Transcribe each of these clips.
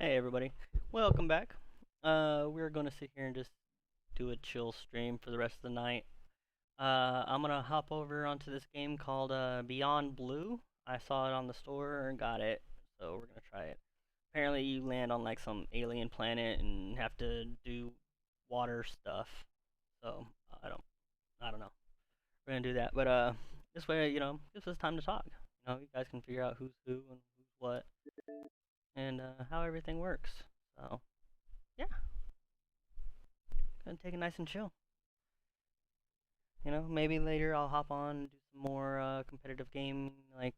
Hey everybody, welcome back. We're gonna sit here and just do a chill stream for the rest of the night. I'm gonna hop over onto this game called Beyond Blue. I saw it on the store and got it, so we're gonna try it. Apparently, you land on like some alien planet and have to do water stuff. So I don't, I don't know. We're gonna do that, but this way, gives us time to talk. You guys can figure out who's who and who's what, and how everything works. So yeah. Gonna take it nice and chill. Maybe later I'll hop on and do some more competitive gaming like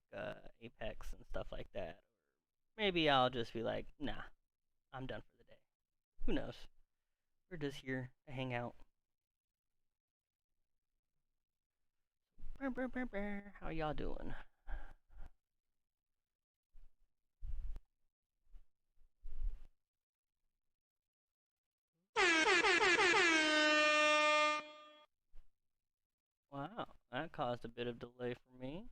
Apex and stuff like that. Maybe I'll just be like, nah, I'm done for the day. Who knows? We're just here to hang out. How y'all doing? Wow, that caused a bit of delay for me.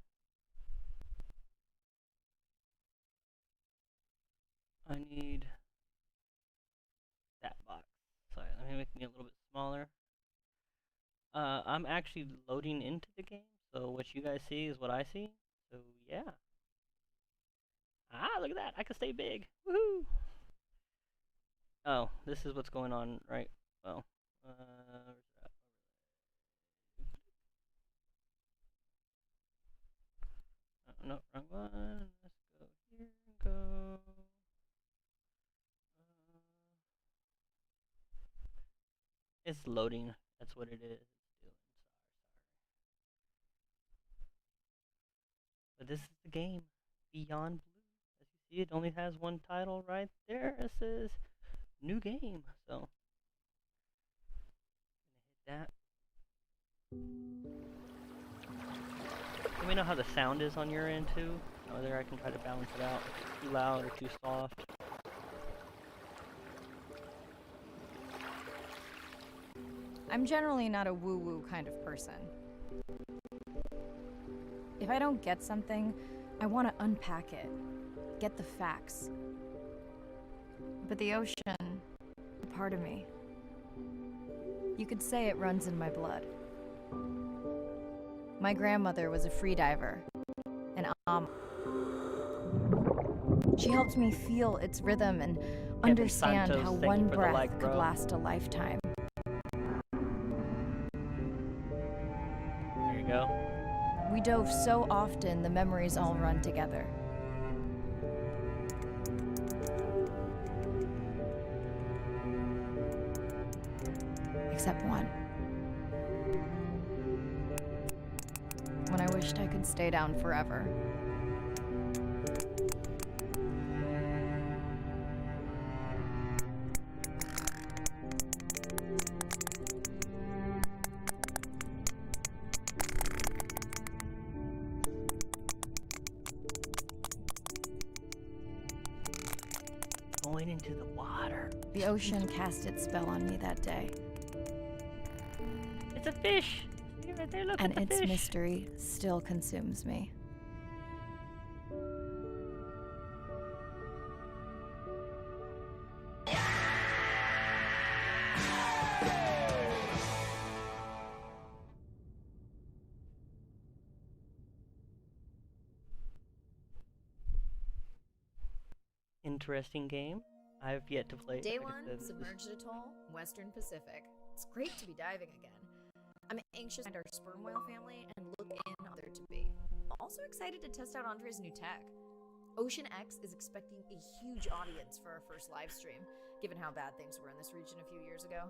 I need that box. Sorry, let me make me a little bit smaller. I'm actually loading into the game, so what you guys see is what I see. So yeah. Ah, look at that! I can stay big. Woohoo! Oh, this is what's going on, right? Well, where's that? Oh, no, wrong one. Let's go here and go. It's loading. That's what it is. It's doing. Sorry. But this is the game, Beyond Blue. As you see, it only has one title right there. It says new game. So, gonna hit that. Let me know how the sound is on your end too. Whether I can try to balance it out. Too loud or too soft. I'm generally not a woo-woo kind of person. If I don't get something, I want to unpack it, get the facts. But the ocean, a part of me. You could say it runs in my blood. My grandmother was a freediver, and she helped me feel its rhythm and understand how one breath could last a lifetime. There you go. We dove so often, the memories all run together. Except one. When I wished I could stay down forever. Going into the water. The ocean cast its spell on me that day. It's a fish! See right there, look and at the its fish. Mystery still consumes me. Interesting game. I've yet to play. Day one, submerged atoll, Western Pacific. It's great to be diving again. I'm anxious to find our sperm whale family and look in on there to be. Also excited to test out Andre's new tech. Ocean X is expecting a huge audience for our first live stream, given how bad things were in this region a few years ago.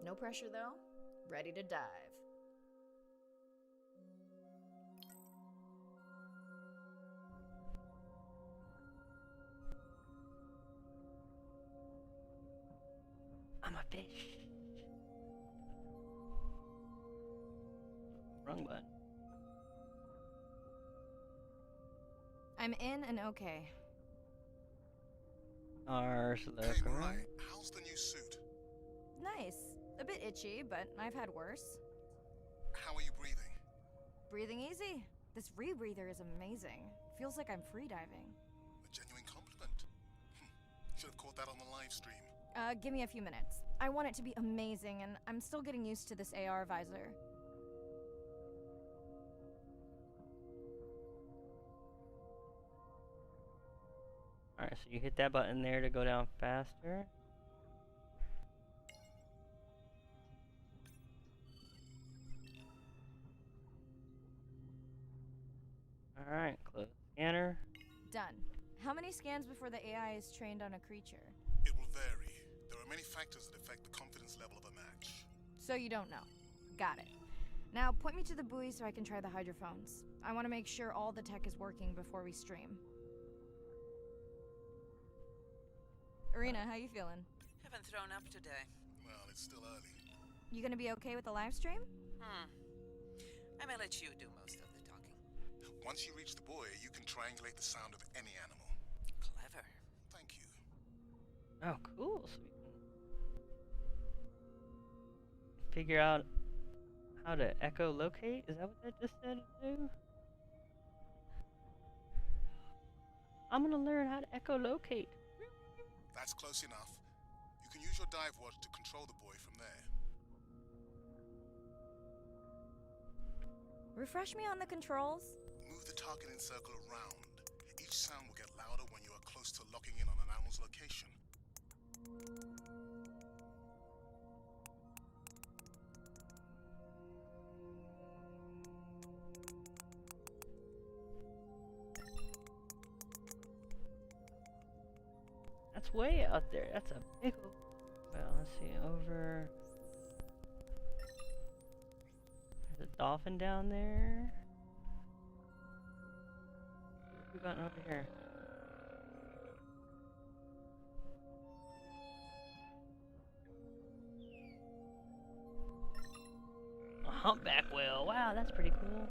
No pressure though. Ready to dive. I'm a fish. Wrong button. I'm in and okay. Look around. How's the new suit? Nice. A bit itchy, but I've had worse. How are you breathing? Breathing easy. This rebreather is amazing. Feels like I'm freediving. A genuine compliment. Should have that on the live stream? Give me a few minutes. I want it to be amazing, and I'm still getting used to this AR visor. Alright, so you hit that button there to go down faster. Alright, close scanner. Done. How many scans before the AI is trained on a creature? It will vary. There are many factors that affect the confidence level of a match. So you don't know. Got it. Now point me to the buoy so I can try the hydrophones. I want to make sure all the tech is working before we stream. Irina, how you feeling? Haven't thrown up today. Well, it's still early. You gonna be okay with the live stream? I may let you do most of the talking. Once you reach the buoy, you can triangulate the sound of any animal. Clever. Thank you. Oh, cool. So we can figure out how to echolocate? Is that what that just said to do? I'm gonna learn how to echolocate. That's close enough. You can use your dive watch to control the buoy from there. Refresh me on the controls. Move the targeting circle around. Each sound will get louder when you are close to locking in on an animal's location. That's way out there. That's a big. Well, let's see. Over. There's a dolphin down there. What we got over here? A humpback whale. Wow, that's pretty cool.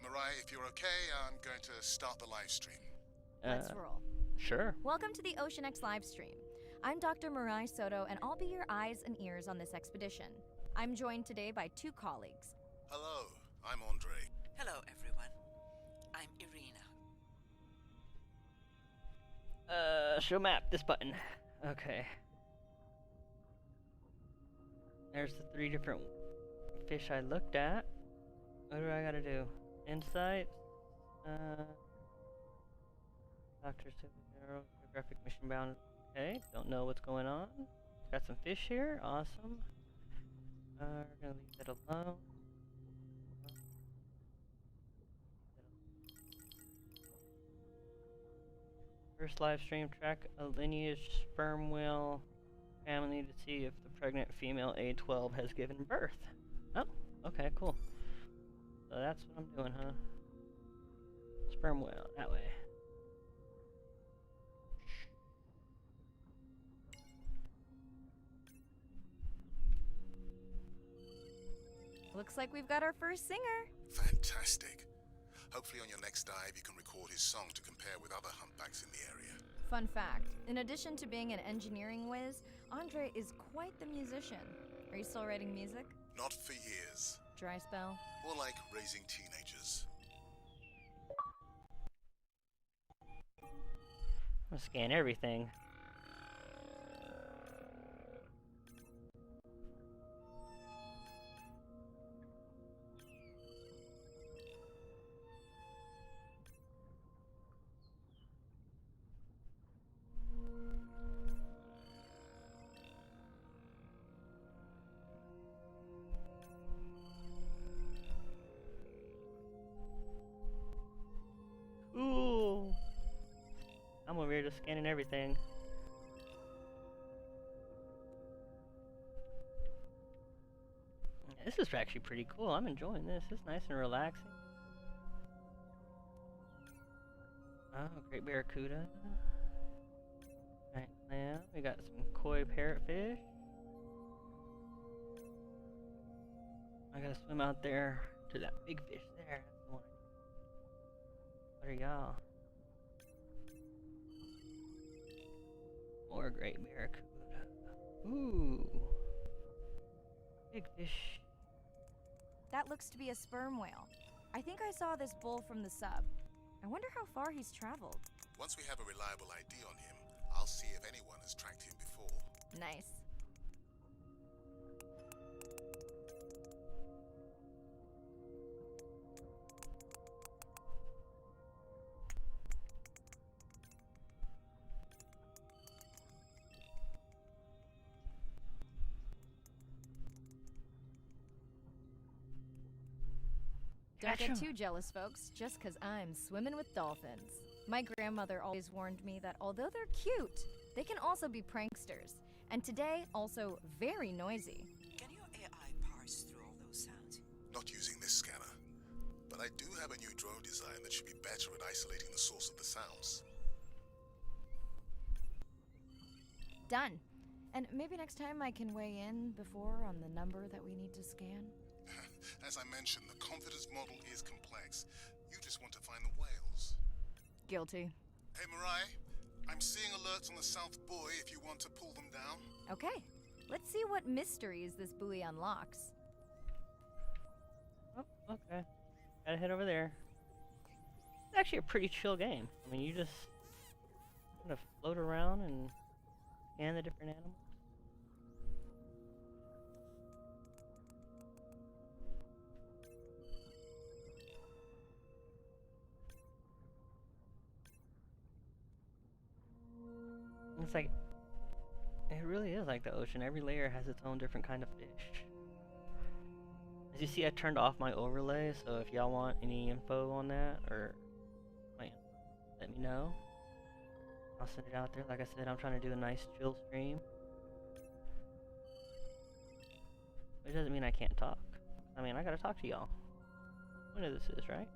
Mariah, if you're okay, I'm going to start the live stream. Let's roll. Sure. Welcome to the Ocean X live stream. I'm Dr. Mariah Soto, and I'll be your eyes and ears on this expedition. I'm joined today by two colleagues. Hello, I'm Andre. Hello, everyone. I'm Irina. Show map. This button. Okay. There's the 3 different fish I looked at. What do I gotta do? Insights. Doctor Superhero, geographic mission bound. Okay, don't know what's going on. Got some fish here. Awesome. We're gonna leave it alone. First live stream, track a lineage sperm whale family to see if the pregnant female A12 has given birth. Oh, okay, cool. So that's what I'm doing, huh? Sperm whale, that way. Looks like we've got our first singer. Fantastic. Hopefully on your next dive you can record his song to compare with other humpbacks in the area. Fun fact, in addition to being an engineering whiz, Andre is quite the musician. Are you still writing music? Not for years. Dry spell? More like raising teenagers. I'm gonna scan everything. Ooh! I'm over here just scanning everything. This is actually pretty cool. I'm enjoying this. It's nice and relaxing. Oh, great barracuda. Giant clam. We got some koi parrotfish. I gotta swim out there to that big fish there. That's the one. What are y'all? More great barracuda. Ooh. Big fish. That looks to be a sperm whale. I think I saw this bull from the sub. I wonder how far he's traveled. Once we have a reliable ID on him, see if anyone has tracked him before. Nice. Don't get too jealous, folks, just 'cause I'm swimming with dolphins. My grandmother always warned me that although they're cute, they can also be pranksters. And today, also very noisy. Can your AI parse through all those sounds? Not using this scanner. But I do have a new drone design that should be better at isolating the source of the sounds. Done. And maybe next time I can weigh in before on the number that we need to scan. As I mentioned, the confidence model is complex. You just want to find the whales. Guilty. Hey, Mirai, I'm seeing alerts on the South Buoy if you want to pull them down. Okay, let's see what mysteries this buoy unlocks. Oh, okay. Gotta head over there. It's actually a pretty chill game. I mean, you just kind of float around and scan the different animals. It's like, it really is like the ocean. Every layer has its own different kind of fish. As you see, I turned off my overlay, so if y'all want any info on that, or wait, let me know. I'll send it out there. Like I said, I'm trying to do a nice chill stream. Which doesn't mean I can't talk. I mean, I gotta talk to y'all. What this is, right?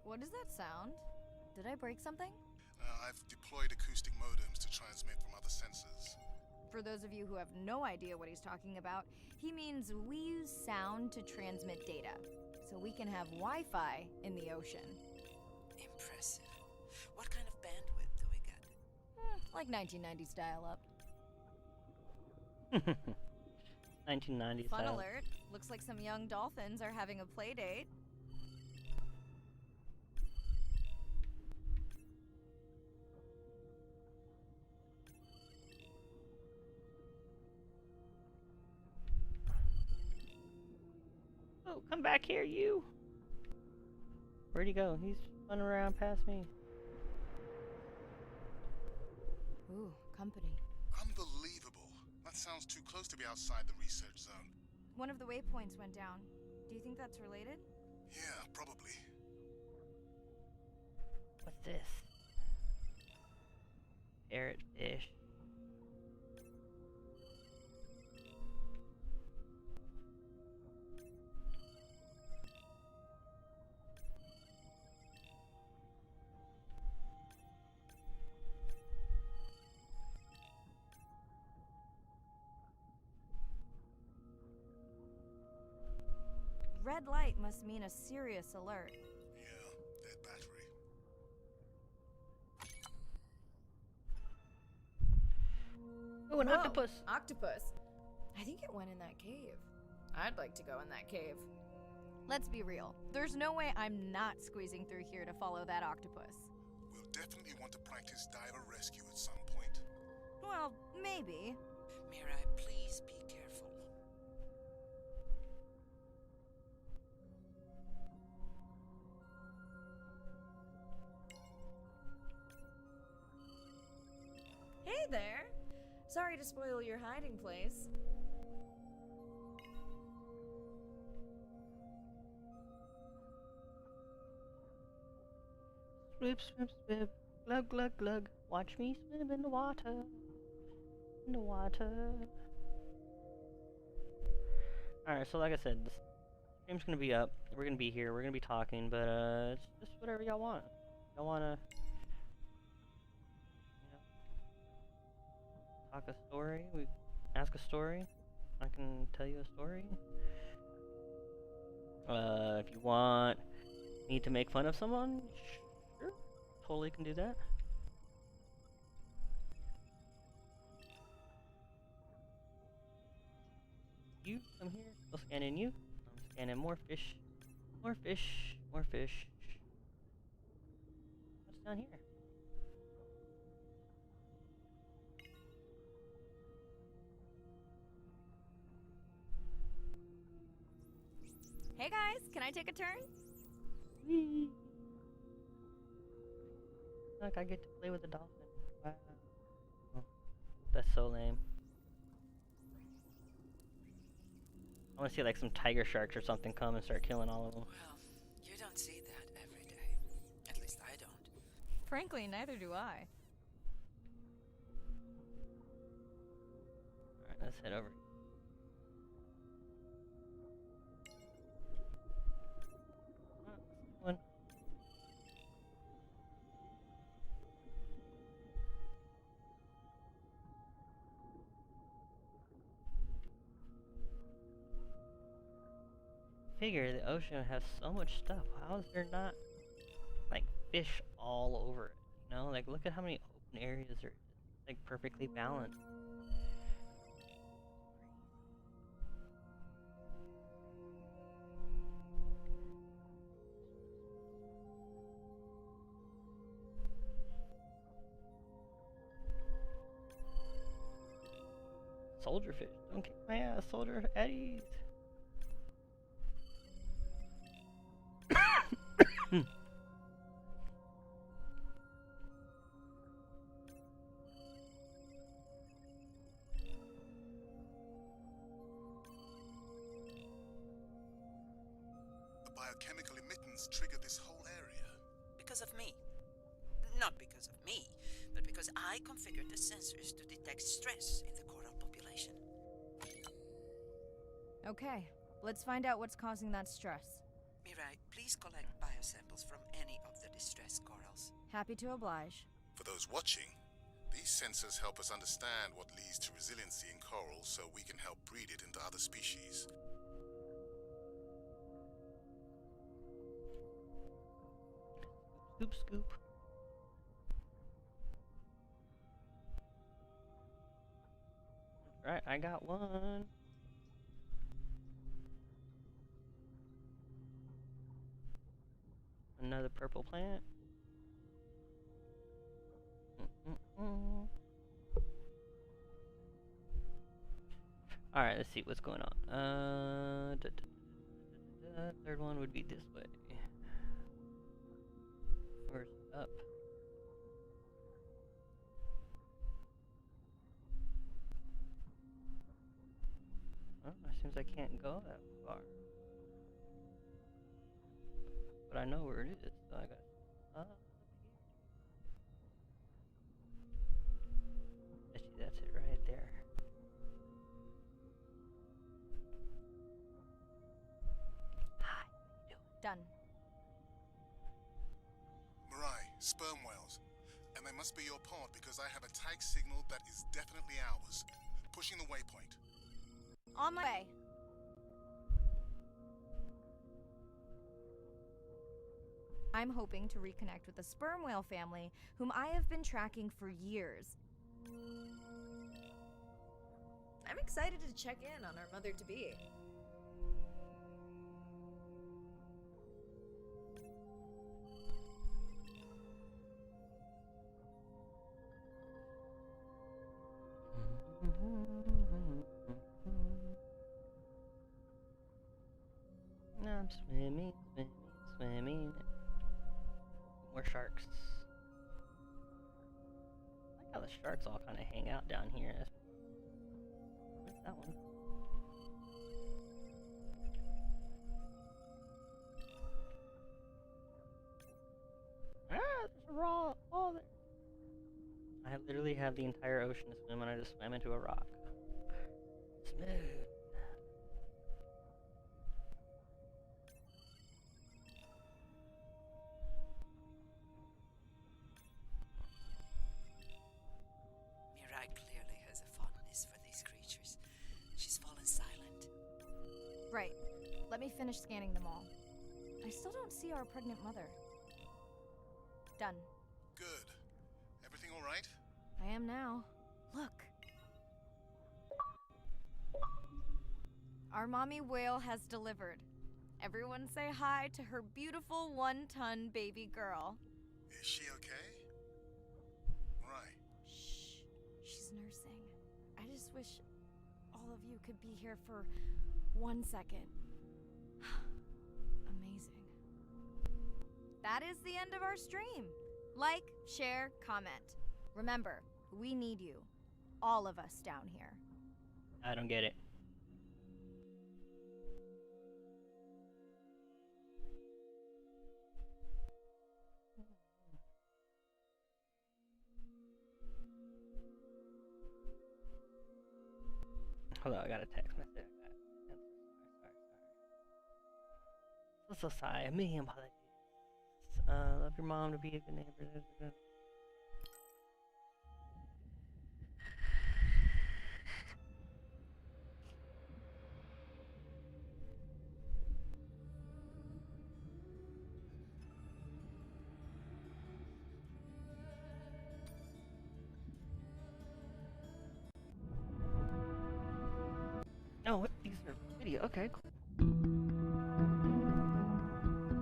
What does that sound? Did I break something? I've deployed acoustic modems to transmit from other sensors. For those of you who have no idea what he's talking about, he means we use sound to transmit data, so we can have Wi-Fi in the ocean. Impressive. What kind of bandwidth do we get? Like 1990s dial-up. 1990s Fun style. alert. Looks like some young dolphins are having a play date. Oh, come back here, you! Where'd he go? He's running around past me. Ooh, company. Unbelievable. That sounds too close to be outside the research zone. One of the waypoints went down. Do you think that's related? Yeah, probably. What's this? Parrot fish. Red light must mean a serious alert. Yeah, dead battery. Oh, an Whoa, octopus! Octopus. I think it went in that cave. I'd like to go in that cave. Let's be real. There's no way I'm not squeezing through here to follow that octopus. We'll definitely want to practice diver rescue at some point. Well, maybe. Mirai, please be careful. Hey there. Sorry to spoil your hiding place. Swim, swim, swim. Glug, glug, glug. Watch me swim in the water. In the water. Alright, so like I said, this stream's gonna be up. We're gonna be here. We're gonna be talking, but it's just whatever y'all want. Y'all wanna, talk a story. We ask a story. I can tell you a story. If you want me to make fun of someone, sure, totally can do that. You come here. Still scanning you. I'm scanning more fish. More fish. More fish. What's down here? Hey guys, can I take a turn? Whee! Look, I get to play with a dolphin. Wow. Oh, that's so lame. I want to see like some tiger sharks or something come and start killing all of them. Well, you don't see that every day. At least I don't. Frankly, neither do I. Alright, let's head over. One. Figure the ocean has so much stuff. How is there not like fish all over it? You know, like look at how many open areas are like perfectly balanced. Soldier fish. Don't kick my ass, soldier eddies. The biochemical emittance triggered this whole area. Because of me. Not because of me, but because I configured the sensors to detect stress in the coral population. Okay, let's find out what's causing that stress. Mirai, please collect biosamples from any of the distressed corals. Happy to oblige. For those watching, these sensors help us understand what leads to resiliency in coral so we can help breed it into other species. Scoop, scoop. Right, I got one. Another purple plant. Alright, let's see what's going on. Third one would be this way. Where's up? Oh, it seems I can't go that far. But I know where it is, so I got up here. Actually, that's it right there. Hi, how you doing? Done. Mirai, sperm whales. And they must be your pod because I have a tag signal that is definitely ours. Pushing the waypoint. On my way. I'm hoping to reconnect with the sperm whale family, whom I have been tracking for years. I'm excited to check in on our mother-to-be. I'm swimming, swimming, swimming. More sharks. I like how the sharks all kind of hang out down here. Where's that one? Ah, there's a rock. Oh, there. I literally have the entire ocean to swim, and I just swam into a rock. Smooth. Mirai clearly has a Right. Let me finish scanning them all. I still don't see our pregnant mother. Done. Good. Everything all right? I am now. Look. Our mommy whale has delivered. Everyone say hi to her beautiful 1-ton baby girl. Is she okay? Right. Shh. She's nursing. I just wish all of you could be here for 1 second. Amazing. That is the end of our stream. Like, share, comment. Remember, we need you. All of us down here. I don't get it. Hold on, I got a text message. So sorry. A million apologies. Love your mom to be a good neighbor. Oh, what? These are video. Okay, cool.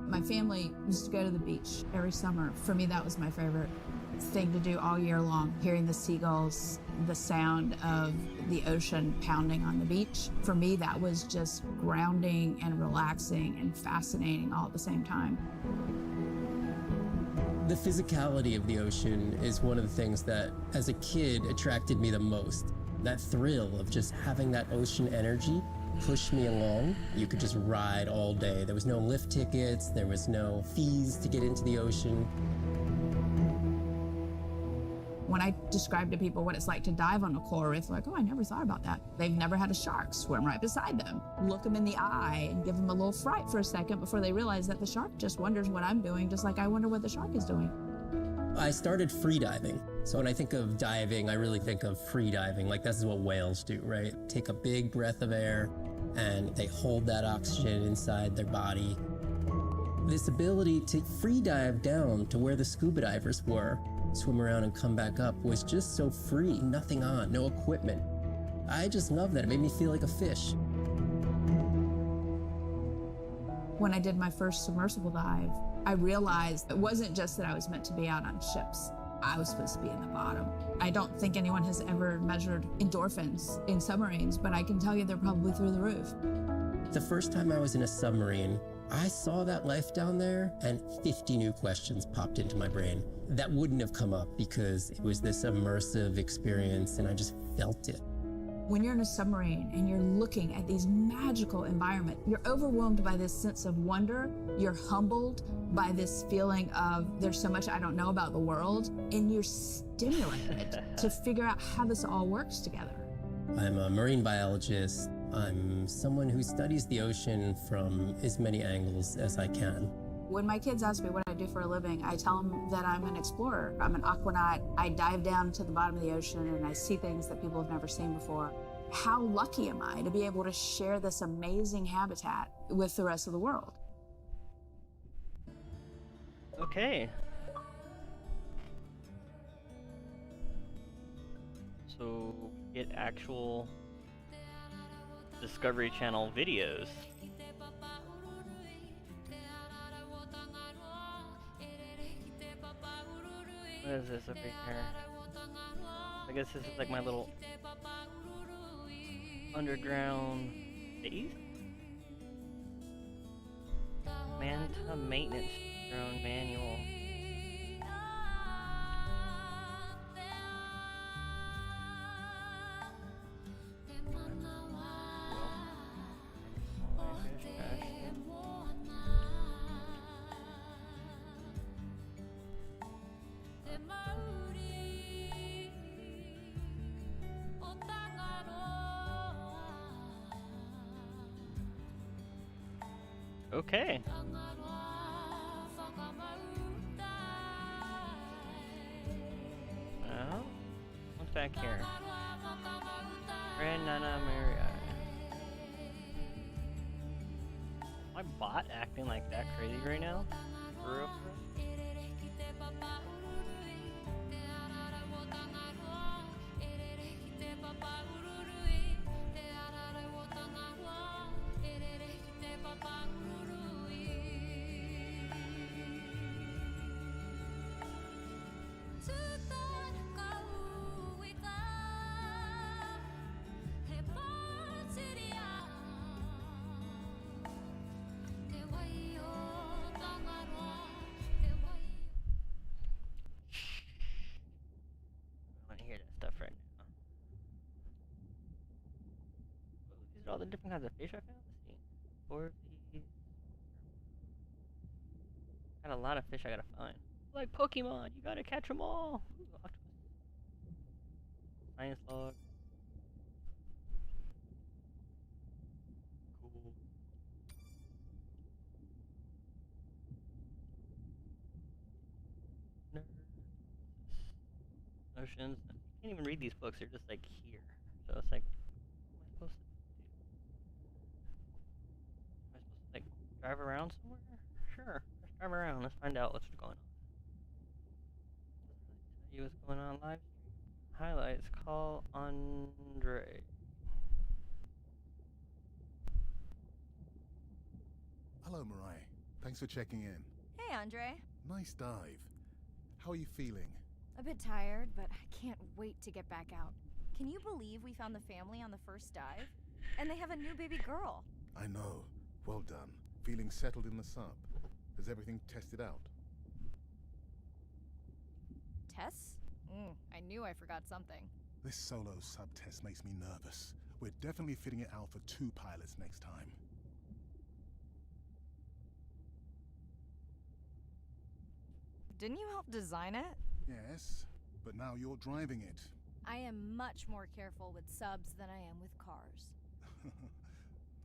My family used to go to the beach every summer. For me, that was my favorite thing to do all year long. Hearing the seagulls, the sound of the ocean pounding on the beach. For me, that was just grounding and relaxing and fascinating all at the same time. The physicality of the ocean is one of the things that, as a kid, attracted me the most. That thrill of just having that ocean energy push me along. You could just ride all day. There was no lift tickets, there was no fees to get into the ocean. When I describe to people what it's like to dive on a coral reef, they're like, oh, I never thought about that. They've never had a shark swim right beside them. Look them in the eye and give them a little fright for a second before they realize that the shark just wonders what I'm doing, just like I wonder what the shark is doing. I started free diving. So when I think of diving, I really think of free diving. Like, this is what whales do, right? Take a big breath of air and they hold that oxygen inside their body. This ability to free dive down to where the scuba divers were, swim around and come back up, was just so free. Nothing on, no equipment. I just love that. It made me feel like a fish. When I did my first submersible dive, I realized it wasn't just that I was meant to be out on ships. I was supposed to be in the bottom. I don't think anyone has ever measured endorphins in submarines, but I can tell you they're probably through the roof. The first time I was in a submarine, I saw that life down there and 50 new questions popped into my brain that wouldn't have come up because it was this immersive experience and I just felt it. When you're in a submarine and you're looking at these magical environments, you're overwhelmed by this sense of wonder. You're humbled by this feeling of there's so much I don't know about the world, and you're stimulated to figure out how this all works together. I'm a marine biologist. I'm someone who studies the ocean from as many angles as I can. When my kids ask me what I do for a living, I tell them that I'm an explorer. I'm an aquanaut. I dive down to the bottom of the ocean and I see things that people have never seen before. How lucky am I to be able to share this amazing habitat with the rest of the world? Okay. So, get actual Discovery Channel videos. What is this over here? I guess this is like my little underground base? Manta maintenance drone manual. Okay. Well, what's back here? Grand Nana Maria. bot acting like that crazy right now? For real? I want to hear that stuff right now. Ooh, these are all the different kinds of fish I found. Let's see. Four of these. Got a lot of fish I gotta find. Like Pokemon, you gotta catch them all. Ooh, octopus. Science log. Cool. Nerds. Oceans. You can't even read these books, they're just like here. So it's like, what am I supposed to do? Am I supposed to like drive around somewhere? Sure, let's drive around. Let's find out what's going on. Doesn't really tell you what's going on live stream. Highlights. Call Andre. Hello, Mariah. Thanks for checking in. Hey, Andre. Nice dive. How are you feeling? A bit tired, but I can't wait to get back out. Can you believe we found the family on the first dive? And they have a new baby girl. I know. Well done. Feeling settled in the sub. Has everything tested out? Tess? I knew I forgot something. This solo sub test makes me nervous. We're definitely fitting it out for 2 pilots next time. Didn't you help design it? Yes, but now you're driving it. I am much more careful with subs than I am with cars.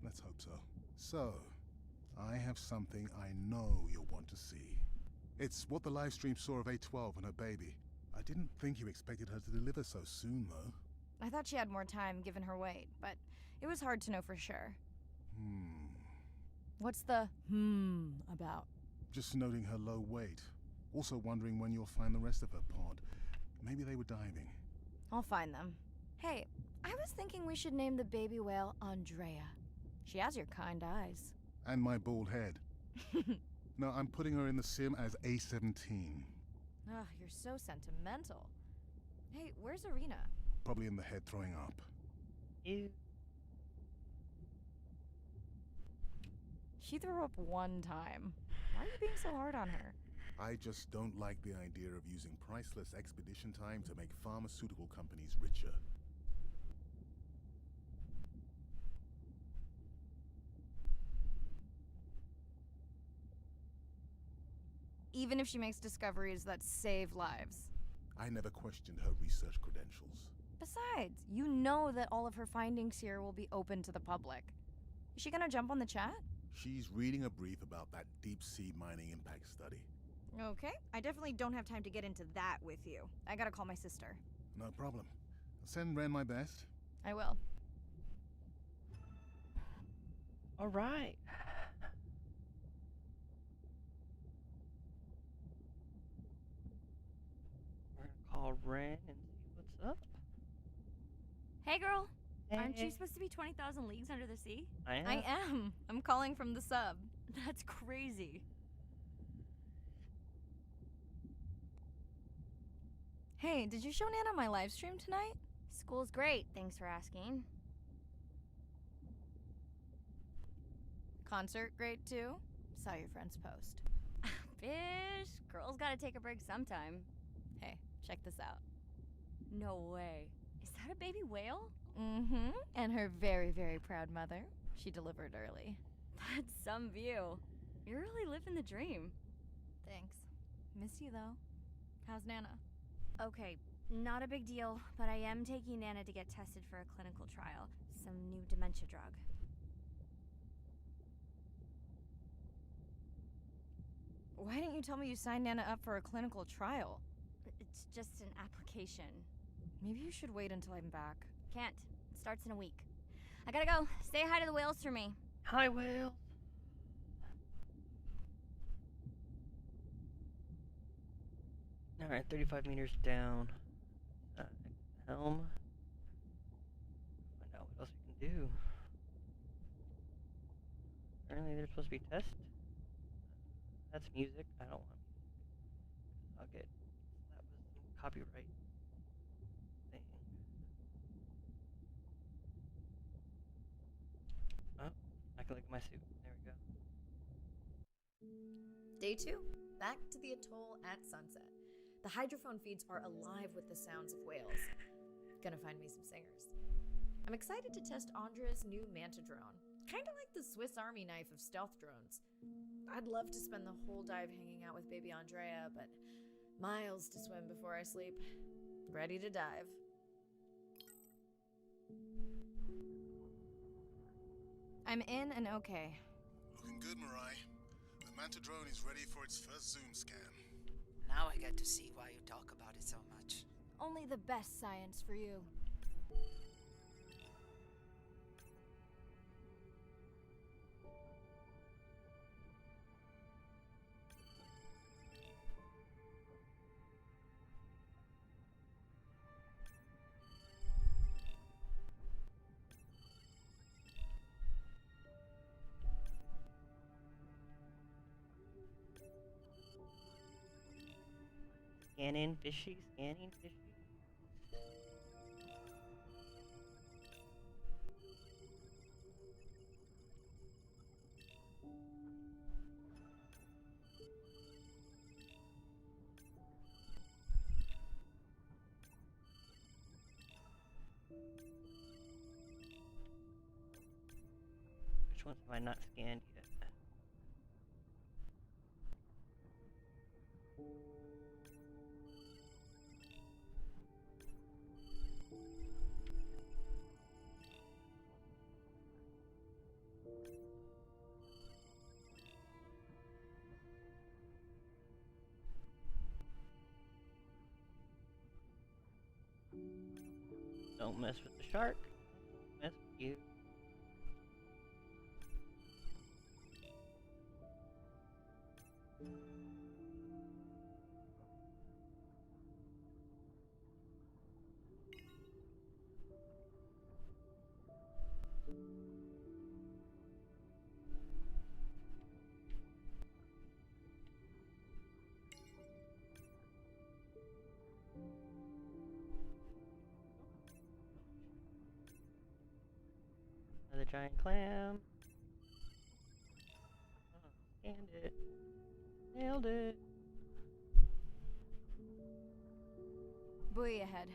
Let's hope so. So, I have something I know you'll want to see. It's what the live stream saw of A12 and her baby. I didn't think you expected her to deliver so soon, though. I thought she had more time given her weight, but it was hard to know for sure. What's the about? Just noting her low weight. Also wondering when you'll find the rest of her pod. Maybe they were diving. I'll find them. Hey, I was thinking we should name the baby whale Andrea. She has your kind eyes. And my bald head. No, I'm putting her in the sim as A17. Ugh, you're so sentimental. Hey, where's Arena? Probably in the head throwing up. Ew. She threw up one time. Why are you being so hard on her? I just don't like the idea of using priceless expedition time to make pharmaceutical companies richer. Even if she makes discoveries that save lives. I never questioned her research credentials. Besides, you know that all of her findings here will be open to the public. Is she gonna jump on the chat? She's reading a brief about that deep-sea mining impact study. Okay, I definitely don't have time to get into that with you. I gotta call my sister. No problem. Send Ren my best. I will. Alright. We're gonna call Ren and see what's up. Hey, girl. Aren't Hey. you supposed to be 20,000 leagues under the sea? I am. I am. I'm calling from the sub. That's crazy. Hey, did you show Nana my live stream tonight? School's great, thanks for asking. Concert great too? Saw your friend's post. Fish, girls gotta take a break sometime. Hey, check this out. No way. Is that a baby whale? Mm-hmm. And her very, very proud mother. She delivered early. That's some view. You're really living the dream. Thanks. Miss you though. How's Nana? Okay, not a big deal, but I am taking Nana to get tested for a clinical trial. Some new dementia drug. Why didn't you tell me you signed Nana up for a clinical trial? It's just an application. Maybe you should wait until I'm back. Can't. It starts in a week. I gotta go. Say hi to the whales for me. Hi, Will. Alright, 35 meters down. Helm. Find out what else we can do. Apparently there's supposed to be tests. That's music. I don't want music. I'll get slapped with some copyright thing. Oh, I can look at my suit. There we go. Day 2, back to the atoll at sunset. The hydrophone feeds are alive with the sounds of whales. Gonna find me some singers. I'm excited to test Andra's new manta drone. Kinda like the Swiss Army knife of stealth drones. I'd love to spend the whole dive hanging out with baby Andrea, but miles to swim before I sleep. Ready to dive. I'm in and okay. Looking good, Mirai. The Manta drone is ready for its first zoom scan. Now I get to see why you talk about it so much. Only the best science for you. Scanning fishy, scanning fishy. Which ones have I not scanned yet? Don't mess with the shark. Don't mess with you. Another giant clam. Oh, scanned it. Nailed it. Buoy ahead.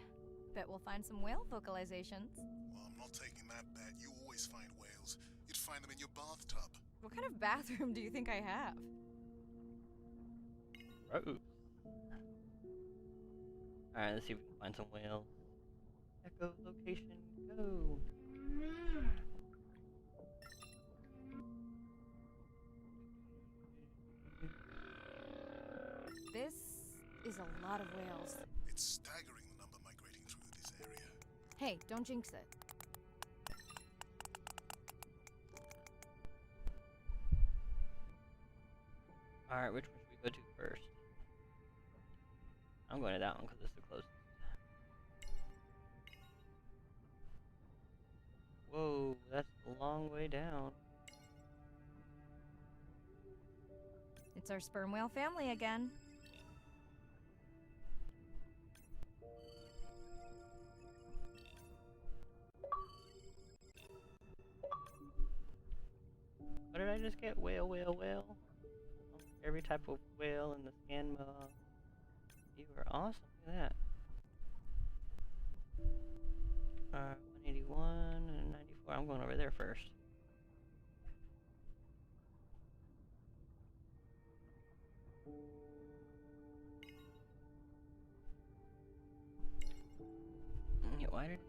Bet we'll find some whale vocalizations. Well, I'm not taking that bet. You always find whales. You'd find them in your bathtub. What kind of bathroom do you think I have? Gross. Alright, let's see if we can find some whales. Echo location, go. This is a lot of whales. It's staggering the number migrating through this area. Hey, don't jinx it. Alright, which one should we go to first? I'm going to that one because it's the closest. Whoa, that's a long way down. It's our sperm whale family again. What did I just get? Whale, whale, whale. Every type of whale in the scan mod. You are awesome. Look at that. 181 and 94. I'm going over there first. Yeah, why did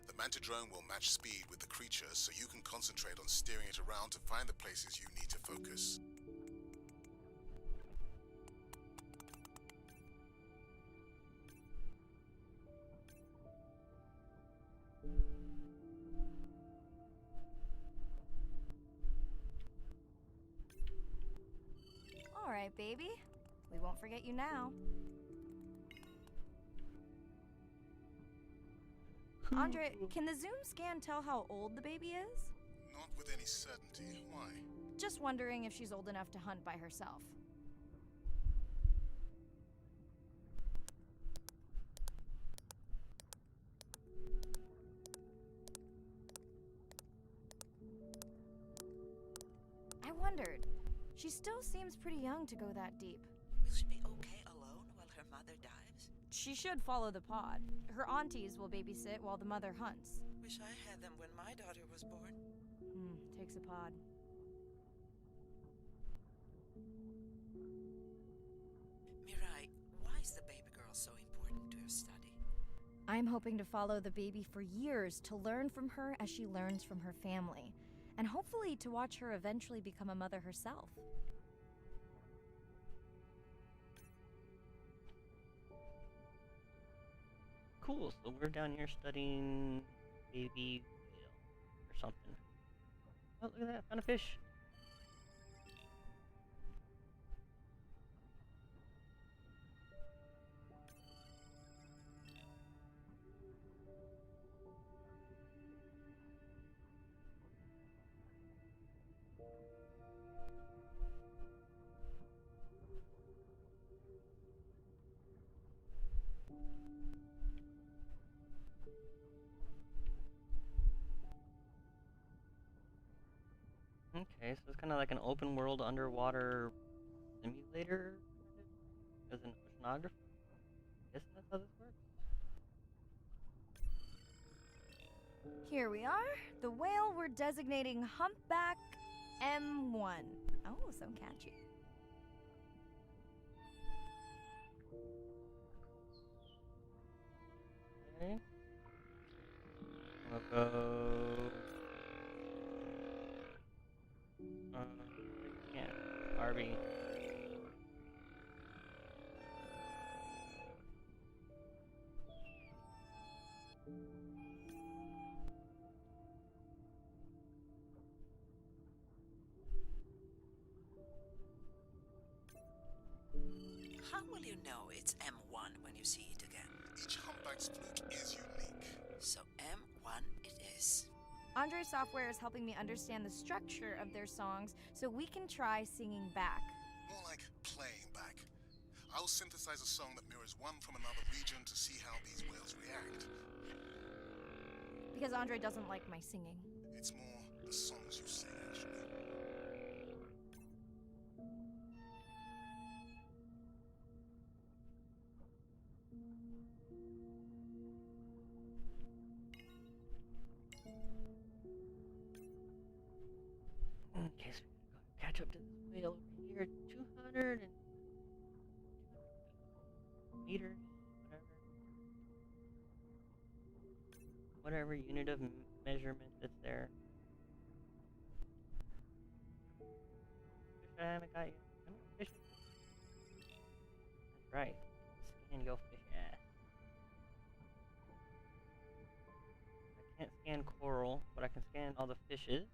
The Manta drone will match speed with the creature so you can concentrate on steering it around to find the places you need to focus. baby? We won't forget you now. Andre, can the Zoom scan tell how old the baby is? Not with any certainty. Why? Just wondering if she's old enough to hunt by herself. I wondered. She still seems pretty young to go that deep. Will she be okay alone while her mother dives? She should follow the pod. Her aunties will babysit while the mother hunts. Wish I had them when my daughter was born. Takes a pod. Mirai, why is the baby girl so important to your study? I'm hoping to follow the baby for years to learn from her as she learns from her family, and hopefully to watch her eventually become a mother herself. Cool, so we're down here studying baby whale or something. Oh, look at that, found a fish. Okay, so it's kind of like an open world underwater simulator as an oceanographer. Guess that's how this works. Here we are, the whale we're designating Humpback M1. Oh, so catchy. Okay. I'll go. Yeah, RB. How will you know it's M1 when you see it again? Each humpback's fluke is unique. So M1 it is. Andre's software is helping me understand the structure of their songs so we can try singing back. More like playing back. I'll synthesize a song that mirrors one from another region to see how these whales react. Because Andre doesn't like my singing. It's more the songs you sing, actually. Okay, so we gotta catch up to this whale over here. 200 and meters, whatever unit of measurement that's there. Fish, I haven't got you. How many fishes? That's right. Scan your fish ass. I can't scan coral, but I can scan all the fishes.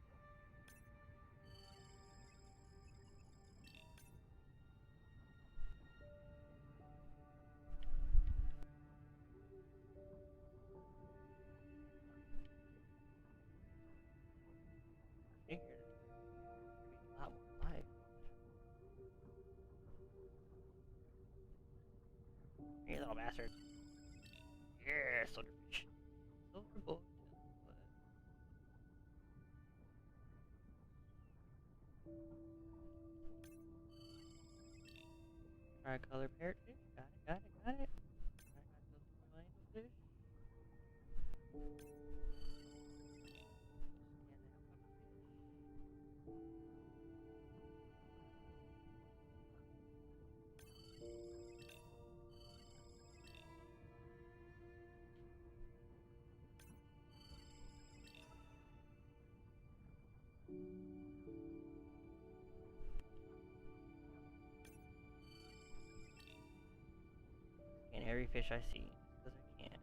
Figured there'd be a lot more life. Here, little bastard. Yeah, silverfish. Silver boy. Tricolor parrotfish. Got it, got it, got it. I got those two anglefish. And every fish I see, because I can.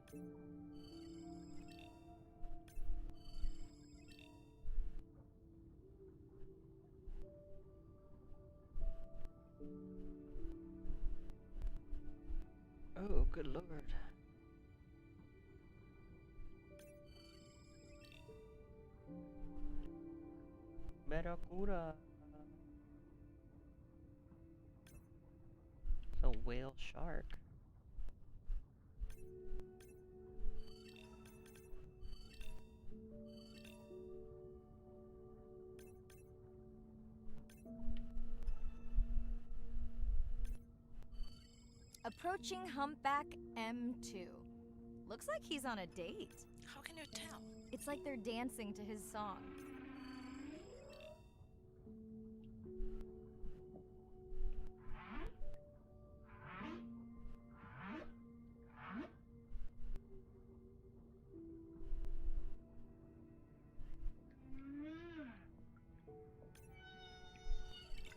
lord. Barracuda. It's a whale shark. Approaching Humpback M2. Looks like he's on a date. How can you tell? It's like they're dancing to his song.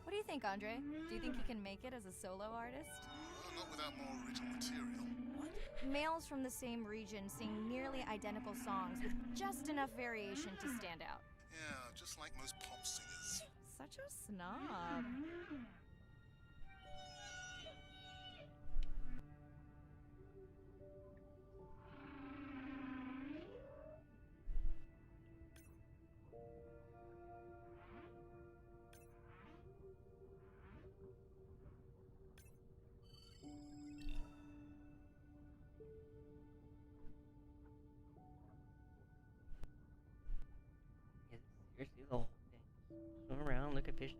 What do you think, Andre? Do you think he can make it as a solo artist? Well, not without more original material. Males from the same region sing nearly identical songs with just enough variation to stand out. Yeah, just like most pop singers. Such a snob. Is it seriously the whole thing? Swim around, look at fishes?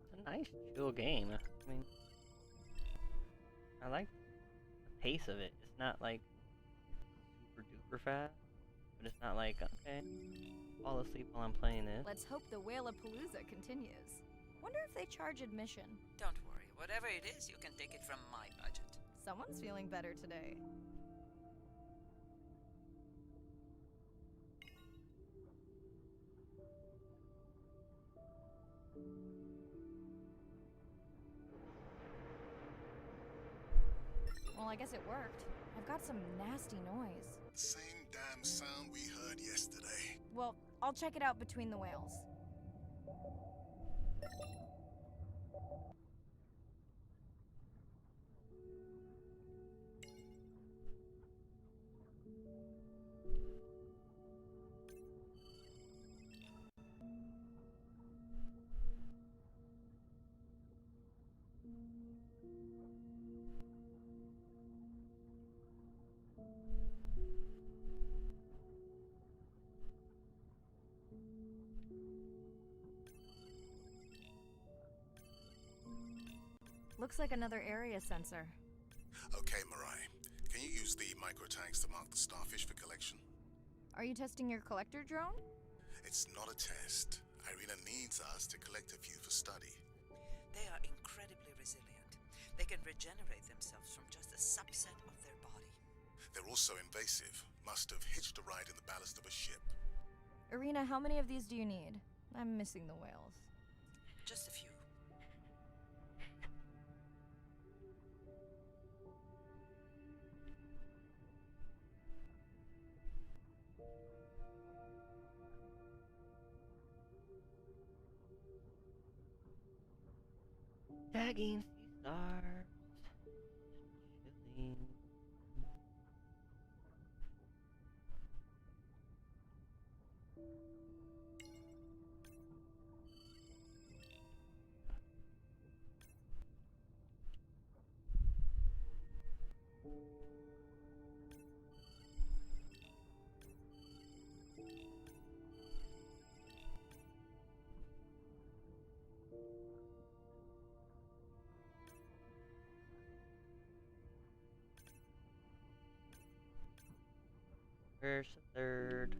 It's a nice, chill game. I mean, I like the pace of it. It's not like super duper fast, but it's not like, okay, fall asleep while I'm playing this. Let's hope the Whalapalooza continues. Wonder if they charge admission. Don't worry. Whatever it is, you can take it from my budget. Someone's feeling better today. Well, I guess it worked. I've got some nasty noise. Same damn sound we heard yesterday. Well, I'll check it out between the whales. Looks like another area sensor. Okay, Mirai. Can you use the micro tanks to mark the starfish for collection? Are you testing your collector drone? It's not a test. Irina needs us to collect a few for study. They are incredibly resilient. They can regenerate themselves from just a subset of their body. They're also invasive. Must have hitched a ride in the ballast of a ship. Irina, how many of these do you need? I'm missing the whales. Just a few. Tagging sea stars. Chilling. Where's the third?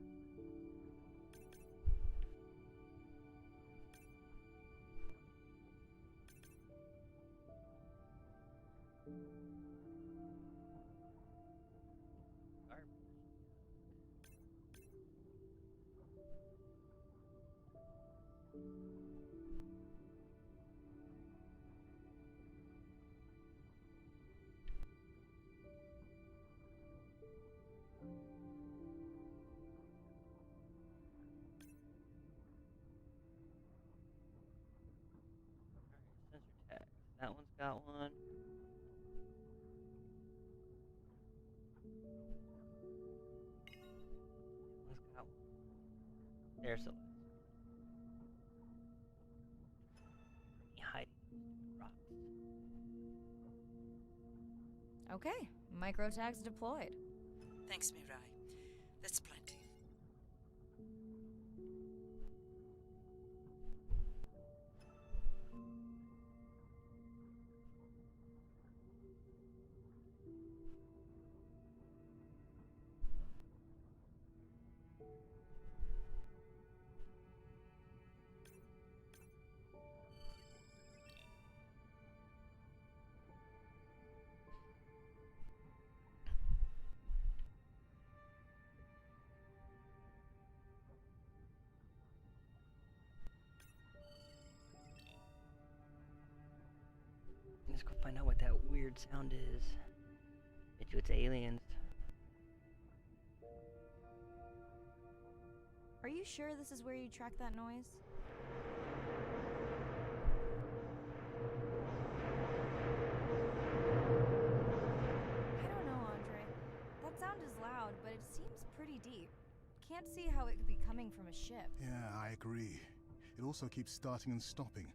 That one's got one. That one's got one. There's a hiding rocks. Okay, micro tags deployed. Thanks, Mirai. That's plenty. Let's go find out what that weird sound is. Bet you it's aliens. Are you sure this is where you track that noise? I don't know, Andre. That sound is loud, but it seems pretty deep. Can't see how it could be coming from a ship. Yeah, I agree. It also keeps starting and stopping.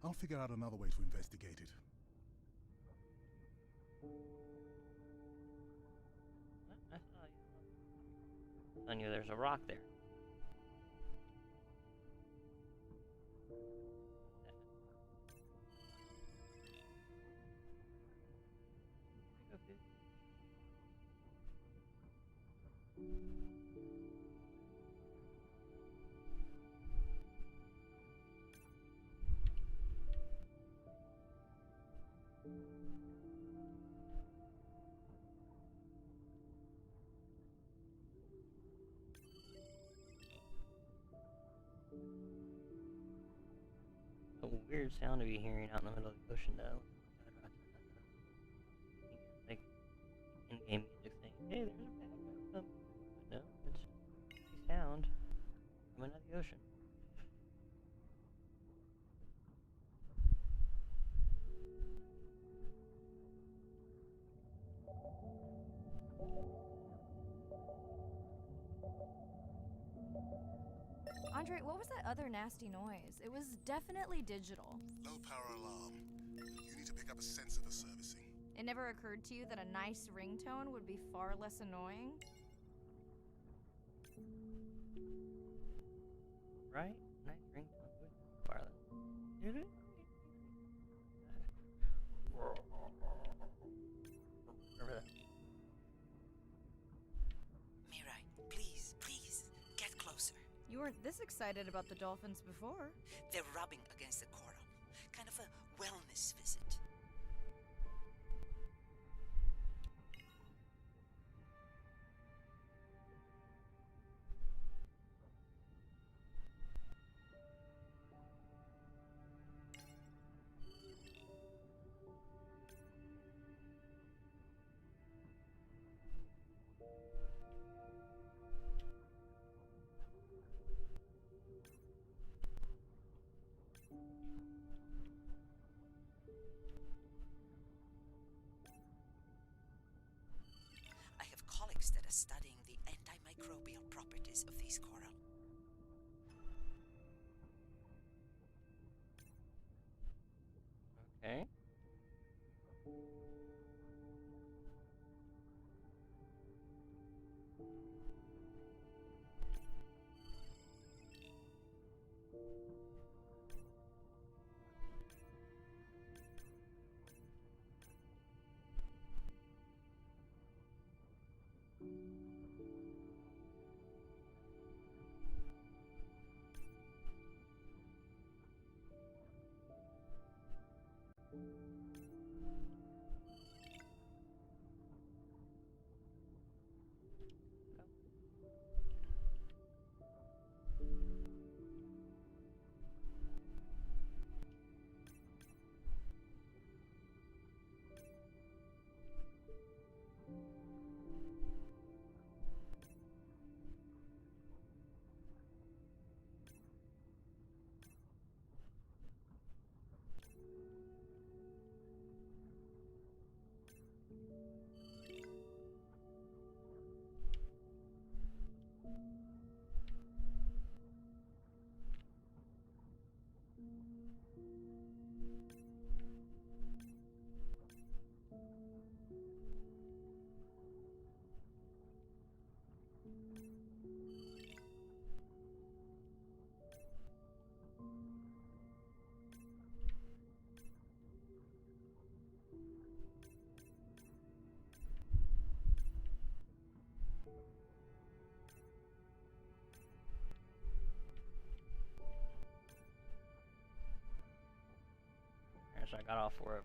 I'll figure out another way to investigate it. I saw you. I knew there's a rock there. A weird sound to be hearing out in the middle of the ocean, though. Like in-game music saying, "Hey, there's a bad guy coming." But no, it's a sound coming out of the ocean. Andre, what was that other nasty noise? It was definitely digital. Low power alarm. You need to pick up a sensor for servicing. It never occurred to you that a nice ringtone would be far less annoying? Right? Nice ringtone with Farland. Did it? Remember that? Mirai, please, please, get closer. You weren't this excited about the dolphins before. They're rubbing against the coral. Kind of a wellness visit. I have colleagues that are studying the antimicrobial properties of these coral. Okay. question I got off for it.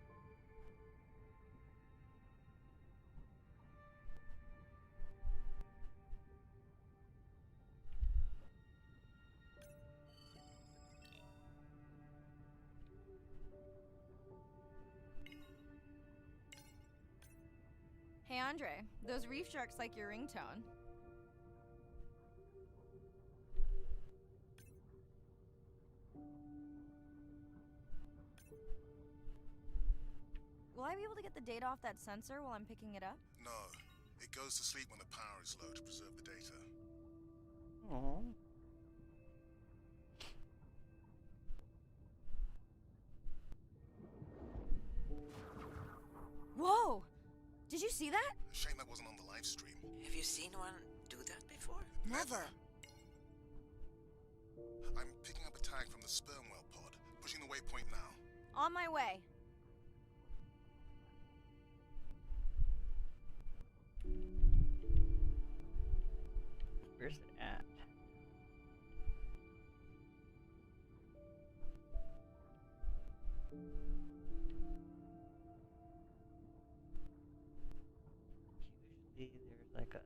Hey Andre, those reef sharks like your ringtone. Will I be able to get the data off that sensor while I'm picking it up? No. It goes to sleep when the power is low to preserve the data. Aww. Whoa! Did you see that? Shame that wasn't on the live stream. Have you seen one do that before? Never. I'm picking up a tag from the sperm whale pod. Pushing the waypoint now. On my way. Where's it at? Usually there's like a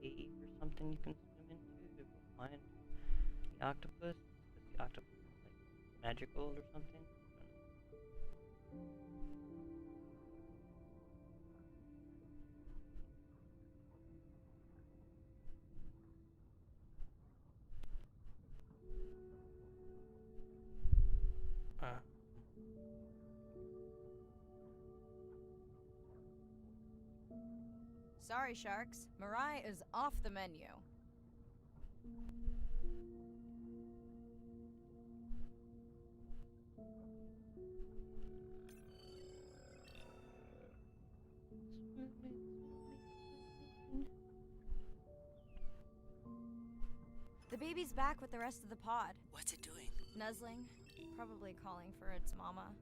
cave or something you can swim into to go find the octopus. Because the octopus is like magical or something. Sorry, sharks. Mirai is off the menu. The baby's back with the rest of the pod. What's it doing? Nuzzling, probably calling for its mama.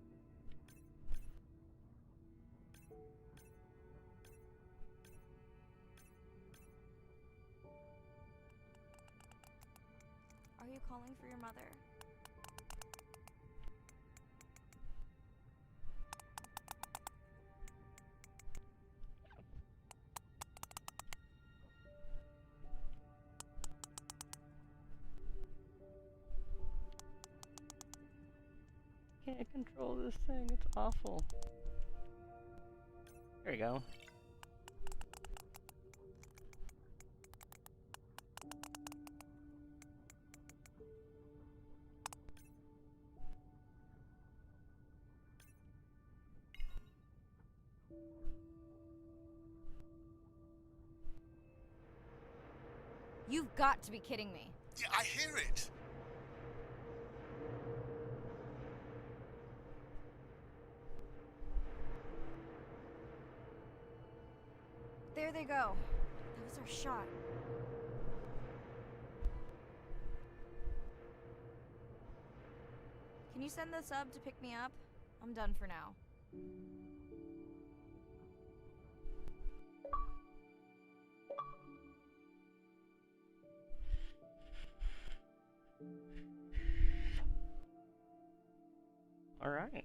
Are you calling for your mother? Can't control this thing, it's awful. There you go. You've got to be kidding me. Yeah, I hear it! There they go. That was our shot. Can you send the sub to pick me up? I'm done for now. All right.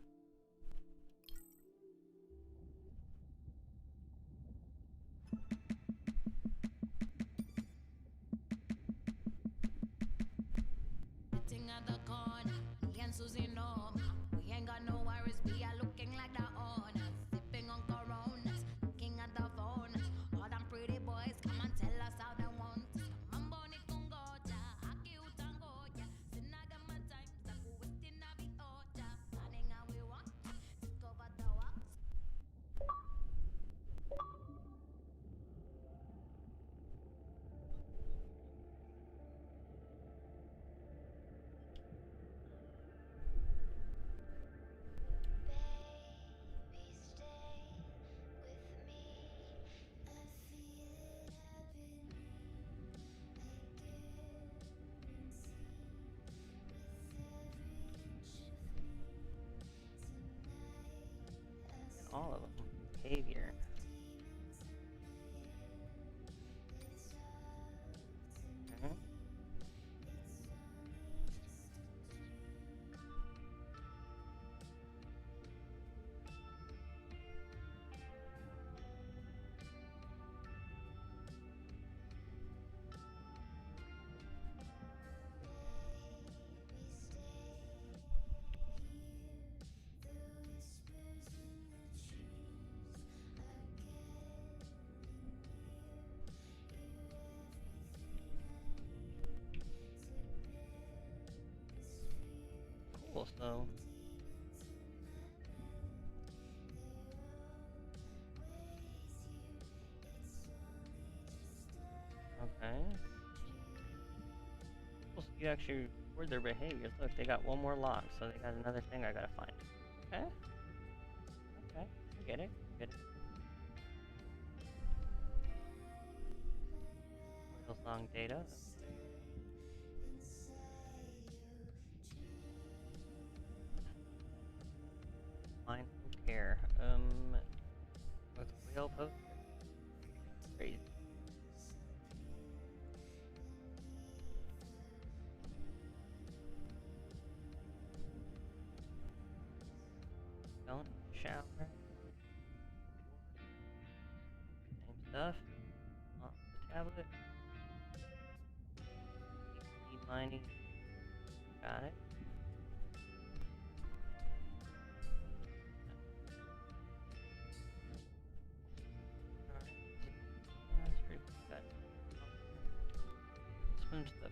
Sitting at the corner, me and Susie know we ain't got no worries. We are looking like the owners, sipping on Coronas, looking at the phone. All them pretty boys come and tell us how they want. Mambo ni kungoja, aki utangoja. Sinaga my time, taku waiting na be order. Planning how we want, take over the world. All of them. Behavior. so. Okay. Well, so you actually record their behaviors. Look, they got one more lock, so they got another thing I gotta find. Okay. Okay. I get it. I get it. Whales long data. Mindful care. With whale post. Crazy. Don't shower. Same stuff. On the tablet. Deep mining. Got it. Alright. That's pretty good. Swim to the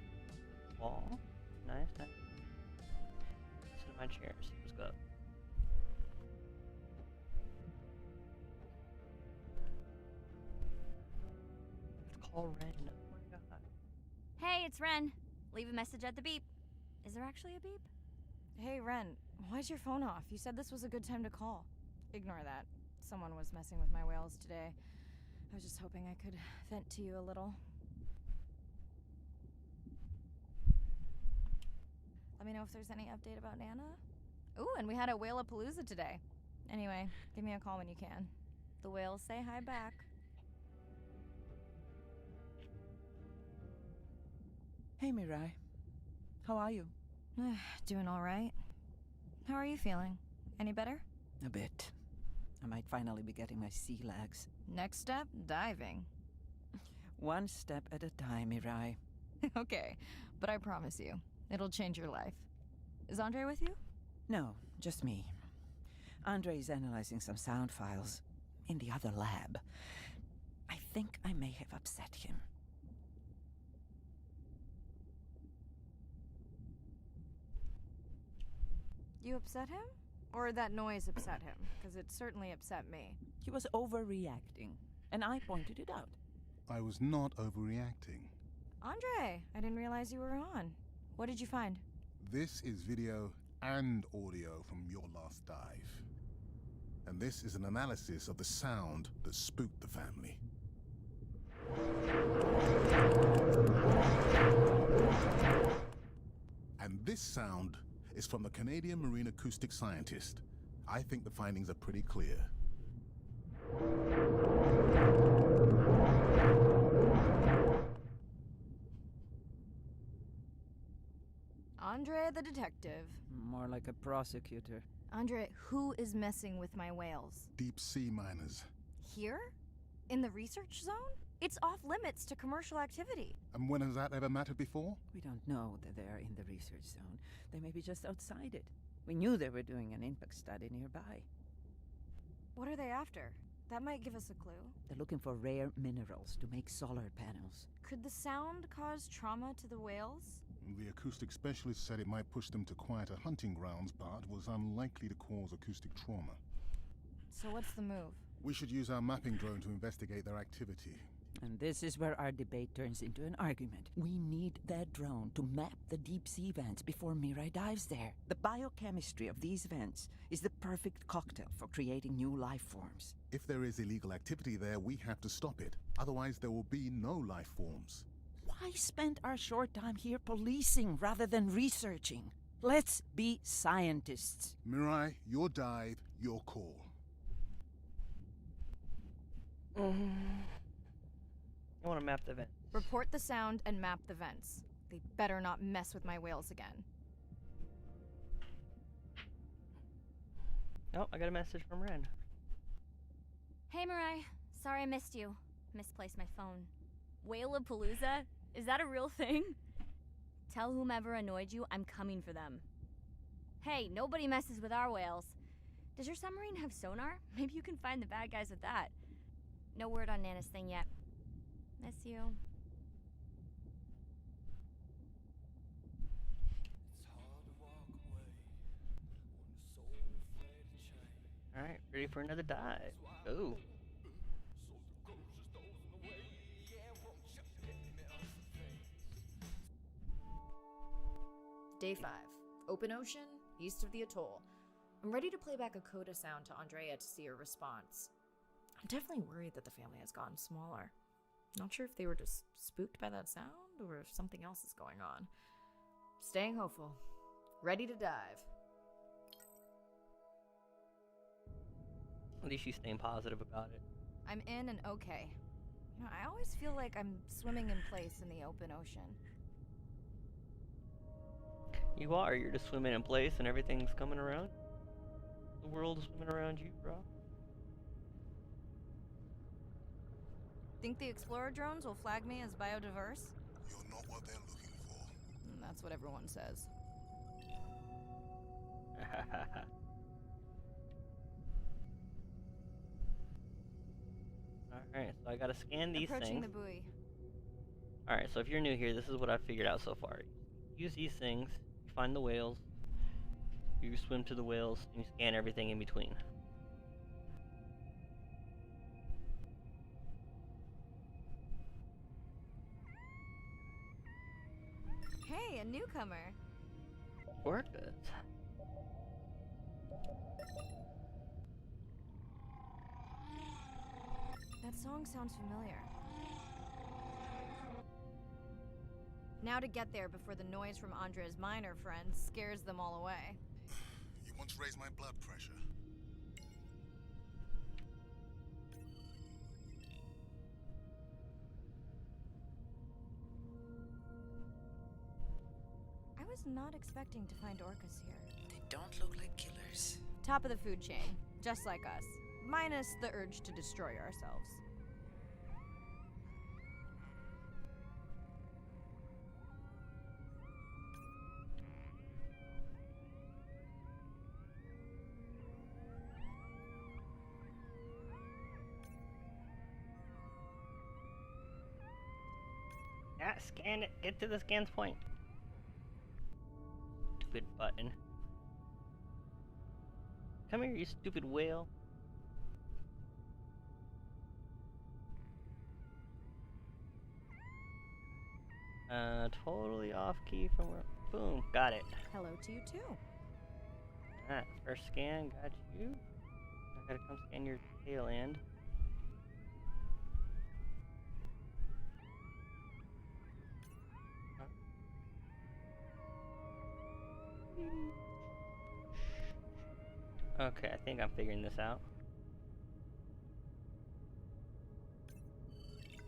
wall. Nice, nice. Sit in my chair. See what's good. Call Ren. Oh my god. Hey, it's Ren. Leave a message at the beep. Is there actually a beep? Hey, Ren, why's your phone off? You said this was a good time to call. Ignore that. Someone was messing with my whales today. I was just hoping I could vent to you a little. Let me know if there's any update about Nana. Ooh, and we had a whale-a-palooza today. Anyway, give me a call when you can. The whales say hi back. Hey, Mirai. How are you? Doing all right. How are you feeling? Any better? A bit. I might finally be getting my sea legs. Next step, diving. One step at a time, Mirai. Okay, but I promise you, it'll change your life. Is Andre with you? No, just me. Andre is analyzing some sound files in the other lab. I think I may have upset him. You upset him? Or that noise upset him? Because it certainly upset me. He was overreacting, and I pointed it out. I was not overreacting. Andre, I didn't realize you were on. What did you find? This is video and audio from your last dive. And this is an analysis of the sound that spooked the family. And this sound is from the Canadian marine acoustic scientist. I think the findings are pretty clear. Andre the detective. More like a prosecutor. Andre, who is messing with my whales? Deep sea miners. Here? In the research zone? It's off limits to commercial activity. And when has that ever mattered before? We don't know that they are in the research zone. They may be just outside it. We knew they were doing an impact study nearby. What are they after? That might give us a clue. They're looking for rare minerals to make solar panels. Could the sound cause trauma to the whales? The acoustic specialist said it might push them to quieter hunting grounds, but was unlikely to cause acoustic trauma. So what's the move? We should use our mapping drone to investigate their activity. And this is where our debate turns into an argument. We need that drone to map the deep sea vents before Mirai dives there. The biochemistry of these vents is the perfect cocktail for creating new life forms. If there is illegal activity there, we have to stop it. Otherwise, there will be no life forms. Why spend our short time here policing rather than researching? Let's be scientists. Mirai, your dive, your call. I want to map the vent. Report the sound and map the vents. They better not mess with my whales again. Oh, I got a message from Ren. Hey, Mirai. Sorry I missed you. Misplaced my phone. Whale-a-palooza? Is that a real thing? Tell whomever annoyed you I'm coming for them. Hey, nobody messes with our whales. Does your submarine have sonar? Maybe you can find the bad guys with that. No word on Nana's thing yet. Miss you. Alright, ready for another dive. Go. Day 5. Open ocean, east of the atoll. I'm ready to play back a coda sound to Andrea to see her response. I'm definitely worried that the family has gotten smaller. Not sure if they were just spooked by that sound or if something else is going on. Staying hopeful. Ready to dive. At least she's staying positive about it. I'm in and okay. You know, I always feel like I'm swimming in place in the open ocean. You are. You're just swimming in place and everything's coming around. The world's swimming around you, bro. Think the Explorer drones will flag me as biodiverse? You're not what they're looking for. That's what everyone says. Alright, so I gotta scan these Approaching things. the buoy. Alright, so if you're new here, this is what I've figured out so far. Use these things, you find the whales, you swim to the whales, and you scan everything in between. Hey, a newcomer. Orcas. That song sounds familiar. Now to get there before the noise from Andrea's miner friends scares them all away. You want to raise my blood pressure? I was not expecting to find orcas here. They don't look like killers. Top of the food chain, just like us. Minus the urge to destroy ourselves. Yeah, scan it. Get to the scans point. Stupid button. Come here, you stupid whale. Totally off key from where. Boom, got it. Hello to you too. Alright, first scan, got you. I gotta come scan your tail end. Okay, I think I'm figuring this out.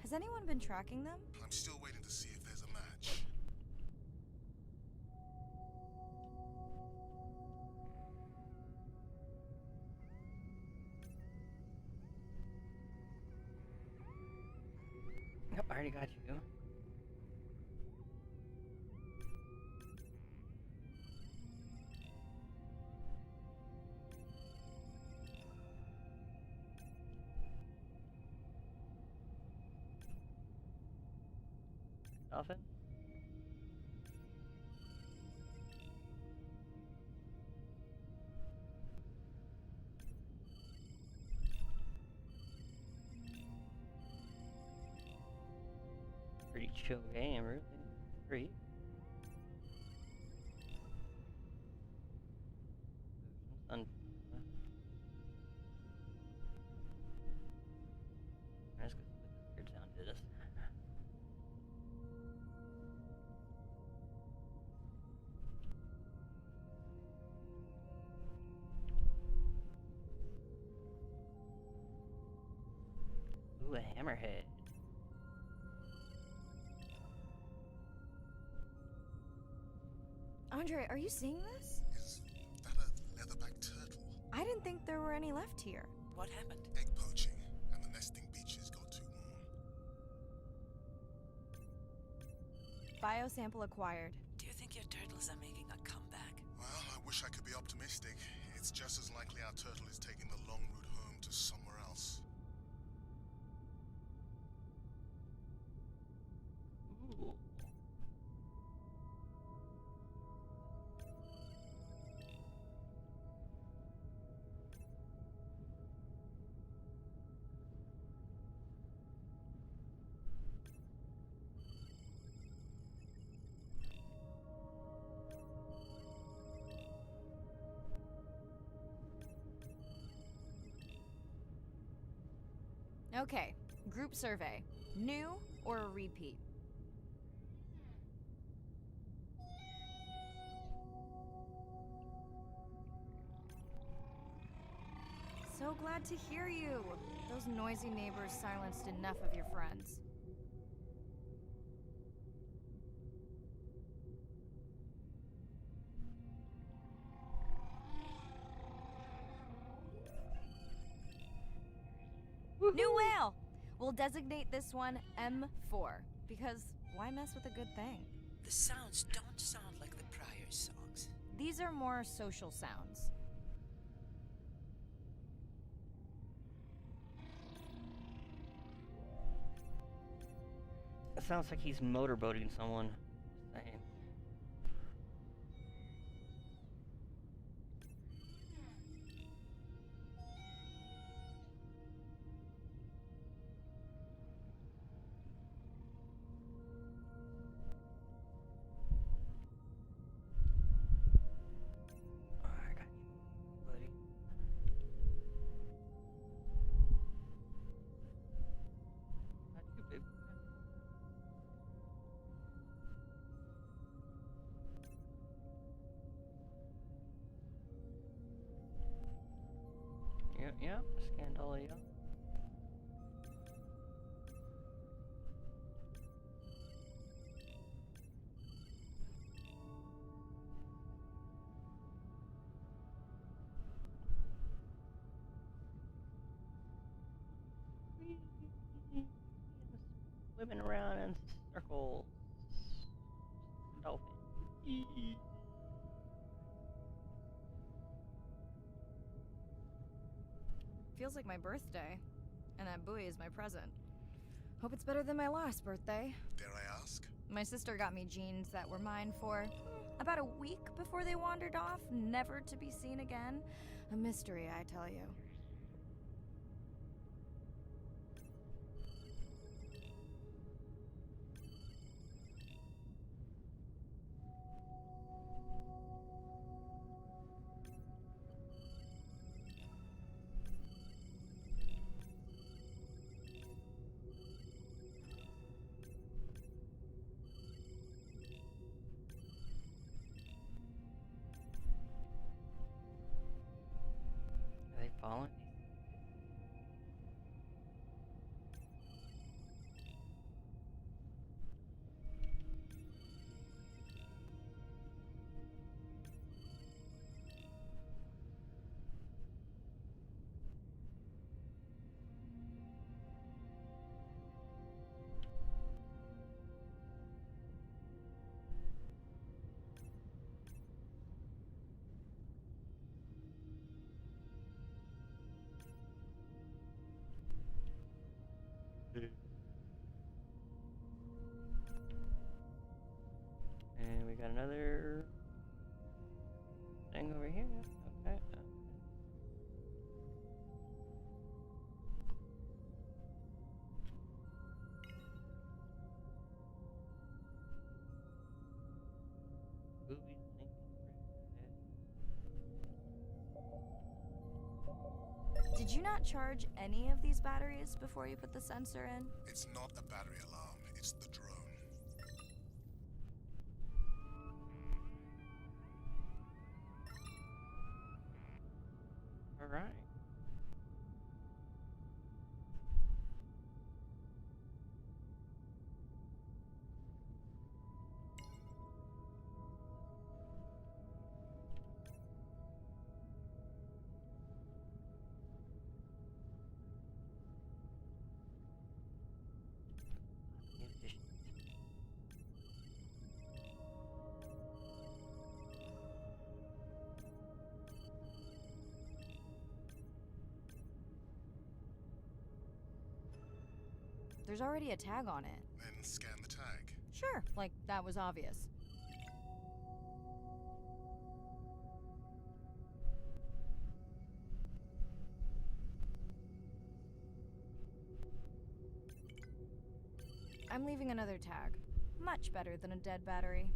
Has anyone been tracking them? I'm still waiting to see if there's a match. Yep, I already got you. Dolphin? Pretty chill game, really. Great. Let's go put this weird sound to this. Ooh, a hammerhead. Andre, are you seeing this? Is that a leatherback turtle? I didn't think there were any left here. What happened? Egg poaching, and the nesting beaches got too warm. Biosample acquired. Do you think your turtles are making a comeback? Well, I wish I could be optimistic. It's just as likely our turtle is taking the long route home to somewhere else. Ooh. Okay, group survey. New or a repeat? So glad to hear you. Those noisy neighbors silenced enough of your friends. New whale! We'll designate this one M4, because why mess with a good thing? The sounds don't sound like the prior songs. These are more social sounds. It sounds like he's motorboating someone. Saying. I got you, buddy. Got you, baby. Yep, Scandalia. Swimming around in circles. Dolphin. Feels like my birthday, and that buoy is my present. Hope it's better than my last birthday. Dare I ask? My sister got me jeans that were mine for about a week before they wandered off, never to be seen again. A mystery, I tell you. Are they following? And we got another thing over here. Okay. Boobies, Did you not charge any of these batteries before you put the sensor in? It's not a battery alarm, it's the drone. All right. Efficient. There's already a tag on it. Then scan the tag. Sure, like that was obvious. I'm leaving another tag. Much better than a dead battery.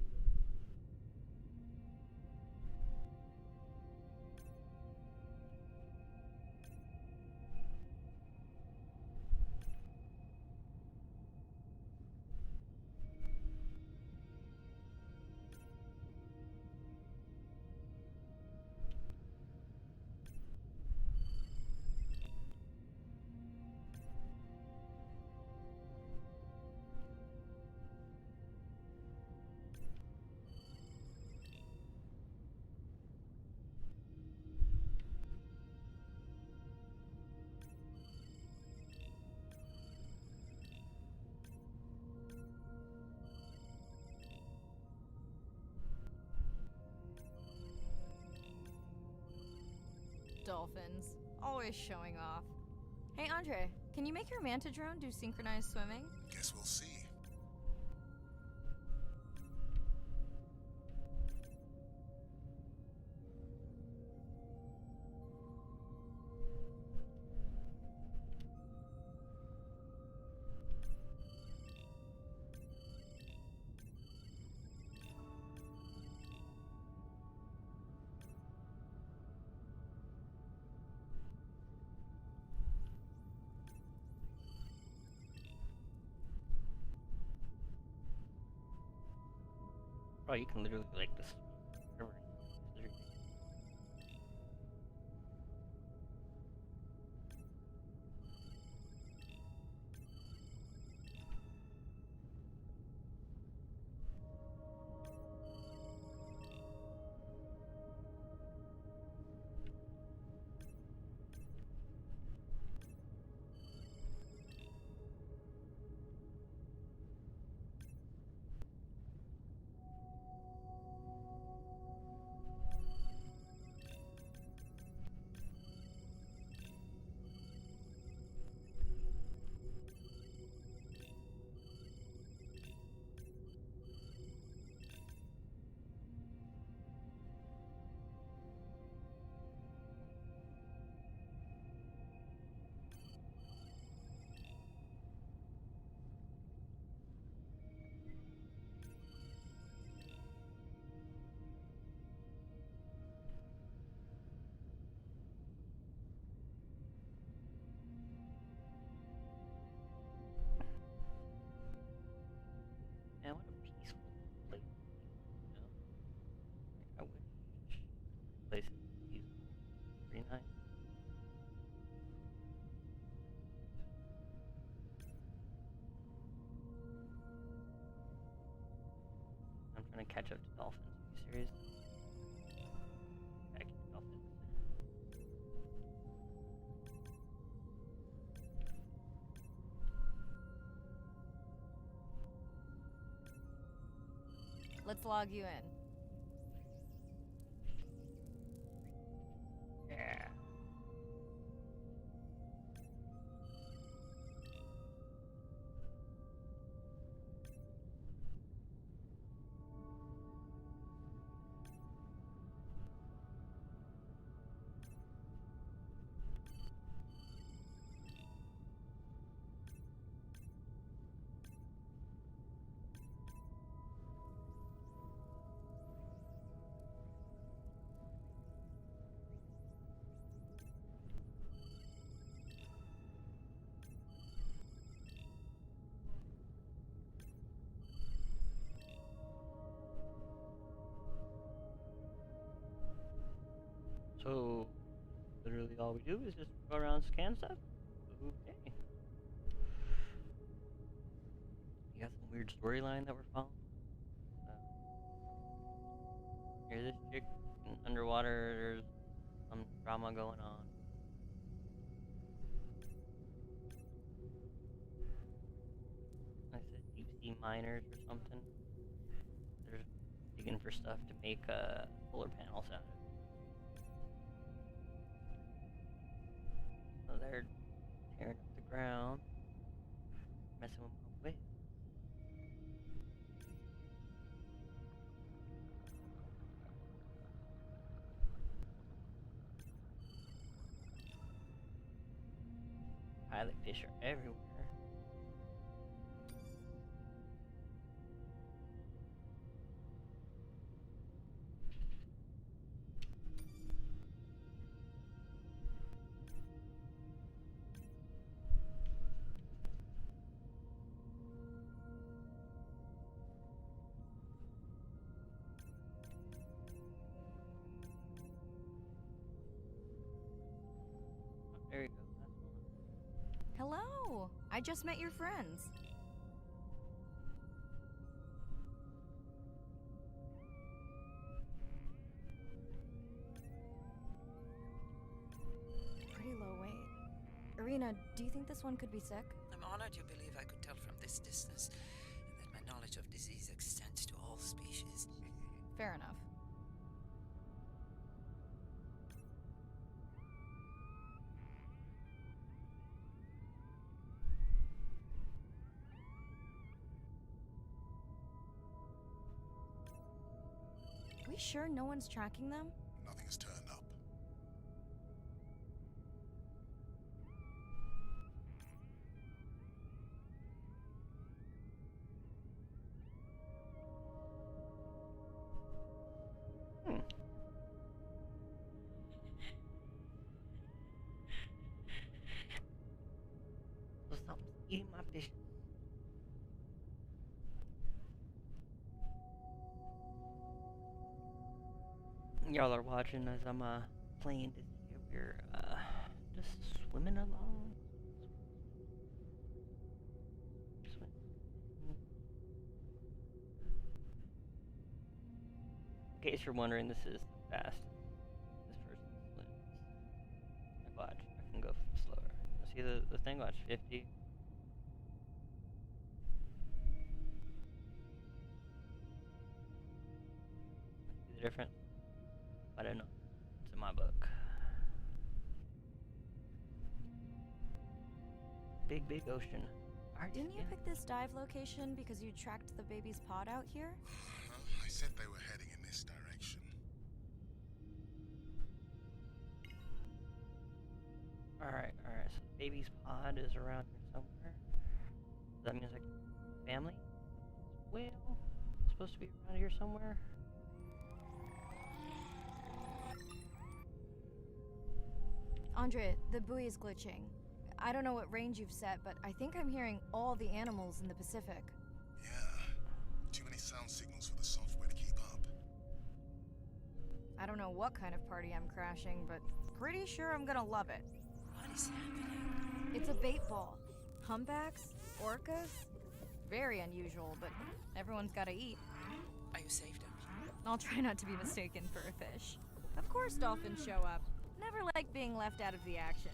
dolphins. Always showing off. Hey, Andre, can you make your manta drone do synchronized swimming? Guess we'll see. Oh, you can literally like this. Man, what a peaceful place. You know? Like, I wish this place is peaceful. Pretty nice. I'm trying to catch up to dolphins. Are you serious? Gotta keep dolphins. Let's log you in. Yeah. So, literally all we do is just go around scan stuff? Okay. You got some weird storyline that we're following? Uh, Here's this chick underwater, there's some drama going on. I said deep sea miners or something. They're digging for stuff to make solar panels out of. So they're tearing up the ground, messing with my whales. Pilot fish are everywhere. There you go. That's one. Hello! I just met your friends. Pretty low weight. Irina, do you think this one could be sick? I'm honored you believe I could tell from this distance that my knowledge of disease extends to all species. Fair enough. we sure no one's tracking them? Nothing has turned up. So something's eating my fish. Y'all are watching as I'm playing this here. We're just swimming along. Swim. In case you're wondering, this is the fastest this person swims. Like, watch, I can go slower. See the thing? Watch, 50. See the difference? I don't know. It's in my book. Big, big ocean. Didn't you pick this dive location because you tracked the baby's pod out here? I said they were heading in this direction. Alright. So the baby's pod is around here somewhere. That means like family? Whale? Supposed to be around here somewhere? Andre, the buoy is glitching. I don't know what range you've set, but I think I'm hearing all the animals in the Pacific. Yeah. Too many sound signals for the software to keep up. I don't know what kind of party I'm crashing, but pretty sure I'm gonna love it. What is happening? It's a bait ball. Humpbacks? Orcas? Very unusual, but everyone's gotta eat. Are you safe, Dumpy? I'll try not to be mistaken for a fish. Of course dolphins show up. Never like being left out of the action.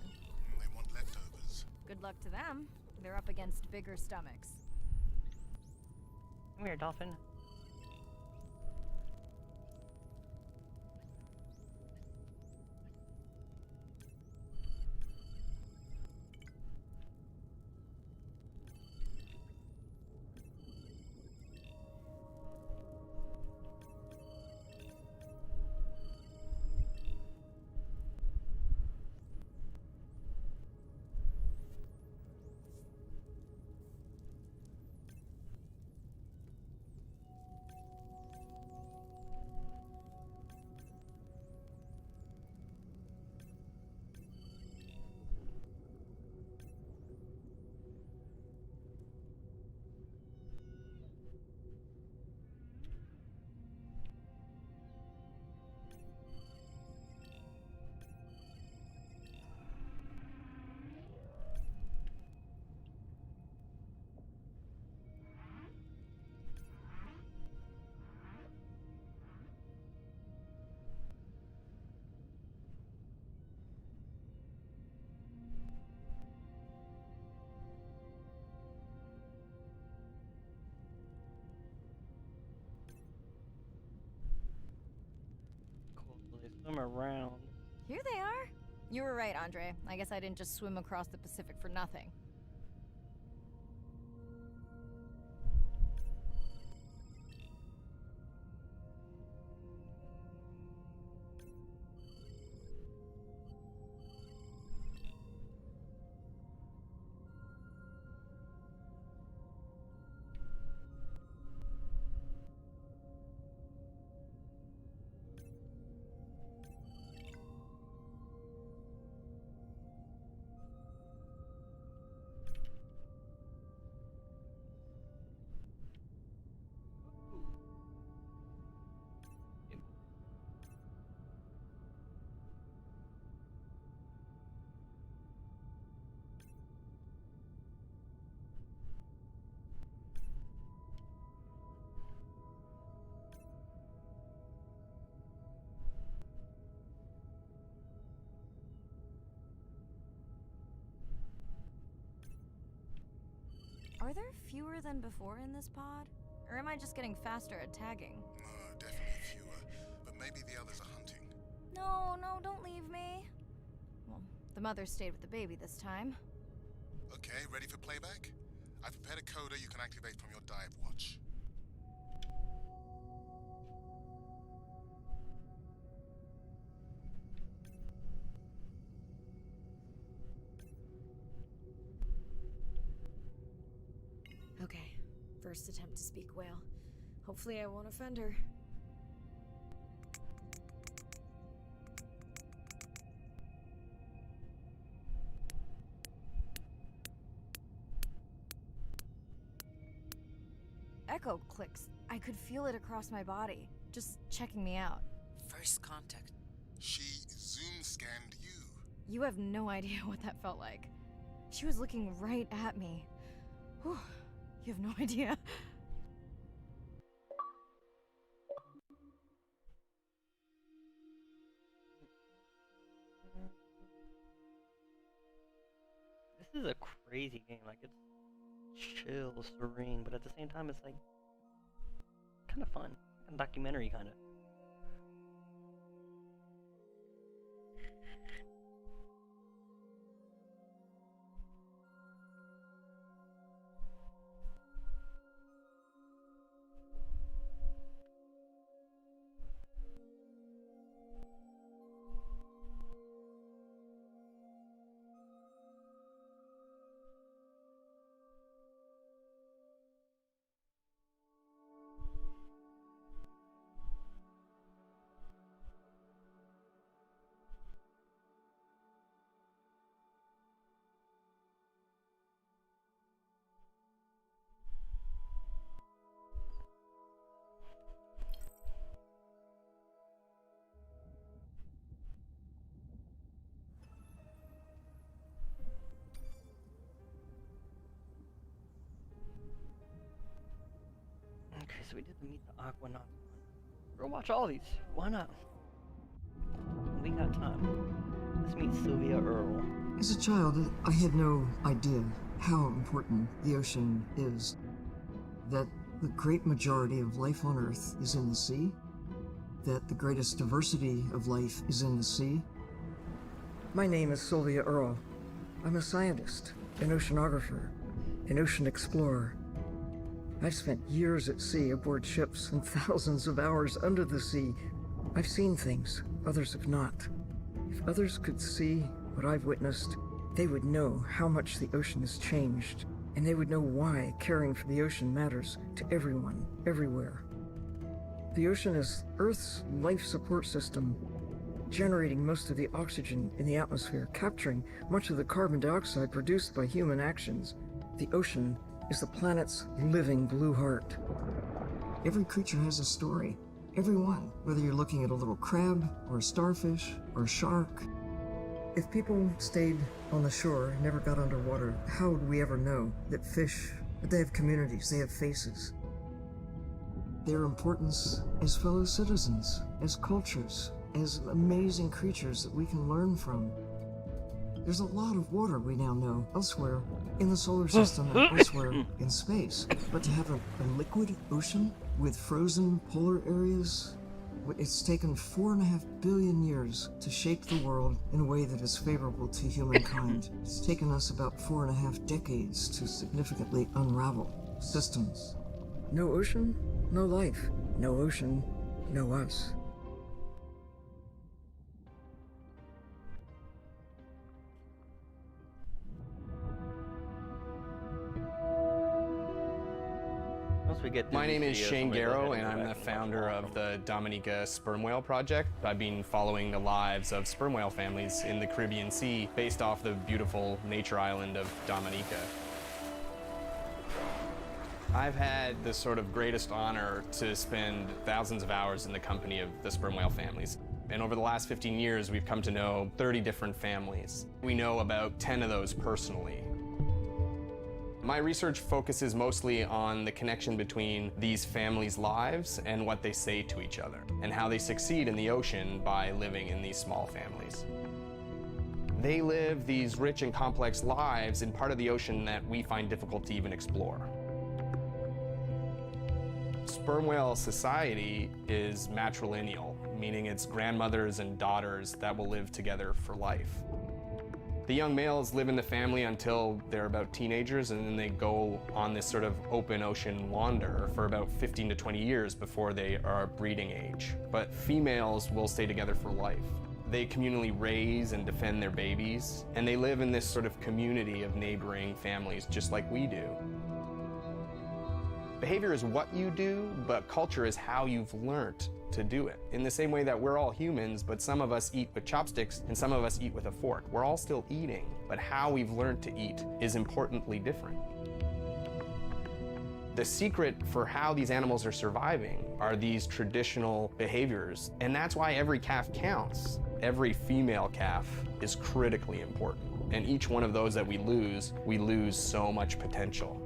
They want leftovers. Good luck to them. They're up against bigger stomachs. Come here, dolphin. They swim around. Here they are. You were right, Andre. I guess I didn't just swim across the Pacific for nothing. Are there fewer than before in this pod? Or am I just getting faster at tagging? No, definitely fewer. But maybe the others are hunting. No, don't leave me. Well, the mother stayed with the baby this time. Okay, ready for playback? I've prepared a coder you can activate from your dive watch. first attempt to speak whale. Hopefully I won't offend her. Echo clicks. I could feel it across my body, just checking me out. First contact. She zoom scanned you. You have no idea what that felt like. She was looking right at me. Whew, you have no idea. This is a crazy game. Like, it's chill, serene, but at the same time, it's like kind of fun, and documentary kind of. Okay, so we did the Meet the Aquanaut one. We'll watch all these. Why not? We got time. Let's meet Sylvia Earle. As a child, I had no idea how important the ocean is. That the great majority of life on Earth is in the sea. That the greatest diversity of life is in the sea. My name is Sylvia Earle. I'm a scientist, an oceanographer, an ocean explorer. I've spent years at sea aboard ships and thousands of hours under the sea. I've seen things others have not. If others could see what I've witnessed, they would know how much the ocean has changed, and they would know why caring for the ocean matters to everyone, everywhere. The ocean is Earth's life support system, generating most of the oxygen in the atmosphere, capturing much of the carbon dioxide produced by human actions. The ocean is the planet's living blue heart. Every creature has a story. Every one, whether you're looking at a little crab, or a starfish, or a shark. If people stayed on the shore and never got underwater, how would we ever know that fish, that they have communities, they have faces? Their importance as fellow citizens, as cultures, as amazing creatures that we can learn from. There's a lot of water we now know elsewhere in the solar system and elsewhere in space. But to have a liquid ocean with frozen polar areas, it's taken 4.5 billion years to shape the world in a way that is favorable to humankind. It's taken us about 4.5 decades to significantly unravel systems. No ocean, no life. No ocean, no us. My name is Shane Garrow, and I'm the founder of the Dominica Sperm Whale Project. I've been following the lives of sperm whale families in the Caribbean Sea based off the beautiful nature island of Dominica. I've had the sort of greatest honor to spend thousands of hours in the company of the sperm whale families. And over the last 15 years, we've come to know 30 different families. We know about 10 of those personally. My research focuses mostly on the connection between these families' lives and what they say to each other, and how they succeed in the ocean by living in these small families. They live these rich and complex lives in part of the ocean that we find difficult to even explore. Sperm whale society is matrilineal, meaning it's grandmothers and daughters that will live together for life. The young males live in the family until they're about teenagers, and then they go on this sort of open ocean wander for about 15 to 20 years before they are breeding age. But females will stay together for life. They communally raise and defend their babies, and they live in this sort of community of neighboring families just like we do. Behavior is what you do, but culture is how you've learned to do it. In the same way that we're all humans, but some of us eat with chopsticks and some of us eat with a fork. We're all still eating, but how we've learned to eat is importantly different. The secret for how these animals are surviving are these traditional behaviors, and that's why every calf counts. Every female calf is critically important, and each one of those that we lose so much potential.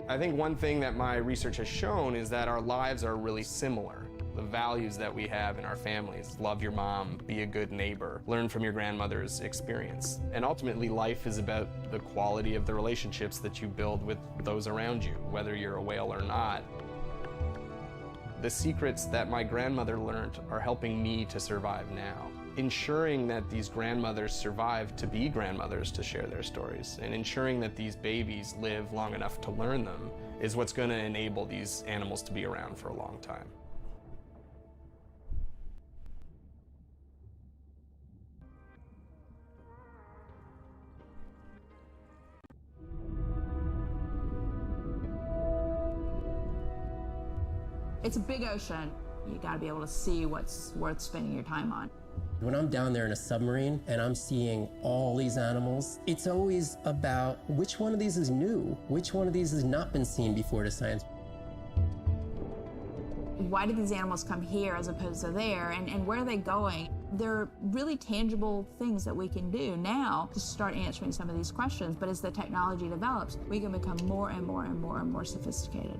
I think one thing that my research has shown is that our lives are really similar. The values that we have in our families, love your mom, be a good neighbor, learn from your grandmother's experience. And ultimately, life is about the quality of the relationships that you build with those around you, whether you're a whale or not. The secrets that my grandmother learned are helping me to survive now. Ensuring that these grandmothers survive to be grandmothers to share their stories, and ensuring that these babies live long enough to learn them is what's going to enable these animals to be around for a long time. It's a big ocean. You gotta be able to see what's worth spending your time on. When I'm down there in a submarine and I'm seeing all these animals, it's always about which one of these is new, which one of these has not been seen before to science. Why did these animals come here as opposed to there, and where are they going? They're really tangible things that we can do now to start answering some of these questions, but as the technology develops, we can become more and more and more and more sophisticated.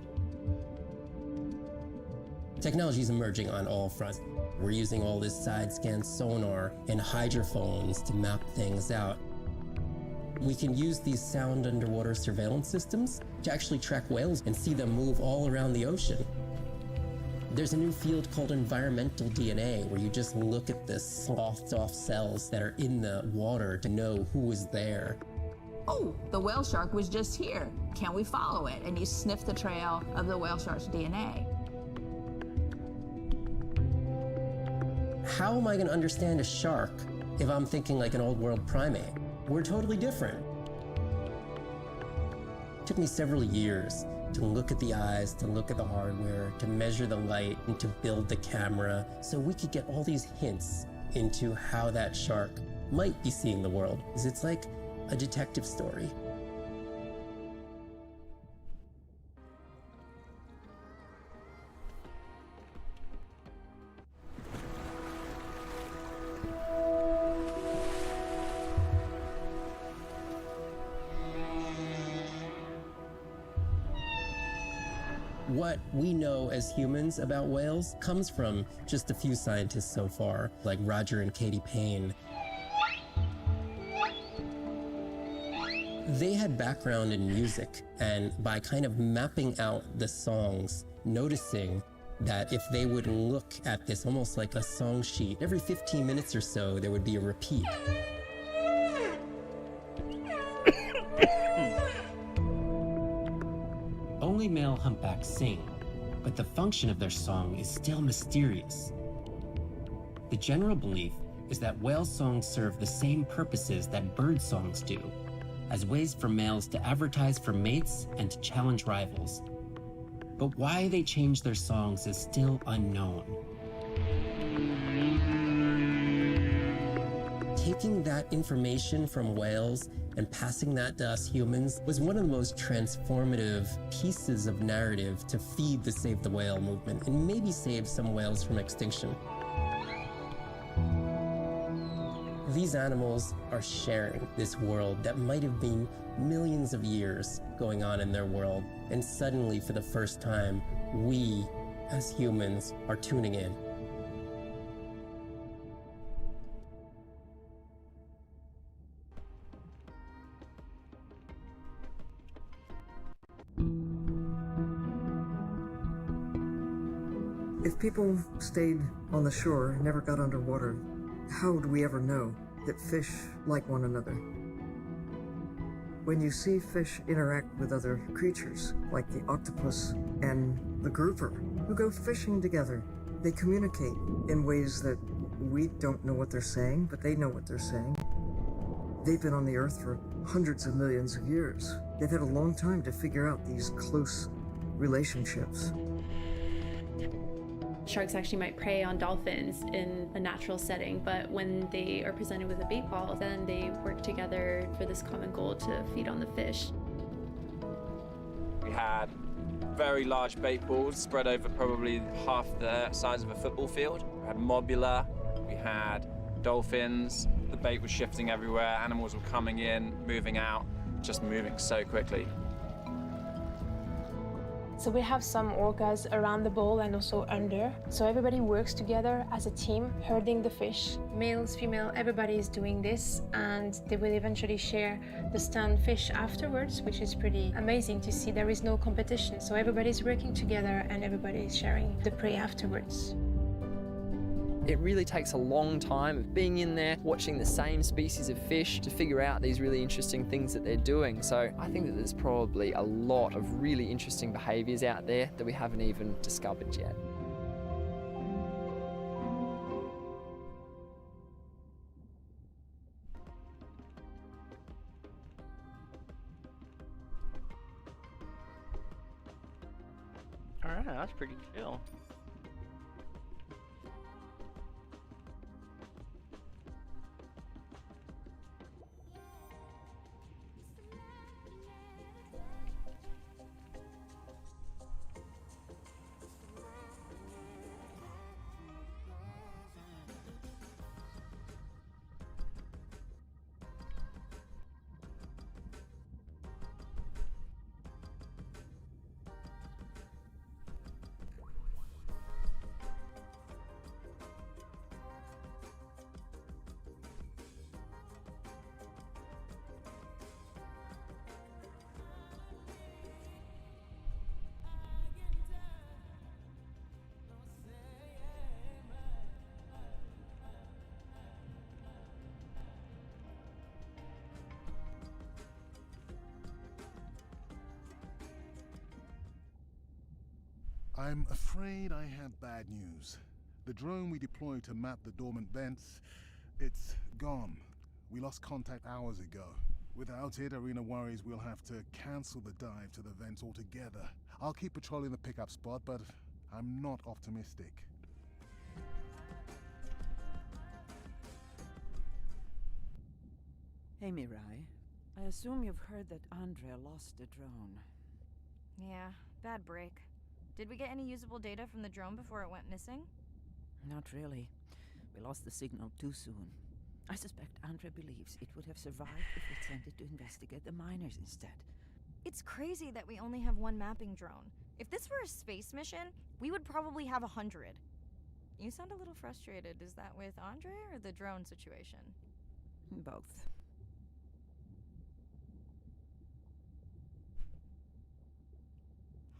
Technology is emerging on all fronts. We're using all this side-scan sonar and hydrophones to map things out. We can use these sound underwater surveillance systems to actually track whales and see them move all around the ocean. There's a new field called environmental DNA, where you just look at the sloughed off cells that are in the water to know who was there. Oh, the whale shark was just here. Can we follow it? And you sniff the trail of the whale shark's DNA. How am I going to understand a shark if I'm thinking like an old world primate? We're totally different. It took me several years to look at the eyes, to look at the hardware, to measure the light, and to build the camera so we could get all these hints into how that shark might be seeing the world. It's like a detective story. What we know as humans about whales comes from just a few scientists so far, like Roger and Katie Payne. They had background in music, and by kind of mapping out the songs, noticing that if they would look at this almost like a song sheet, every 15 minutes or so there would be a repeat. Only male humpbacks sing, but the function of their song is still mysterious. The general belief is that whale songs serve the same purposes that bird songs do, as ways for males to advertise for mates and to challenge rivals. But why they change their songs is still unknown. Taking that information from whales and passing that to us humans was one of the most transformative pieces of narrative to feed the Save the Whale movement and maybe save some whales from extinction. These animals are sharing this world that might have been millions of years going on in their world, and suddenly, for the first time, we, as humans, are tuning in. If people stayed on the shore and never got underwater, how would we ever know that fish like one another? When you see fish interact with other creatures, like the octopus and the grouper, who go fishing together, they communicate in ways that we don't know what they're saying, but they know what they're saying. They've been on the earth for hundreds of millions of years. They've had a long time to figure out these close relationships. Sharks actually might prey on dolphins in a natural setting, but when they are presented with a bait ball, then they work together for this common goal to feed on the fish. We had very large bait balls spread over probably half the size of a football field. We had mobula, we had dolphins. The bait was shifting everywhere, animals were coming in, moving out, just moving so quickly. So we have some orcas around the bowl and also under. So everybody works together as a team, herding the fish. Males, female, everybody is doing this, and they will eventually share the stunned fish afterwards, which is pretty amazing to see. There is no competition, so everybody's working together and everybody is sharing the prey afterwards. It really takes a long time of being in there, watching the same species of fish to figure out these really interesting things that they're doing. So I think that there's probably a lot of really interesting behaviours out there that we haven't even discovered yet. Alright, that's pretty chill. I'm afraid I have bad news. The drone we deployed to map the dormant vents, it's gone. We lost contact hours ago. Without it, Arena worries we'll have to cancel the dive to the vents altogether. I'll keep patrolling the pickup spot, but I'm not optimistic. Hey, Mirai. I assume you've heard that Andrea lost a drone. Yeah, bad break. Did we get any usable data from the drone before it went missing? Not really. We lost the signal too soon. I suspect Andrea believes it would have survived if we sent it to investigate the miners instead. It's crazy that we only have one mapping drone. If this were a space mission, we would probably have 100. You sound a little frustrated. Is that with Andre or the drone situation? Both.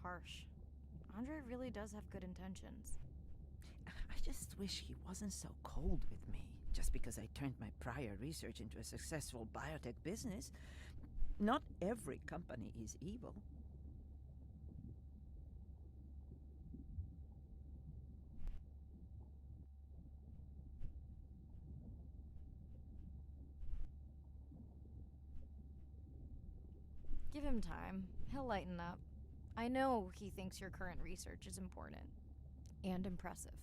Harsh. Andre really does have good intentions. I just wish he wasn't so cold with me, just because I turned my prior research into a successful biotech business. Not every company is evil. Give him time. He'll lighten up. I know he thinks your current research is important. And impressive.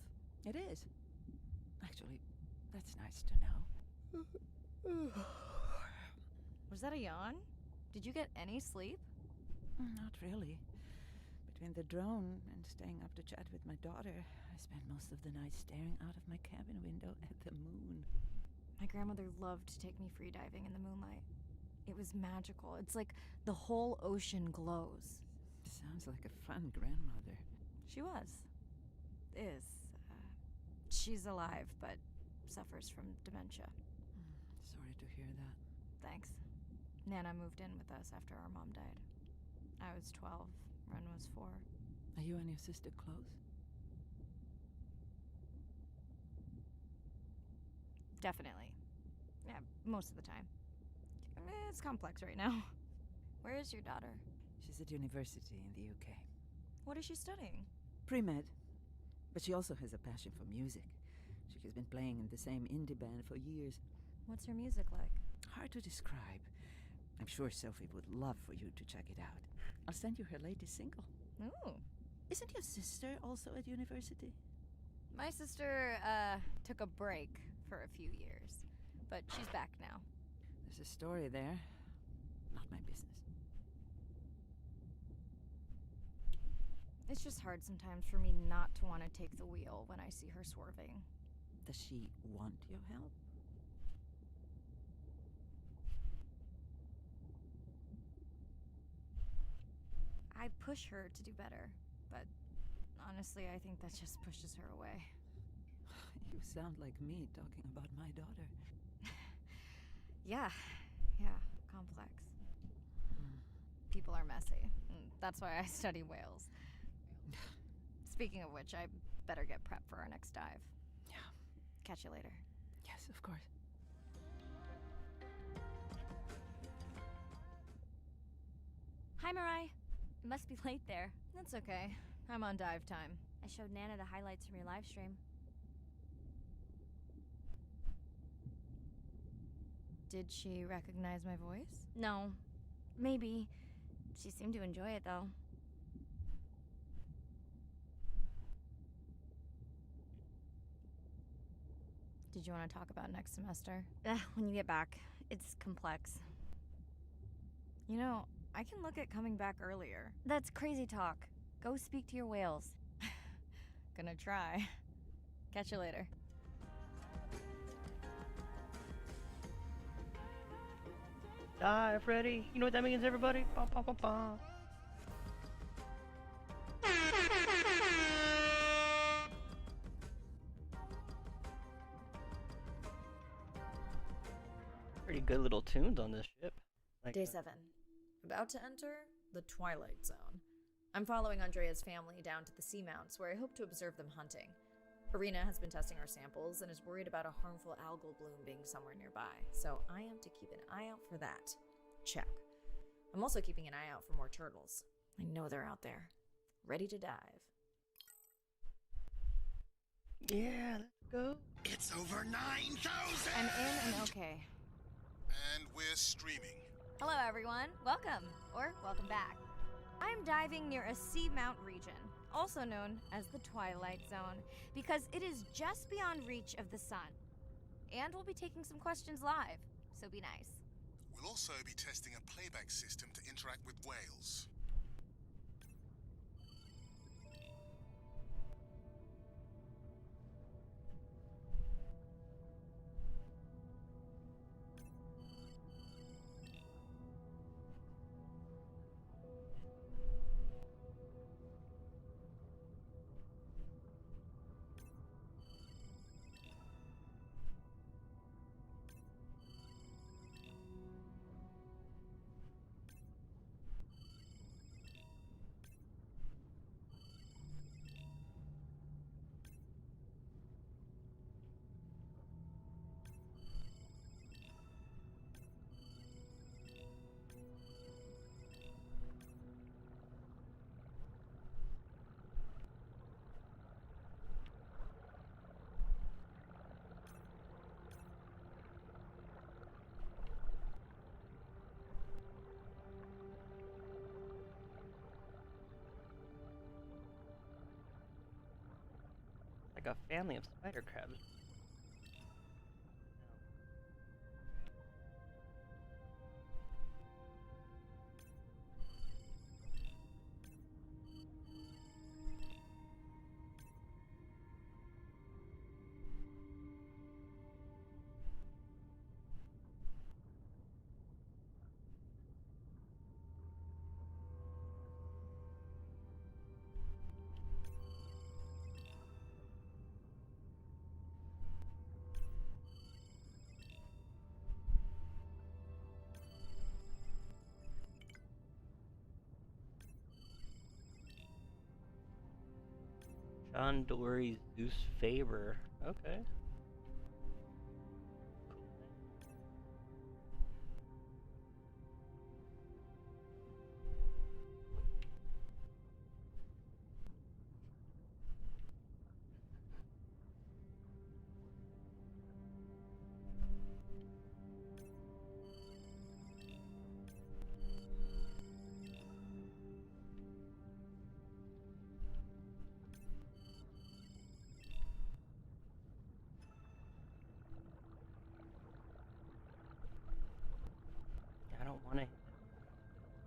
It is. Actually, that's nice to know. Was that a yawn? Did you get any sleep? Not really. Between the drone and staying up to chat with my daughter, I spent most of the night staring out of my cabin window at the moon. My grandmother loved to take me freediving in the moonlight. It was magical. It's like the whole ocean glows. Sounds like a fun grandmother. She was. Is. She's alive, but suffers from dementia. Sorry to hear that. Thanks. Nana moved in with us after our mom died. I was 12. Ren was 4. Are you and your sister close? Definitely. Yeah, most of the time. It's complex right now. Where is your daughter? She's at university in the UK. What is she studying? Pre-med. But she also has a passion for music. She has been playing in the same indie band for years. What's her music like? Hard to describe. I'm sure Sophie would love for you to check it out. I'll send you her latest single. Ooh. Isn't your sister also at university? My sister, took a break for a few years, but she's back now. There's a story there. Not my business. It's just hard sometimes for me not to want to take the wheel when I see her swerving. Does she want your help? I push her to do better, but honestly, I think that just pushes her away. You sound like me talking about my daughter. Yeah, complex. People are messy. That's why I study whales. Speaking of which, I better get prepped for our next dive. Yeah. Catch you later. Yes, of course. Hi, Mirai. It must be late there. That's okay. I'm on dive time. I showed Nana the highlights from your live stream. Did she recognize my voice? No. Maybe. She seemed to enjoy it, though. Did you want to talk about next semester? When you get back. It's complex. You know, I can look at coming back earlier. That's crazy talk. Go speak to your whales. Gonna try. Catch you later. Dive ready. You know what that means, everybody? Ba, ba, ba, ba. Pretty good little tunes on this ship. Day 7. About to enter the Twilight Zone. I'm following Andrea's family down to the seamounts where I hope to observe them hunting. Irina has been testing our samples and is worried about a harmful algal bloom being somewhere nearby, so I am to keep an eye out for that. Check. I'm also keeping an eye out for more turtles. I know they're out there, ready to dive. Yeah, let's go. It's over 9,000! I'm in and okay. And we're streaming. Hello, everyone. Welcome, or welcome back. I'm diving near a seamount region, also known as the Twilight Zone, because it is just beyond reach of the sun. And we'll be taking some questions live, so be nice. We'll also be testing a playback system to interact with whales. Like a family of spider crabs. John Dory Zeus Faber. Okay.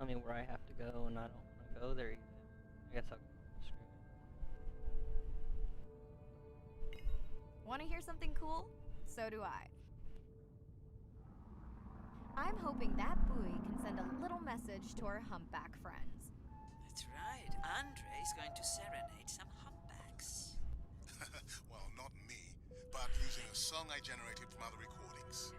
I mean, where I have to go, and I don't want to go there yet. I guess I'll screw it. Want to hear something cool? So do I. I'm hoping that buoy can send a little message to our humpback friends. That's right. Andre is going to serenade some humpbacks. Well, not me, but using a song I generated from other recordings.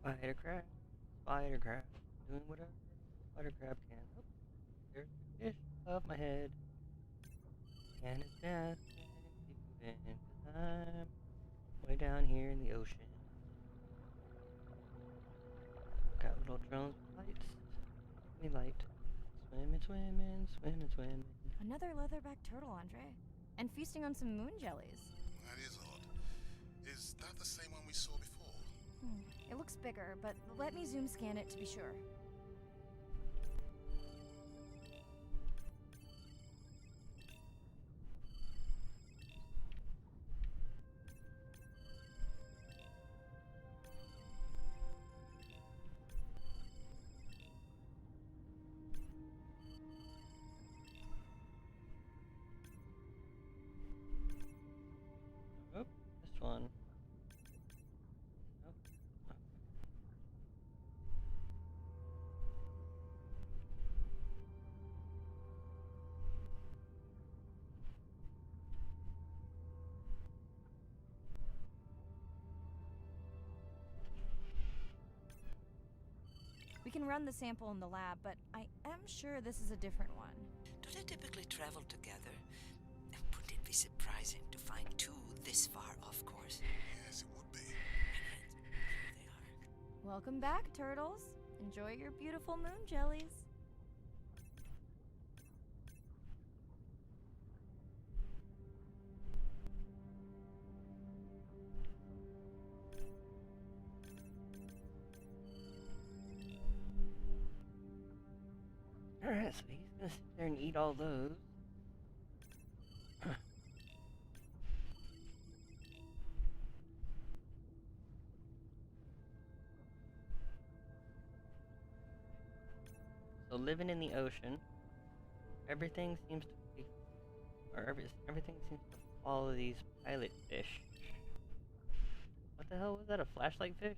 Spider crab, spider crab, doing whatever spider crab can. Oh, there's the fish above my head. And it's death, keep moving, 'cause I'm way down here in the ocean. Got little drones with lights. Give me light. Swimming, swimming, swimming, swimming. Another leatherback turtle, Andre. And feasting on some moon jellies. That is odd. Is that the same one we saw before? It looks bigger, but let me zoom scan it to be sure. Oh, this one. Nope. We can run the sample in the lab, but I am sure this is a different one. Do they typically travel together? Wouldn't it be surprising to find two this far off course? Yes, it would be. Here they are. Welcome back, turtles. Enjoy your beautiful moon jellies. Alright, so he's gonna sit there and eat all those. So living in the ocean, everything seems to be, everything seems to follow these pilot fish. What the hell was that? A flashlight fish?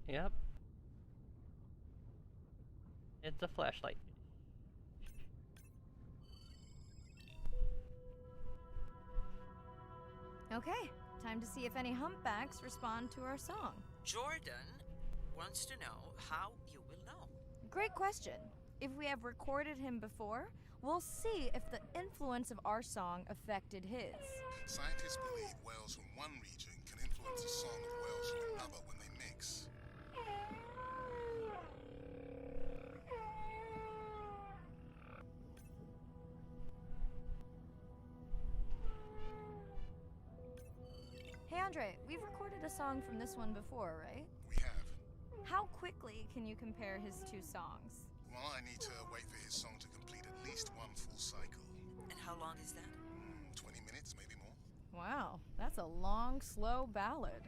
Yep. It's a flashlight fish. Okay, time to see if any humpbacks respond to our song. Jordan wants to know how you will know. Great question. If we have recorded him before, we'll see if the influence of our song affected his. Scientists believe whales from one region can influence the song of whales from another when they mix. Hey Andre, we've recorded a song from this one before, right? We have. How quickly can you compare his two songs? Well, I need to wait for his song to complete at least one full cycle. And how long is that? 20 minutes, maybe more. Wow, that's a long, slow ballad.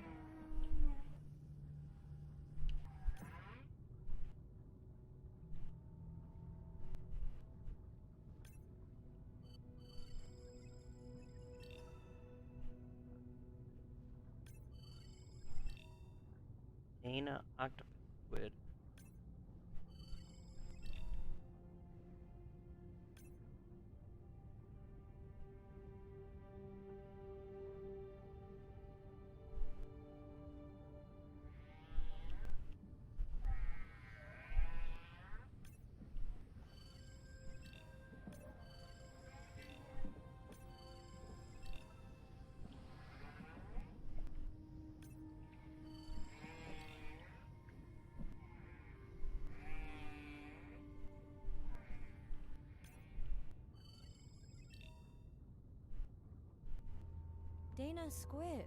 Dana octopus squid. Dana squid.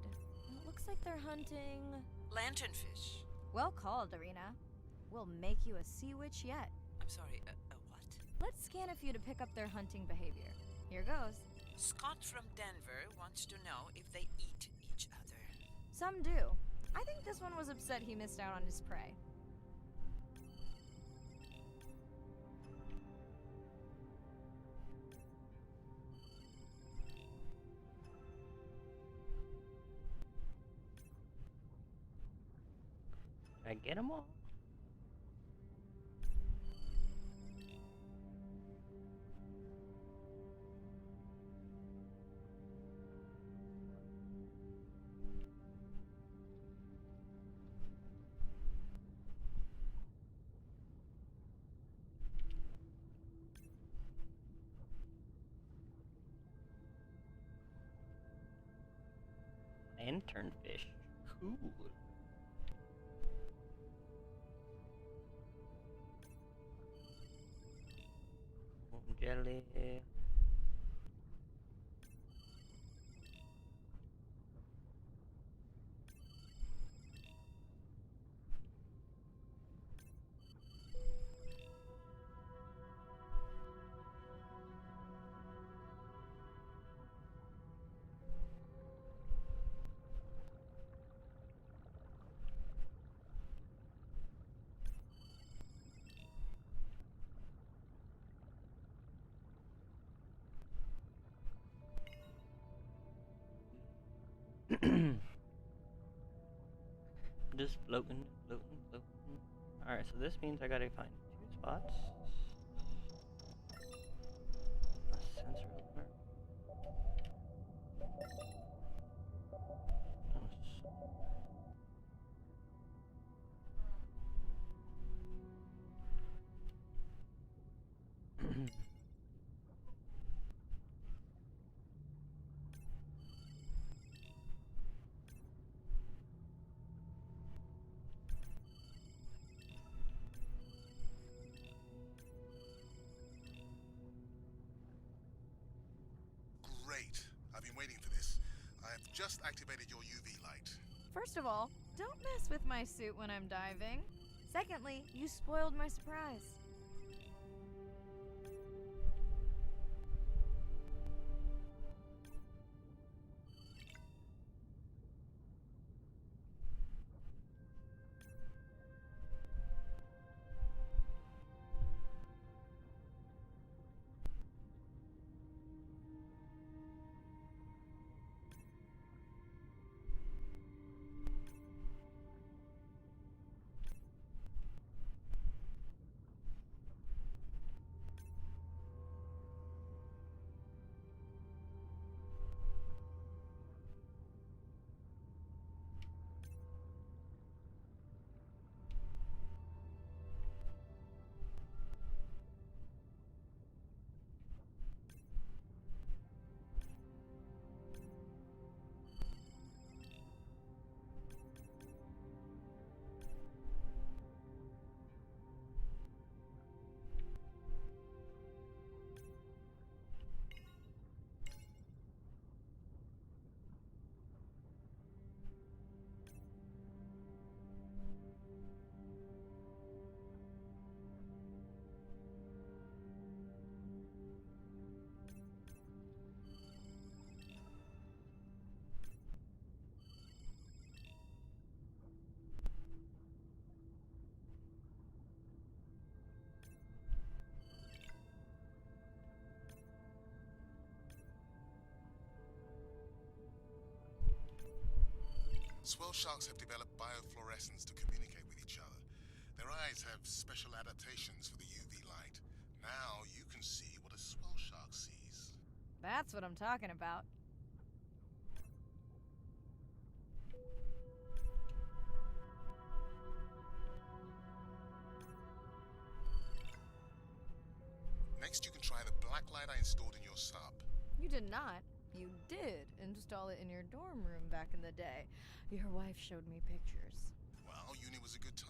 It looks like they're hunting... Lanternfish. Well called, Arena. We'll make you a sea witch yet. I'm sorry, what? Let's scan a few to pick up their hunting behavior. Here goes. Scott from Denver wants to know if they eat each other. Some do. I think this one was upset he missed out on his prey. Did I get them all? Lanternfish. Cool. Jelly. Just floating, floating, floating. Alright, so this means I gotta find 2 spots. A sensor alert. Great. I've been waiting for this. I have just activated your UV light. First of all, don't mess with my suit when I'm diving. Secondly, you spoiled my surprise. Swell sharks have developed biofluorescence to communicate with each other. Their eyes have special adaptations for the UV light. Now you can see what a swell shark sees. That's what I'm talking about. Next, you can try the black light I installed in your sub. You did not. You did install it in your dorm room back in the day. Your wife showed me pictures. Well, uni was a good time.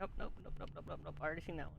Nope, nope, nope, nope, nope, nope, nope. I already seen that one.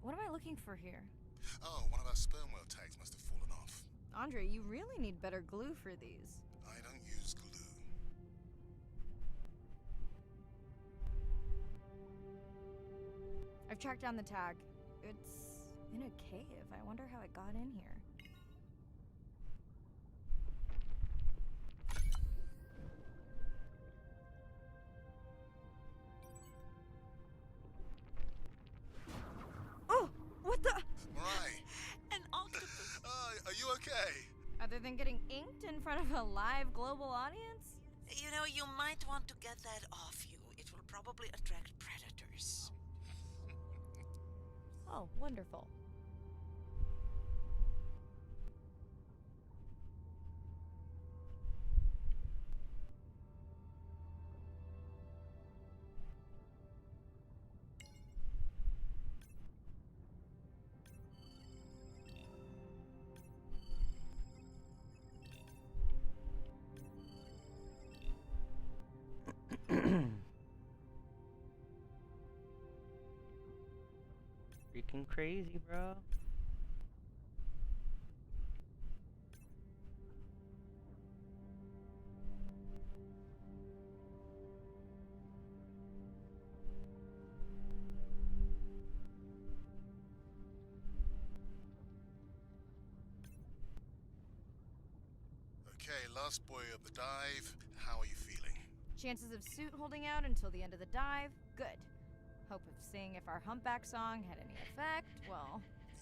What am I looking for here? Oh, one of our sperm whale tags must have fallen off. Andre, you really need better glue for these. I don't use glue. I've tracked down the tag. It's in a cave. I wonder how it got in here. Oh! What the? Mirai! An octopus! Are you okay? Other than getting inked in front of a live global audience? You know, you might want to get that off you. It will probably attract predators. Oh, wonderful. Freaking crazy, bro. Okay, last buoy of the dive. How are you feeling? Chances of suit holding out until the end of the dive? Good. Hope of seeing if our humpback song had any effect, well...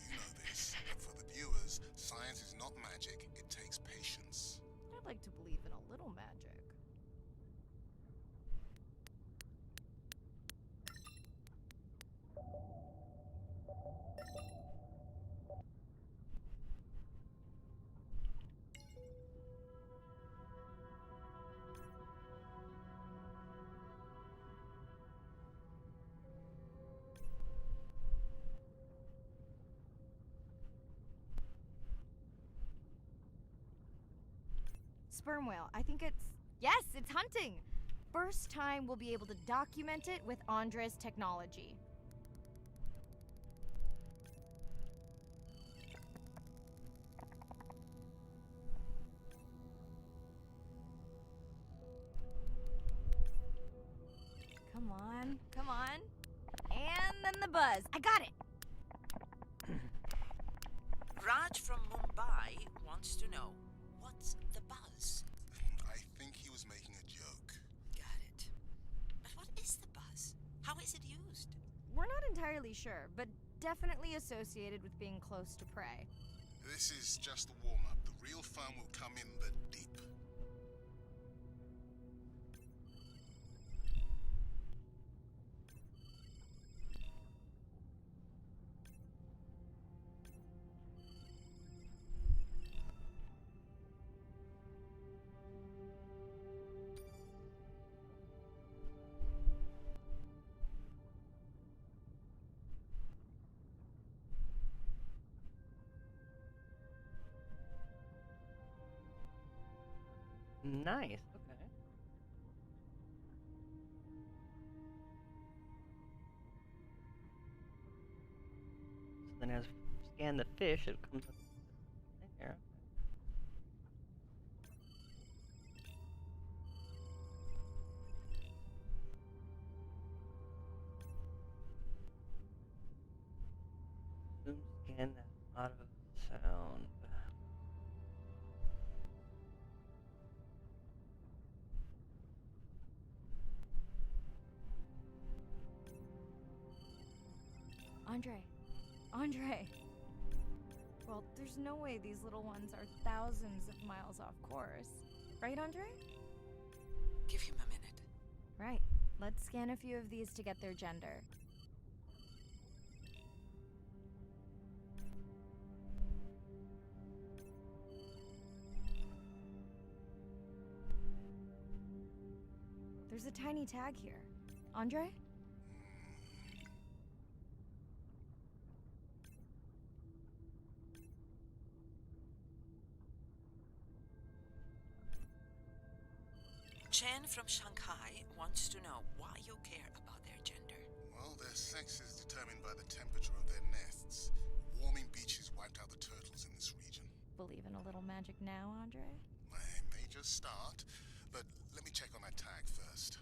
You know this, but for the viewers, science is not magic. It takes patience. I'd like to believe in a little magic. Sperm whale, I think it's... Yes, it's hunting! First time we'll be able to document it with Andre's technology. Come on, come on. And then the buzz. I got it! Raj from Mumbai wants to know, what's the buzz? I think he was making a joke. Got it. But what is the buzz? How is it used? We're not entirely sure, but definitely associated with being close to prey. This is just the warm-up. The real fun will come in the deep. Nice, okay. So then as we scan the fish, it comes up there. Zoom scan that auto sound. Andre. Well, there's no way these little ones are thousands of miles off course. Right, Andre? Give him a minute. Right. Let's scan a few of these to get their gender. There's a tiny tag here. Andre? Chen from Shanghai wants to know why you care about their gender. Well, their sex is determined by the temperature of their nests. Warming beaches wiped out the turtles in this region. Believe in a little magic now, Andre? I may just start, but let me check on that tag first.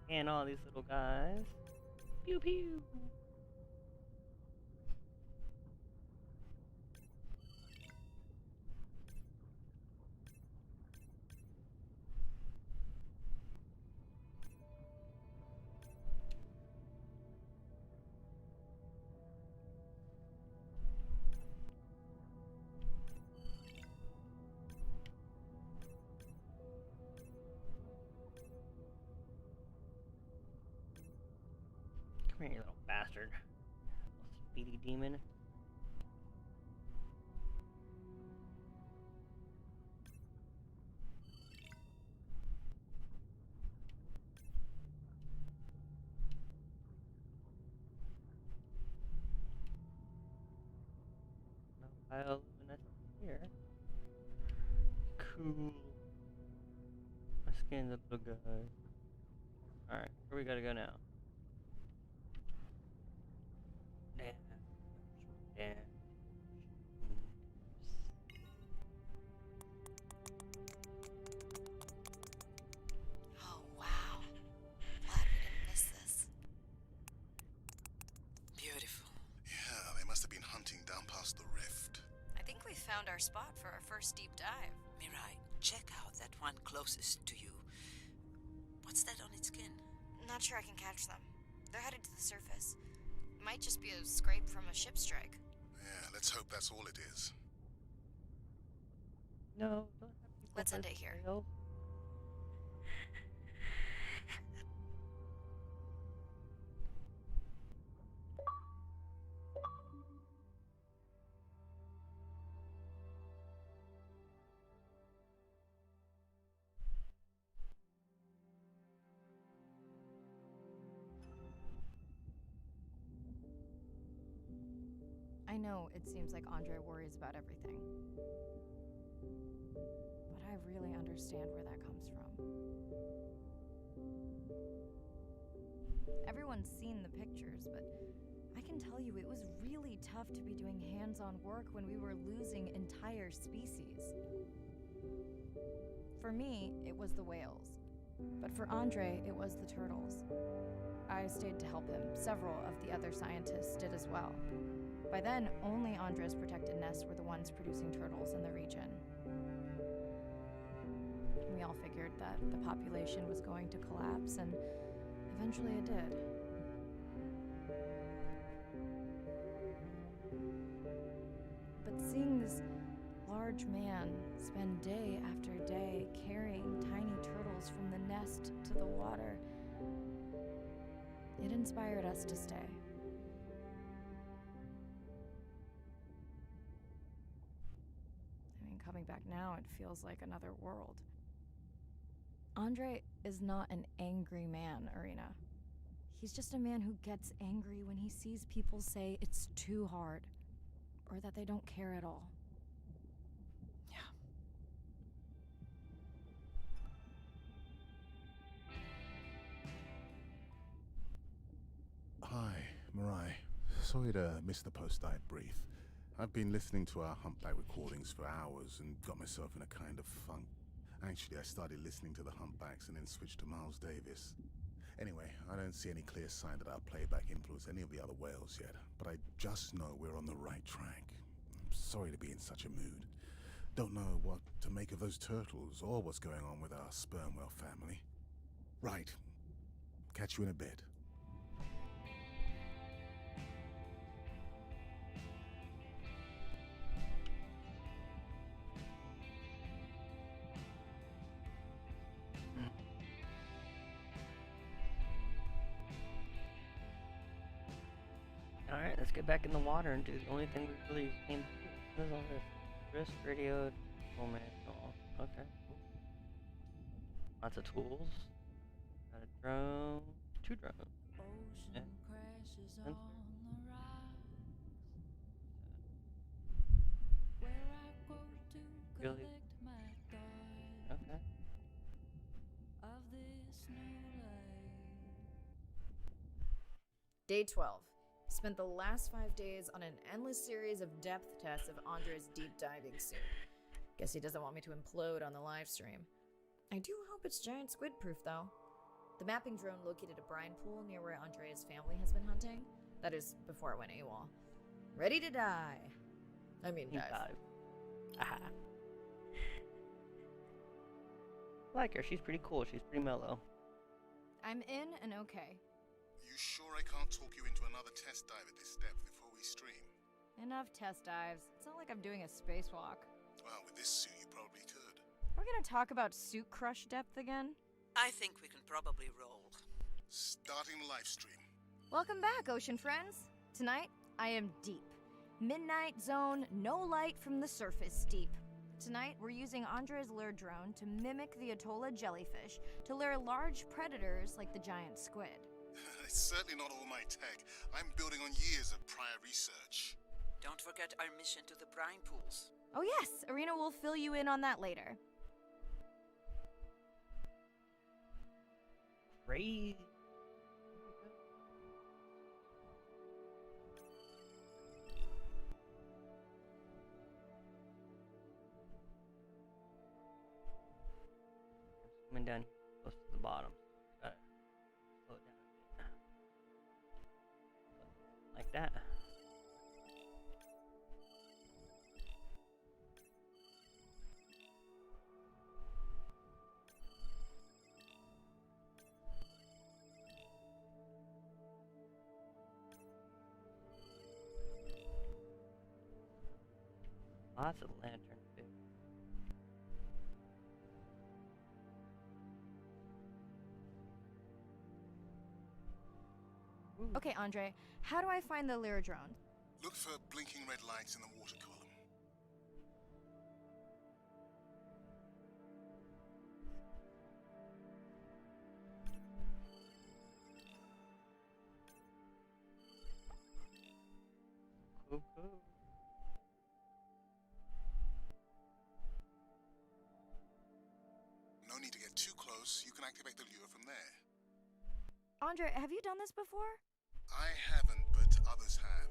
And all these little guys. Pew pew. Come here, you little bastard. Little speedy demon. No bioluminescence here. Cool. My skin's a little guy. Alright, where we gotta go now? Yeah. Oh, wow. What would we found our spot for our first deep dive. Mirai, check out that one closest to you. What's that on its skin? Not sure I can catch them. They're headed to the surface. Might just be a scrape from a ship strike. Yeah, let's hope that's all it is. No, don't have people Let's end hurt it here. whales. I know it seems like Andre worries about everything. But I really understand where that comes from. Everyone's seen the pictures, but I can tell you it was really tough to be doing hands-on work when we were losing entire species. For me, it was the whales. But for Andre, it was the turtles. I stayed to help him. Several of the other scientists did as well. By then, only Andre's protected nests were the ones producing turtles in the region. We all figured that the population was going to collapse, and eventually it did. But seeing this large man spend day after day carrying tiny turtles from the nest to the water, it inspired us to stay. I mean, coming back now, it feels like another world. Andre is not an angry man, Irina. He's just a man who gets angry when he sees people say it's too hard, or that they don't care at all. Hi, Mirai. Sorry to miss the post-dive brief. I've been listening to our humpback recordings for hours and got myself in a kind of funk. Actually, I started listening to the humpbacks and then switched to Miles Davis. Anyway, I don't see any clear sign that our playback influenced any of the other whales yet, but I just know we're on the right track. I'm sorry to be in such a mood. Don't know what to make of those turtles or what's going on with our sperm whale family. Right. Catch you in a bit. Alright, let's get back in the water and do the only thing we really came to do. What is all this? Wrist, radio, oh man, oh, okay. Lots of tools. Got a drone, 2 drones. Yeah. And really? Okay. Day 12. Spent the last 5 days on an endless series of depth tests of Andre's deep diving suit. Guess he doesn't want me to implode on the live stream. I do hope it's giant squid proof though. The mapping drone located a brine pool near where Andre's family has been hunting. That is before it went AWOL. Ready to die. I mean dive. Aha. I like her, she's pretty cool, she's pretty mellow. I'm in and okay. You sure I can't talk you into another test dive at this depth before we stream? Enough test dives. It's not like I'm doing a spacewalk. Well, with this suit, you probably could. We're gonna talk about suit crush depth again? I think we can probably roll. Starting the live stream. Welcome back, ocean friends. Tonight, I am deep. Midnight zone, no light from the surface deep. Tonight, we're using Andre's lure drone to mimic the Atolla jellyfish to lure large predators like the giant squid. It's certainly not all my tech. I'm building on years of prior research. Don't forget our mission to the brine pools. Oh yes, Irina will fill you in on that later. Crazy. Coming down here, close to the bottom. Gotta slow it down a bit. Like that. Lots of lantern fish. Okay, Andre, how do I find the Lyra drone? Look for blinking red lights in the water column. Cool, cool. No need to get too close. You can activate the lure from there. Andre, have you done this before? I haven't, but others have.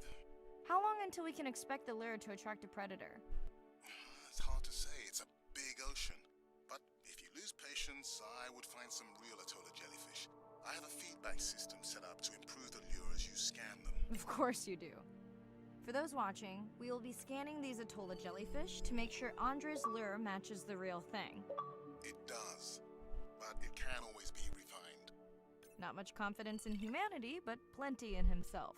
How long until we can expect the Lyra to attract a predator? It's hard to say. It's a big ocean. But if you lose patience, I would find some real Atolla jellyfish. I have a feedback system set up to improve the lure as you scan them. Of course you do. For those watching, we will be scanning these Atolla jellyfish to make sure Andre's lure matches the real thing. It does, but it can always be refined. Not much confidence in humanity, but plenty in himself.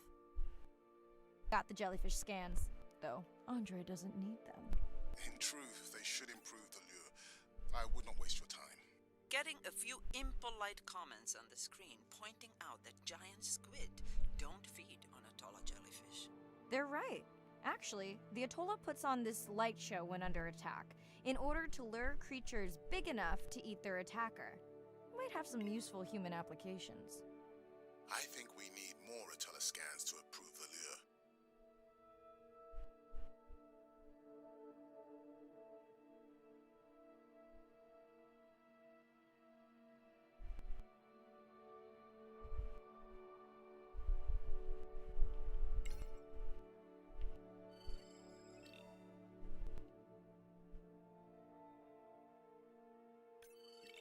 Got the jellyfish scans, though Andre doesn't need them. In truth, they should improve the lure. I would not waste your time. Getting a few impolite comments on the screen pointing out that giant squid don't feed on Atolla jellyfish. They're right. Actually, the Atolla puts on this light show when under attack, in order to lure creatures big enough to eat their attacker. Might have some useful human applications. I think we need more Atolla scans to approve the lure.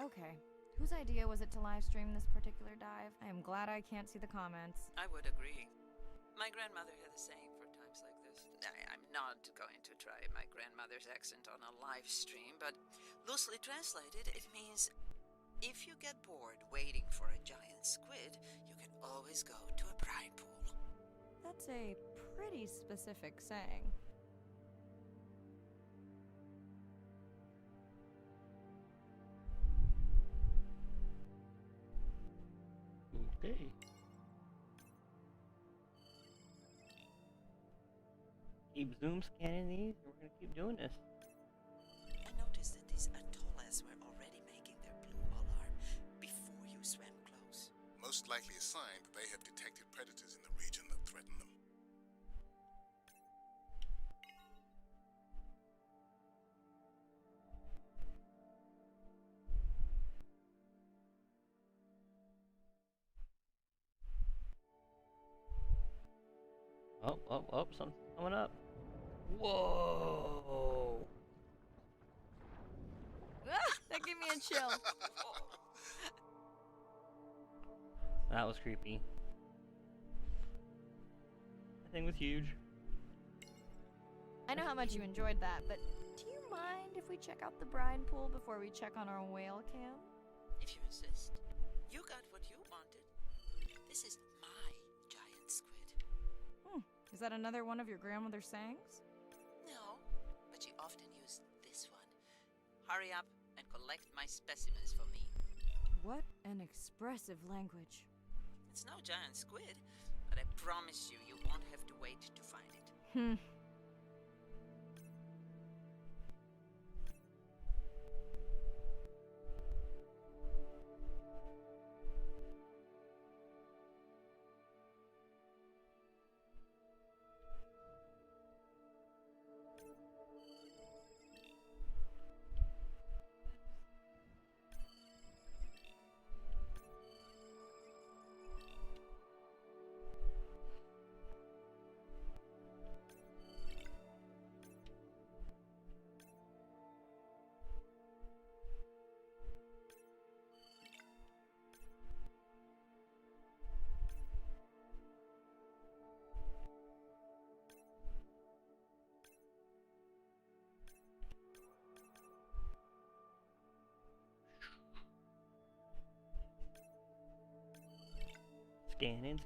Okay. Whose idea was it to live stream this particular dive? I am glad I can't see the comments. I would agree. My grandmother had a saying for times like this. I'm not going to try my grandmother's accent on a live stream, but loosely translated, it means if you get bored waiting for a giant squid, you can always go to a brine pool. That's a pretty specific saying. Okay. Keep zoom scanning these, and we're gonna keep doing this. I noticed that these atollas were already making their blue alarm before you swam close. Most likely a sign that they have detected predators in the region that threaten them. Oh, something's coming up. Whoa! That gave me a chill. That was creepy. That thing was huge. I know how much you enjoyed that, but do you mind if we check out the brine pool before we check on our whale cam? If you insist. You got what you wanted. This is my giant squid. Is that another one of your grandmother's sayings? No, but she often used this one. Hurry up and collect my specimens for me. What an expressive language. It's no giant squid, but I promise you, you won't have to wait to find it. Scanning.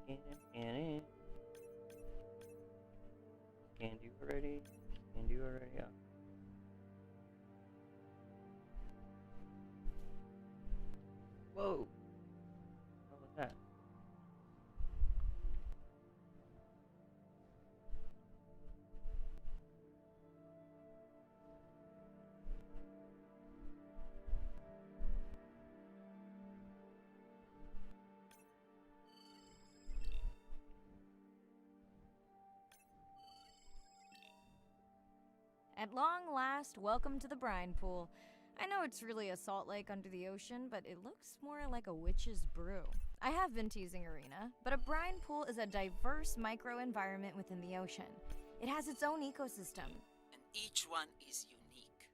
Scanned you already? Yeah. Whoa. What was that? At long last, welcome to the brine pool. I know it's really a salt lake under the ocean, but it looks more like a witch's brew. I have been teasing Arena, but a brine pool is a diverse microenvironment within the ocean. It has its own ecosystem. And each one is unique.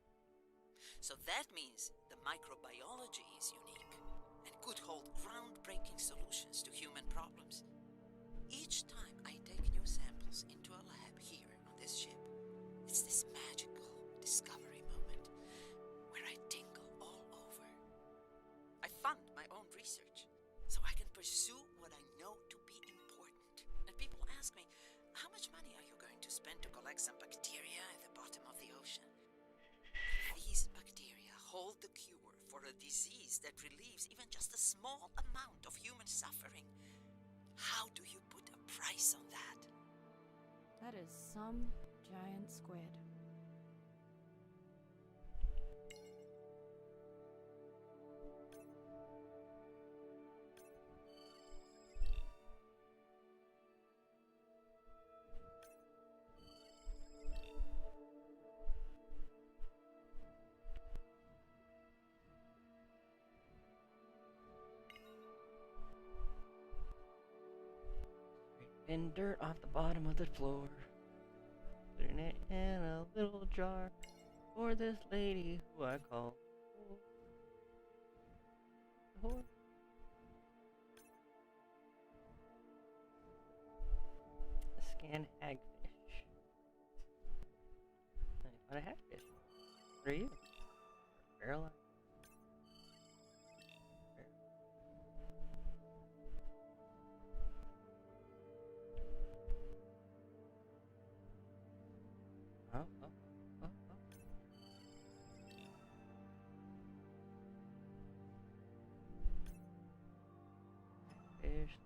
So that means the microbiology is unique and could hold groundbreaking solutions to human problems. Each time I take new samples into a lab here on this ship, it's this magical discovery moment where I tingle all over. I fund my own research so I can pursue what I know to be important. And people ask me, how much money are you going to spend to collect some bacteria at the bottom of the ocean? These bacteria hold the cure for a disease that relieves even just a small amount of human suffering. How do you put a price on that? That is some giant squid. And dirt off the bottom of the floor. Putting it in a little jar for this lady who I call whore. Scan hagfish. I found a hagfish. What are you? Barrel. Oh, oh, oh, oh. Fish.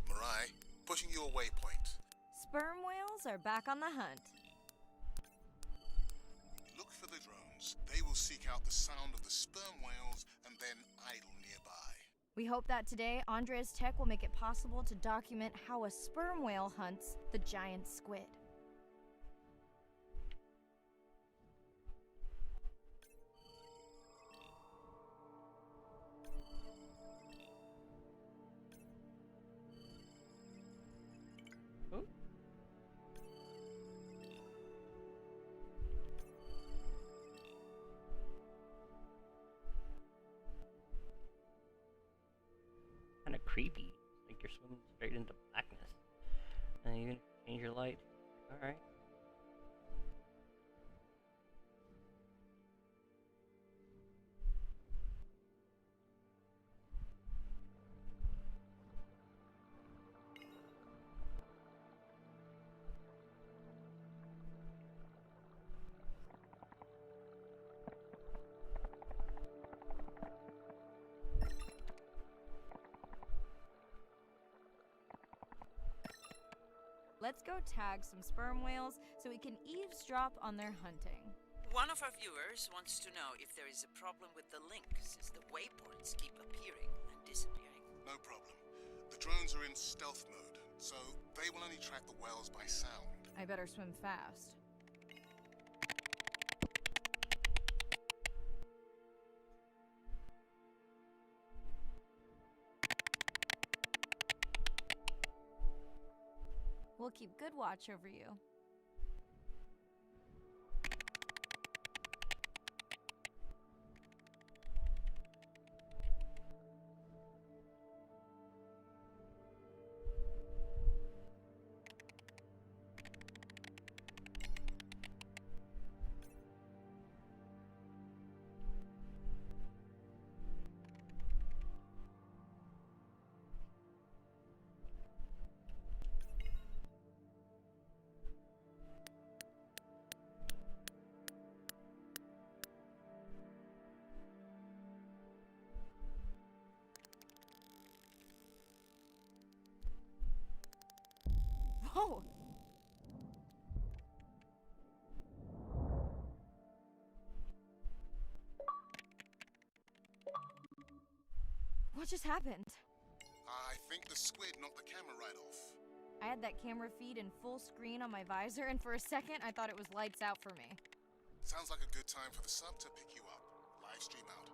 Mirai, pushing your waypoint. Sperm whales are back on the hunt. Look for the drones. They will seek out the sound of the sperm whales and then idle nearby. We hope that today, Andrea's tech will make it possible to document how a sperm whale hunts the giant squid. Oh. Kind of creepy. Like you're swimming straight into blackness. And you can change your light. Alright. Let's go tag some sperm whales so we can eavesdrop on their hunting. One of our viewers wants to know if there is a problem with the link, since the waypoints keep appearing and disappearing. No problem. The drones are in stealth mode, so they will only track the whales by sound. I better swim fast. We'll keep good watch over you. Whoa! What just happened? I think the squid knocked the camera right off. I had that camera feed in full screen on my visor, and for a second I thought it was lights out for me. Sounds like a good time for the sub to pick you up. Live stream out.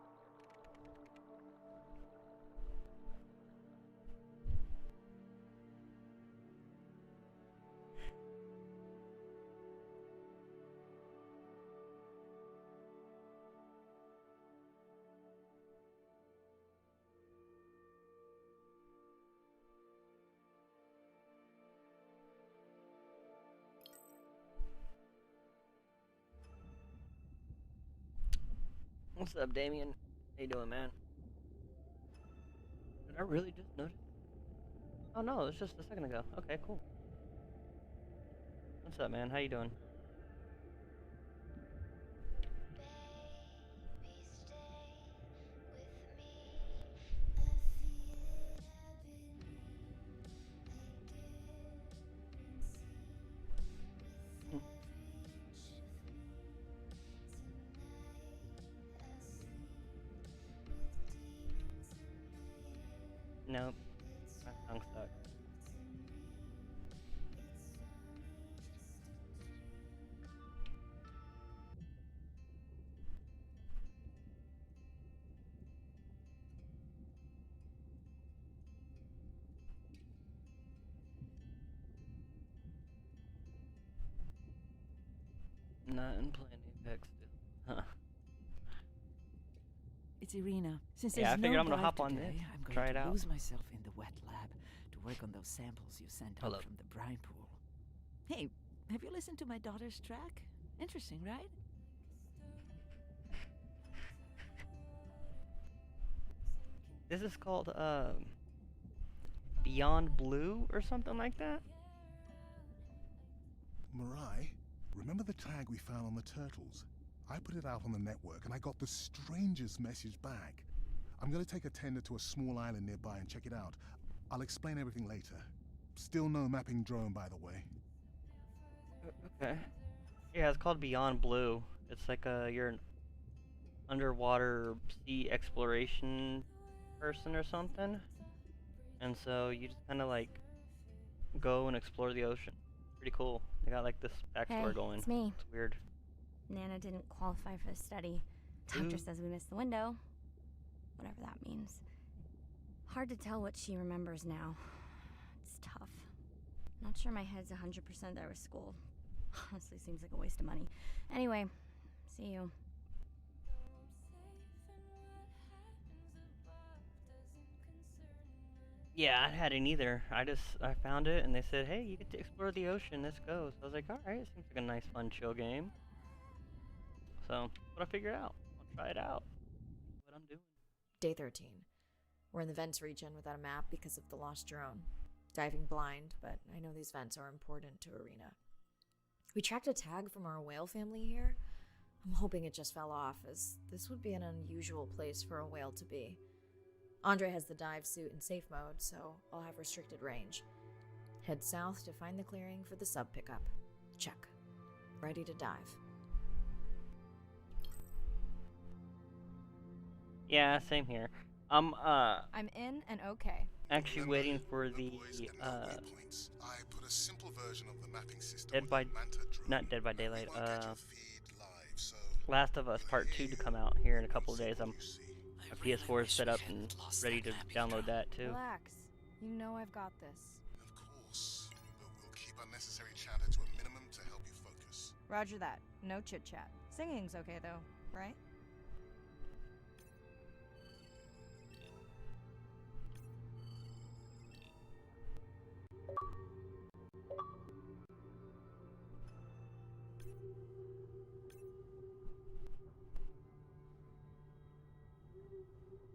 What's up, Damien? How you doing, man? Did I really just notice? Oh no, it was just a second ago. Okay, cool. What's up, man? How you doing? Nope. My tongue sucks. Not in playing Apex still. Huh. It's Irina. Since Yeah, there's I figured no I'm gonna dive hop on today, this. I'm going Try it to out. lose myself in the wet lab to work on those samples you sent Hello. out from the brine pool. Hey, have you listened to my daughter's track? Interesting, right? This is called Beyond Blue or something like that. Mirai, remember the tag we found on the turtles? I put it out on the network and I got the strangest message back. I'm gonna take a tender to a small island nearby and check it out. I'll explain everything later. Still no mapping drone, by the way. Okay. Yeah, it's called Beyond Blue. It's like you're an underwater sea exploration person or something. And so you just kind of like go and explore the ocean. Pretty cool. They got like this backstory Hey, going. it's me. It's weird. Nana didn't qualify for the study. Doctor says we missed the window. Whatever that means. Hard to tell what she remembers now. It's tough. Not sure my head's 100% there with school. Honestly, seems like a waste of money. Anyway, see you. Yeah, I hadn't either. I found it and they said, hey, you get to explore the ocean. Let's go. So I was like, alright, seems like a nice, fun, chill game. So, what I figured out. I'll try it out. What I'm doing. Day 13. We're in the vents region without a map because of the lost drone. Diving blind, but I know these vents are important to Arena. We tracked a tag from our whale family here. I'm hoping it just fell off, as this would be an unusual place for a whale to be. Andre has the dive suit in safe mode, so I'll have restricted range. Head south to find the clearing for the sub pickup. Check. Ready to dive. Yeah, same here. I'm in and okay. Actually waiting for the I put a simple version of the mapping system Dead by not Dead by Daylight, Last of Us Part 2 to come out here in a couple of days. My PS4 is set up and ready to download that too. Relax. You know I've got this. Of course, but we'll keep unnecessary chatter to a minimum to help you focus. Roger that. No chit chat. Singing's okay though, right?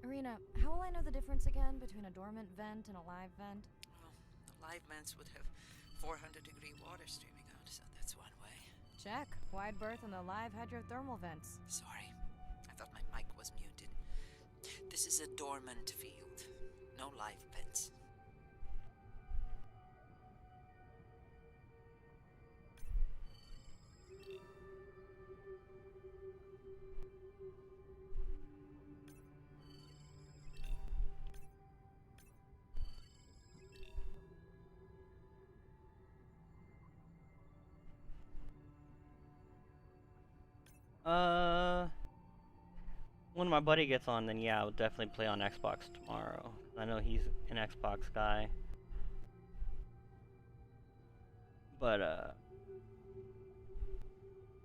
Arena, how will I know the difference again between a dormant vent and a live vent? Well, the live vents would have 400-degree water streaming out, so that's one way. Check. Wide berth and the live hydrothermal vents. Sorry, I thought my mic was muted. This is a dormant field. No live vents. When my buddy gets on, then yeah, I'll definitely play on Xbox tomorrow. I know he's an Xbox guy. But,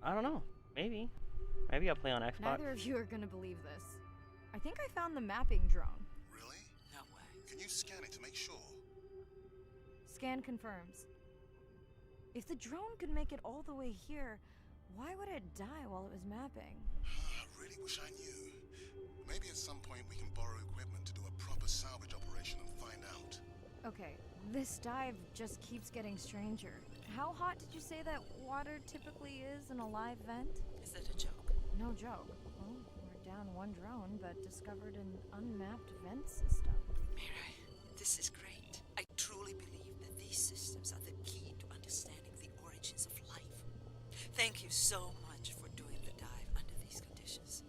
I don't know. Maybe. Maybe I'll play on Xbox. Neither of you are gonna believe this. I think I found the mapping drone. Really? No way. Can you scan it to make sure? Scan confirms. If the drone could make it all the way here, why would it die while it was mapping? I really wish I knew. Maybe at some point we can borrow equipment to do a proper salvage operation and find out. Okay, this dive just keeps getting stranger. How hot did you say that water typically is in a live vent? Is that a joke? No joke. Well, we're down one drone, but discovered an unmapped vent system. Mirai, this is great. I truly believe that these systems are the key to understanding the origins of life. Thank you so much for doing the dive under these conditions.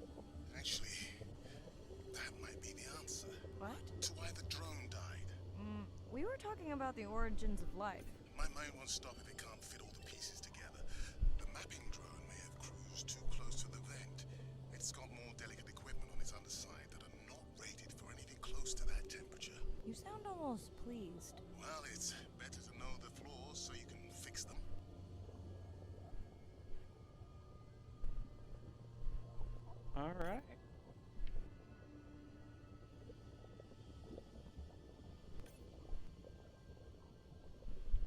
Actually, that might be the answer. What? To why the drone died. We were talking about the origins of life. My mind won't stop if it can't fit all the pieces together. The mapping drone may have cruised too close to the vent. It's got more delicate equipment on its underside that are not rated for anything close to that temperature. You sound almost pleased. Well, it's better to know the flaws so you can fix them. Alright.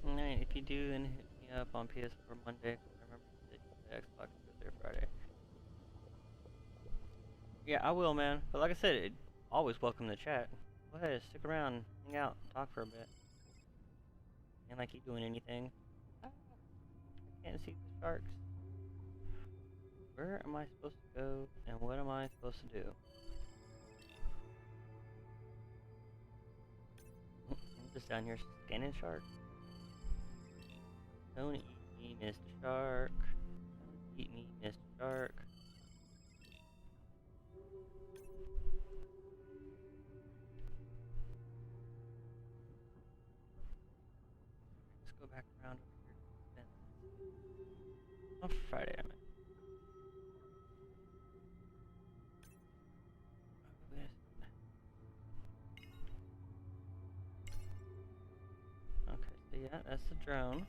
Alright, if you do, then hit me up on PS4 Monday. I remember you said you play Xbox Thursday or Friday. Yeah, I will, man. But like I said, always welcome to chat. Go ahead, stick around, hang out, talk for a bit. Ain't like you doing anything. I can't see the sharks. Where am I supposed to go, and what am I supposed to do? I'm just down here scanning sharks. Don't eat me, Mr. Shark. Don't eat me, Mr. Shark. Let's go back around over here. On Friday, I meant. Okay, so yeah, that's the drone.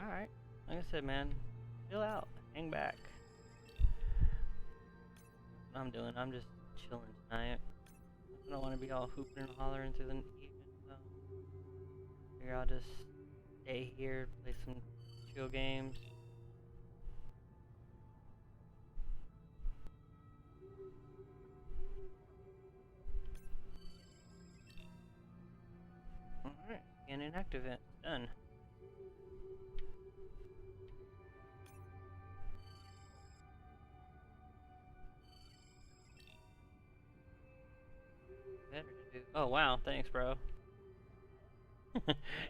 Alright, like I said, man, chill out, hang back. What I'm doing, I'm just chilling tonight. I don't want to be all hooping and hollering through the evening, so figure I'll just stay here, play some chill games. Alright, scan and activate, done. Better to do. Oh wow, thanks, bro.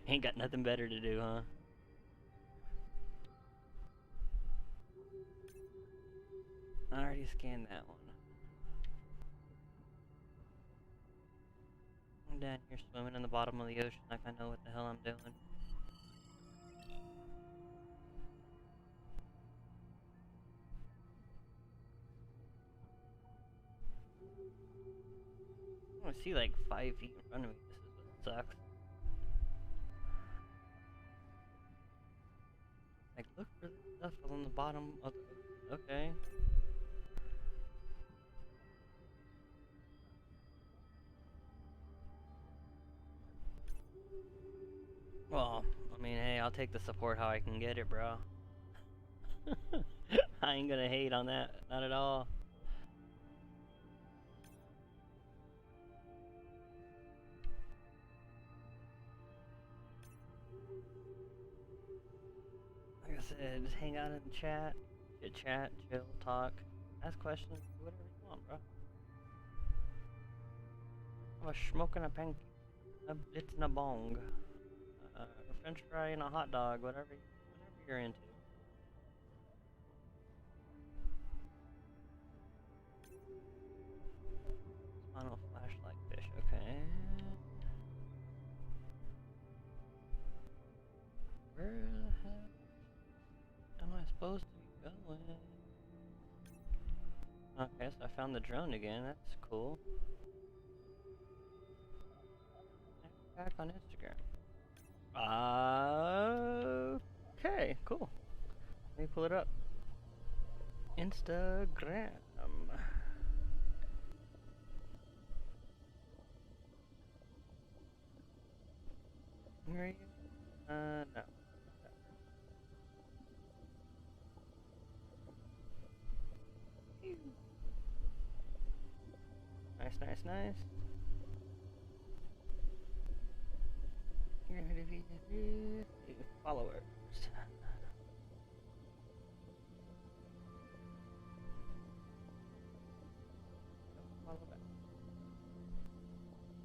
Ain't got nothing better to do, huh? I already scanned that one. I'm down here swimming in the bottom of the ocean like I know what the hell I'm doing. I see like 5 feet in front of me. This is what sucks. Like, look for the stuff on the bottom of the... Okay. Well, I mean, hey, I'll take the support how I can get it, bro. I ain't gonna hate on that. Not at all. Like I said, just hang out in the chat, chit chat, chill, talk, ask questions, do whatever you want, bro. I'm smoking a pancake, it's in a bong, a French fry and a hot dog, whatever you're into. Spinal flashlight fish, okay. Where the hell? supposed to be going? Okay, so I found the drone again. That's cool. Back on Instagram. Okay, cool. Let me pull it up. Instagram. Where are you? No. Nice, nice, nice. Followers. Follow back.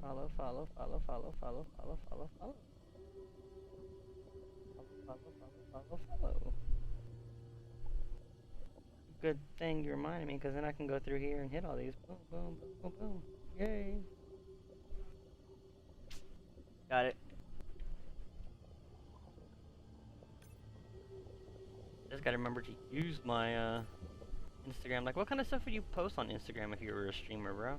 Follow, follow, follow, follow, follow, follow, follow, follow. Follow. Good thing you reminded me, because then I can go through here and hit all these. Boom, boom, boom, boom, boom. Yay. Got it. Just gotta remember to use my Instagram. Like, what kind of stuff would you post on Instagram if you were a streamer, bro?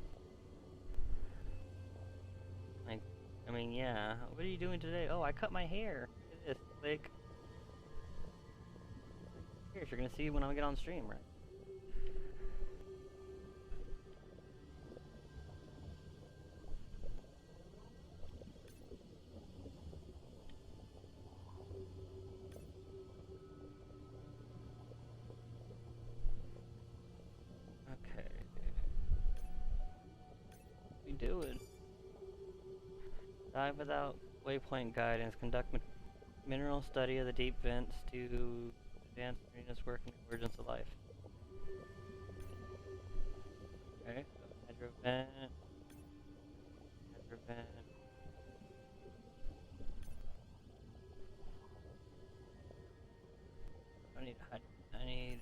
Like, I mean, yeah. What are you doing today? Oh, I cut my hair. Look at this. Like, here, you're gonna see when I get on stream, right? Okay. What we doing? Dive without waypoint guidance. Conduct mineral study of the deep vents to advance Serena's work in the emergence of life. Okay, so hydro vent. Hydro vent. I need a hydro. I need.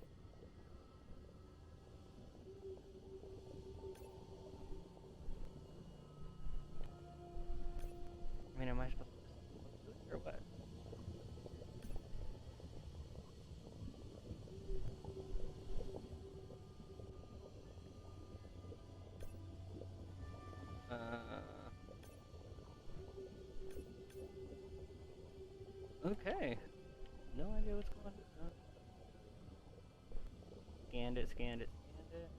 I mean, am I supposed to do it or what? Okay. No idea what's going on. Scanned it, scanned it, scanned it.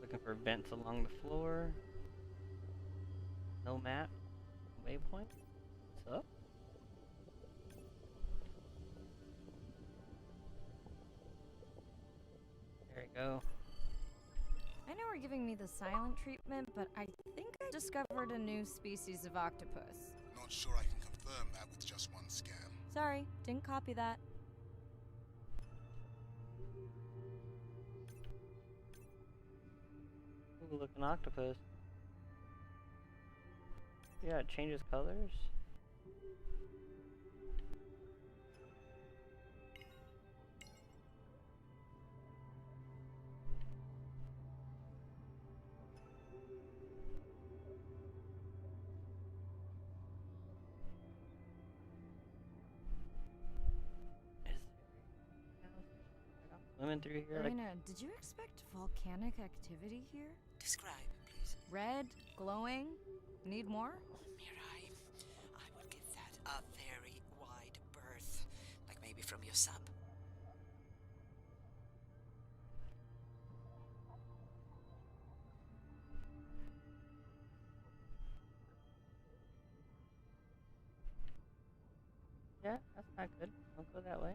Looking for vents along the floor. No map. Waypoint. What's up? There we go. I know we're giving me the silent treatment, but I think I discovered a new species of octopus. Not sure I can confirm that with just one scan. Sorry, didn't copy that. Ooh, look, an octopus. Yeah, it changes colors. Swimming through here like... Elena, did you expect volcanic activity here? Describe, please. Red, glowing. Need more? Mirai, I would give that a very wide berth. Like maybe from your sub. Yeah, that's not good. Don't go that way.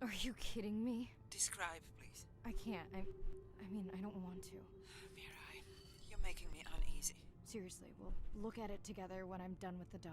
Are you kidding me? Describe, please. I can't. I mean, I don't want to. Mirai, you're making me uneasy. Seriously, we'll look at it together when I'm done with the dive.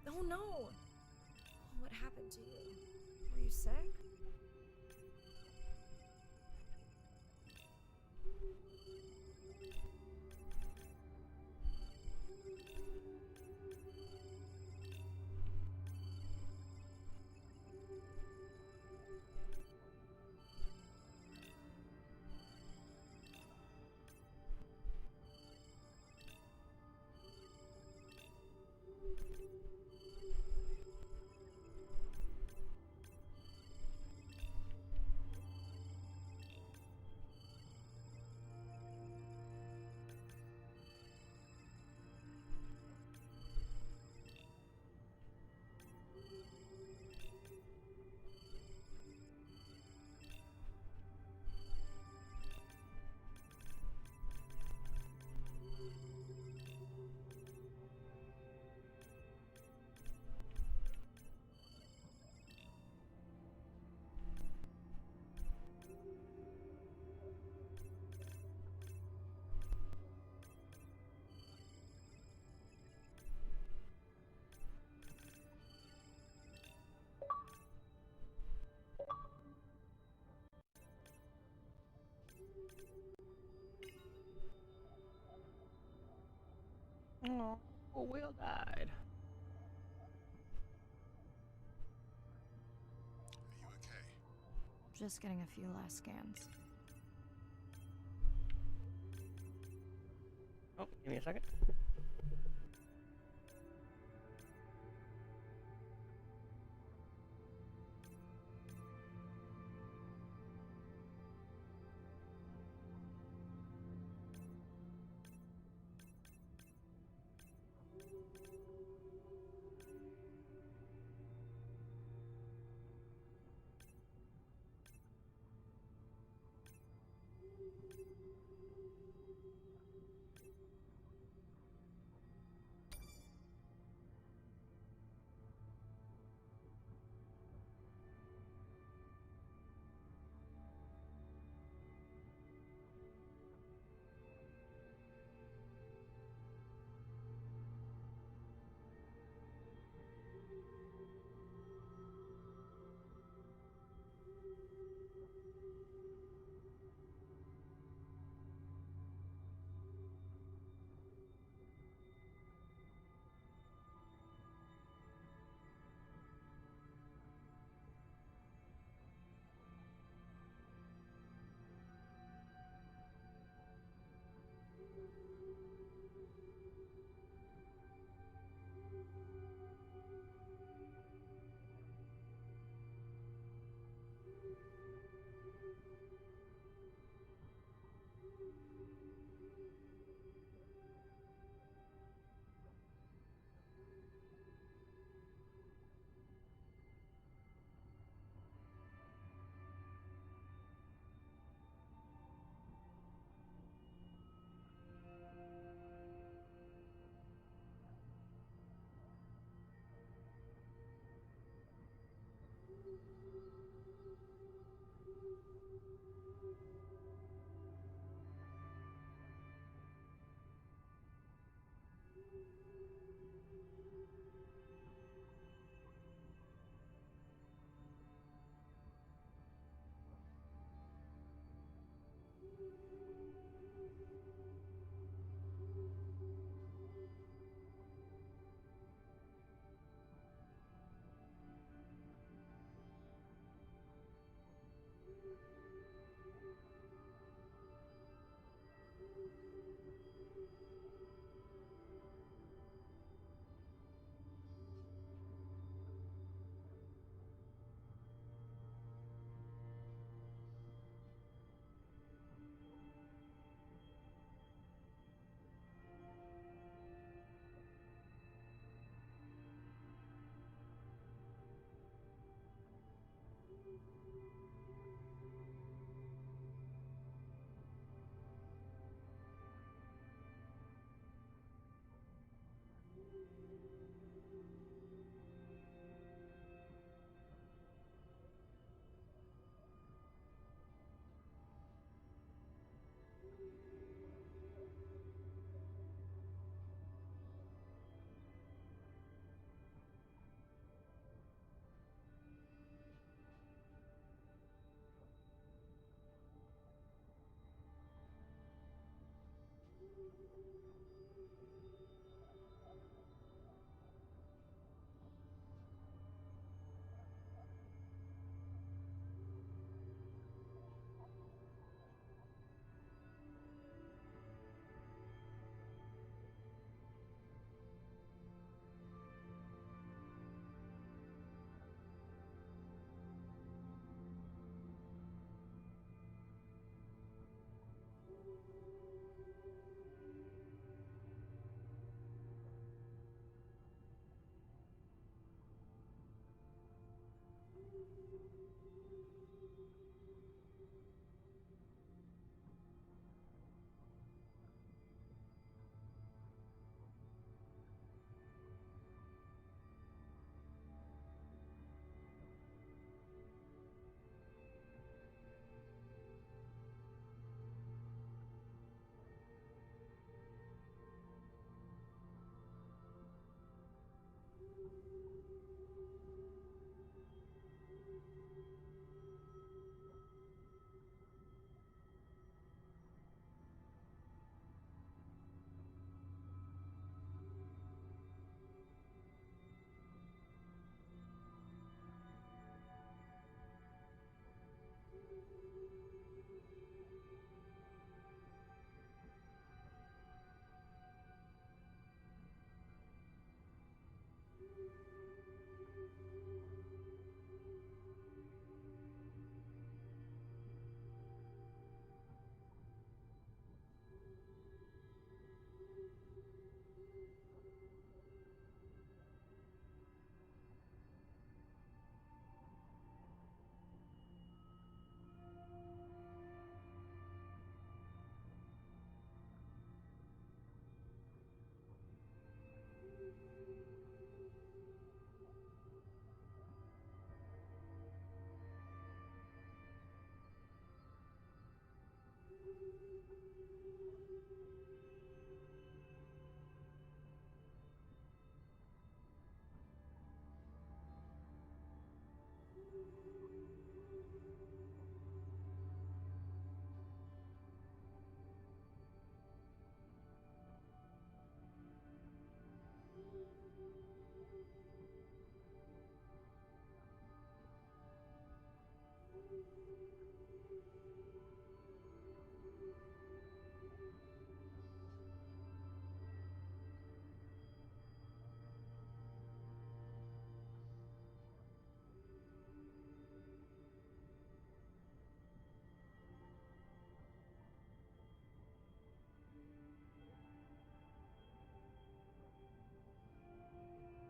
Oh no! What happened to you? Were you sick? Oh, Will died. Are you okay? Just getting a few last scans. Oh, give me a second.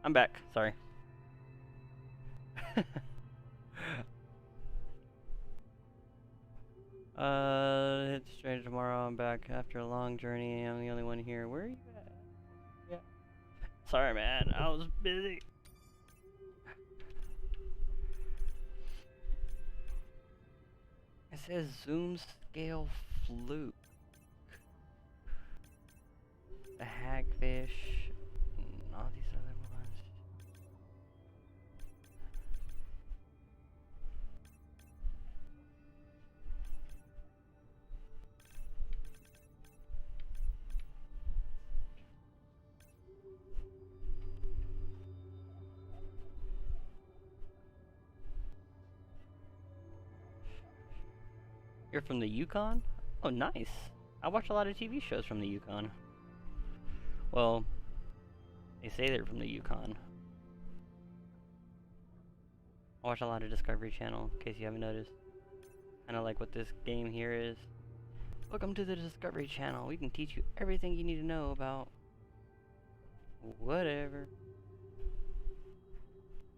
I'm back. Sorry. Hit the stranger tomorrow. I'm back after a long journey. I'm the only one here. Where are you at? Yeah. Sorry, man. I was busy. It says zoom scale fluke. The hagfish. And all these other ones. You're from the Yukon? Oh, nice. I watch a lot of TV shows from the Yukon. Well, they say they're from the Yukon. I watch a lot of Discovery Channel, in case you haven't noticed. Kinda like what this game here is. Welcome to the Discovery Channel. We can teach you everything you need to know about whatever.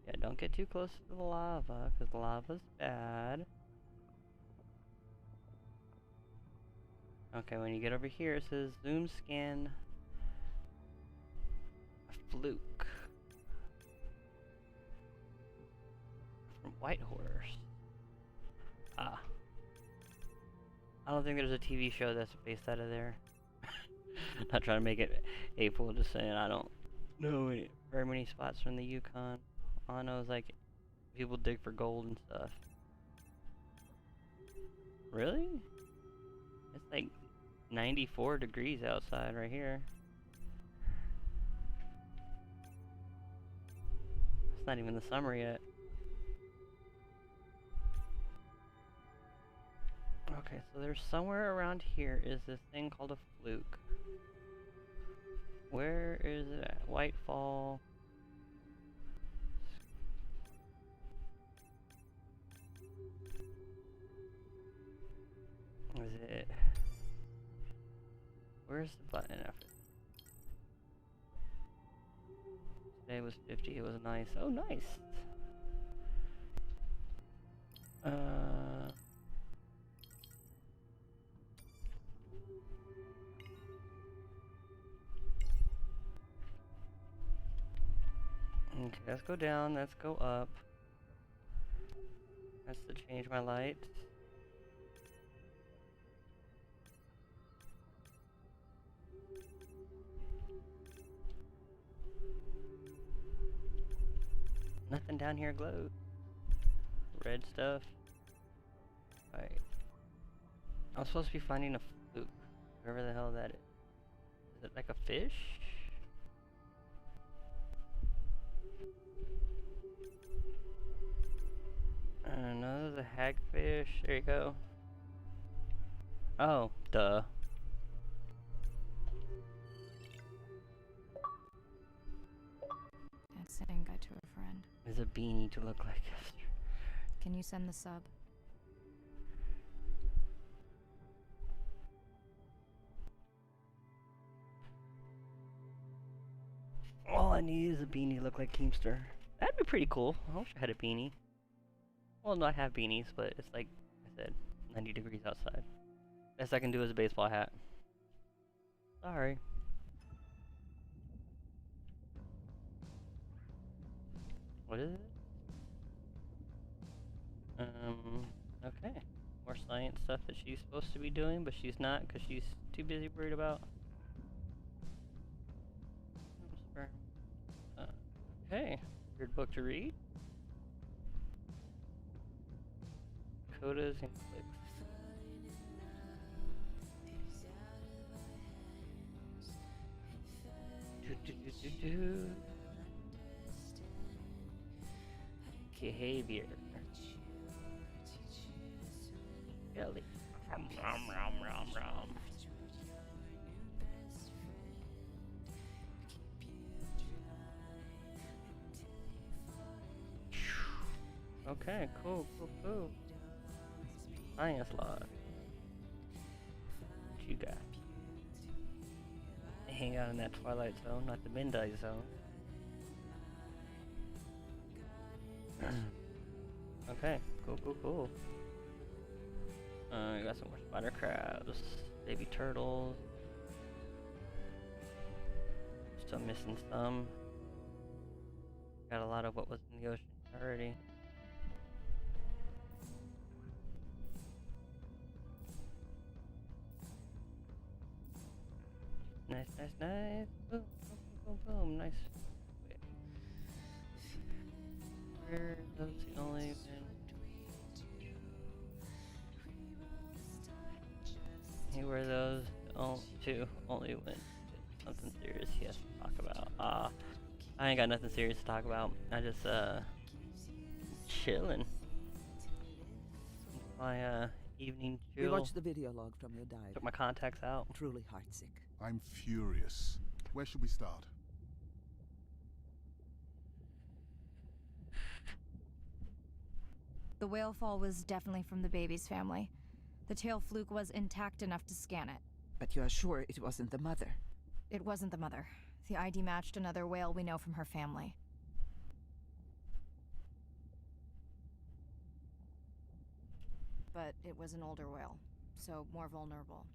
Yeah, don't get too close to the lava, because the lava's bad. Okay, when you get over here, it says zoom scan fluke from Whitehorse. Ah. I don't think there's a TV show that's based out of there. Not trying to make it hateful, just saying I don't know very many spots from the Yukon. All I know is like people dig for gold and stuff. Really? It's like 94 degrees outside right here. It's not even the summer yet. Okay, so there's somewhere around here is this thing called a fluke. Where is it at? Whitefall. Is it? Where's the button after? Today was 50, it was nice. Oh, nice! Okay, let's go down, let's go up. That's to change my light. Nothing down here glows. Red stuff. Right. I'm supposed to be finding a fluke. Whatever the hell that is. Is it like a fish? No, there's a hagfish. There you go. Oh, duh. That's saying guy to a friend. There's a beanie to look like Esther. Can you send the sub? All I need is a beanie to look like Keemster. That'd be pretty cool. I wish I had a beanie. Well, no, I have beanies, but it's like I said, 90 degrees outside. Best I can do is a baseball hat. Sorry. What is it? Okay. More science stuff that she's supposed to be doing, but she's not because she's too busy worried about. Okay. Weird book to read. Codas and clicks. Behavior. Jelly. Rom, rom, rom, rom, rom. Okay, cool. Science log. What you got? Hang out in that Twilight Zone, not the midnight zone. Okay, cool. We got some more spider crabs, baby turtles. Still missing some. Got a lot of what was in the ocean already. Nice. Boom. Nice. Wait. Where does the only win? Hey, where those two only win? Something serious he has to talk about. I ain't got nothing serious to talk about. I just chilling. My evening chill. We watched the video log from your dive. Took my contacts out. Truly heartsick. I'm furious. Where should we start? The whale fall was definitely from the baby's family. The tail fluke was intact enough to scan it. But you are sure it wasn't the mother? It wasn't the mother. The ID matched another whale we know from her family. But it was an older whale, so more vulnerable.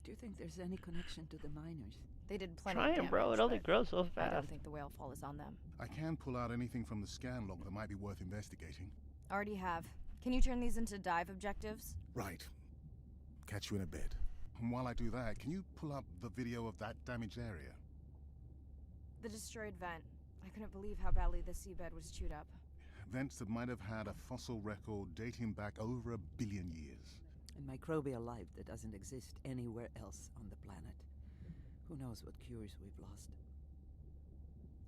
Do you think there's any connection to the miners? They did plenty of Trying, damage, bro. It only but grows so I fast. don't think the whale fall is on them. I can pull out anything from the scan log that might be worth investigating. Already have. Can you turn these into dive objectives? Right. Catch you in a bit. And while I do that, can you pull up the video of that damaged area? The destroyed vent. I couldn't believe how badly the seabed was chewed up. Vents that might have had a fossil record dating back over 1 billion years. microbial life that doesn't exist anywhere else on the planet. Who knows what cures we've lost.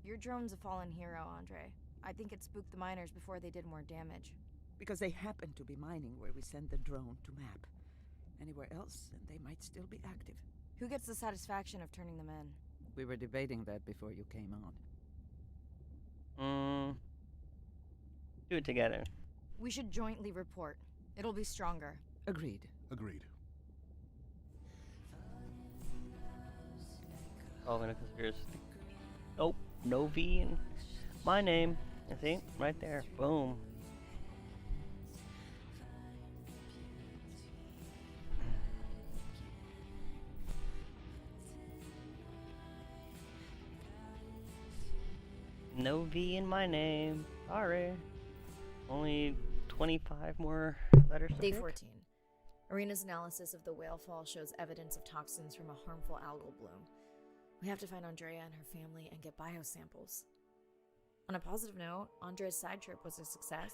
Your drone's a fallen hero, Andre. I think it spooked the miners before they did more damage. Because they happen to be mining where we send the drone to map. Anywhere else, and they might still be active. Who gets the satisfaction of turning them in? We were debating that before you came on. Do it together. We should jointly report. It'll be stronger. Agreed. Agreed. Solving a conspiracy. Nope. No V in my name. You see? Right there. Boom. No V in my name. Sorry. Only 25 more letters to Day pick. 14. Arena's analysis of the whale fall shows evidence of toxins from a harmful algal bloom. We have to find Andrea and her family and get biosamples. On a positive note, Andrea's side trip was a success.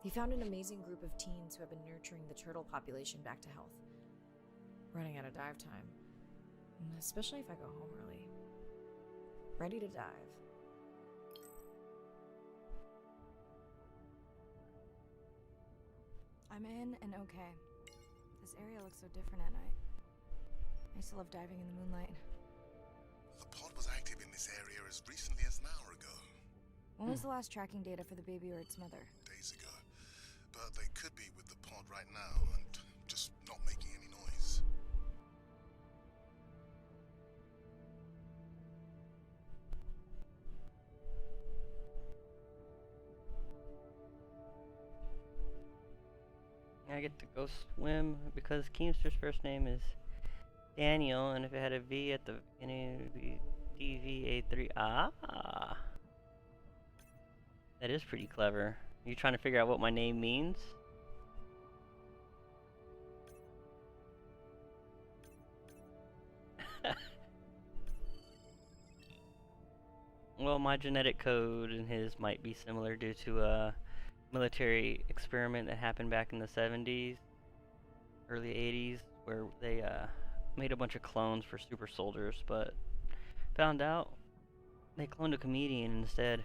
He found an amazing group of teens who have been nurturing the turtle population back to health. Running out of dive time, especially if I go home early. Ready to dive. I'm in and okay. This area looks so different at night. I used to love diving in the moonlight. The pod was active in this area as recently as an hour ago. When was the last tracking data for the baby or its mother? Days ago. But they could be with the pod right now and just not making any noise. I get to go swim because Keemster's first name is Daniel, and if it had a V at the beginning, it would be DVA3. Ah! That is pretty clever. You trying to figure out what my name means? Well, my genetic code and his might be similar due to a military experiment that happened back in the 70s, early 80s, where they made a bunch of clones for super soldiers, but found out they cloned a comedian instead.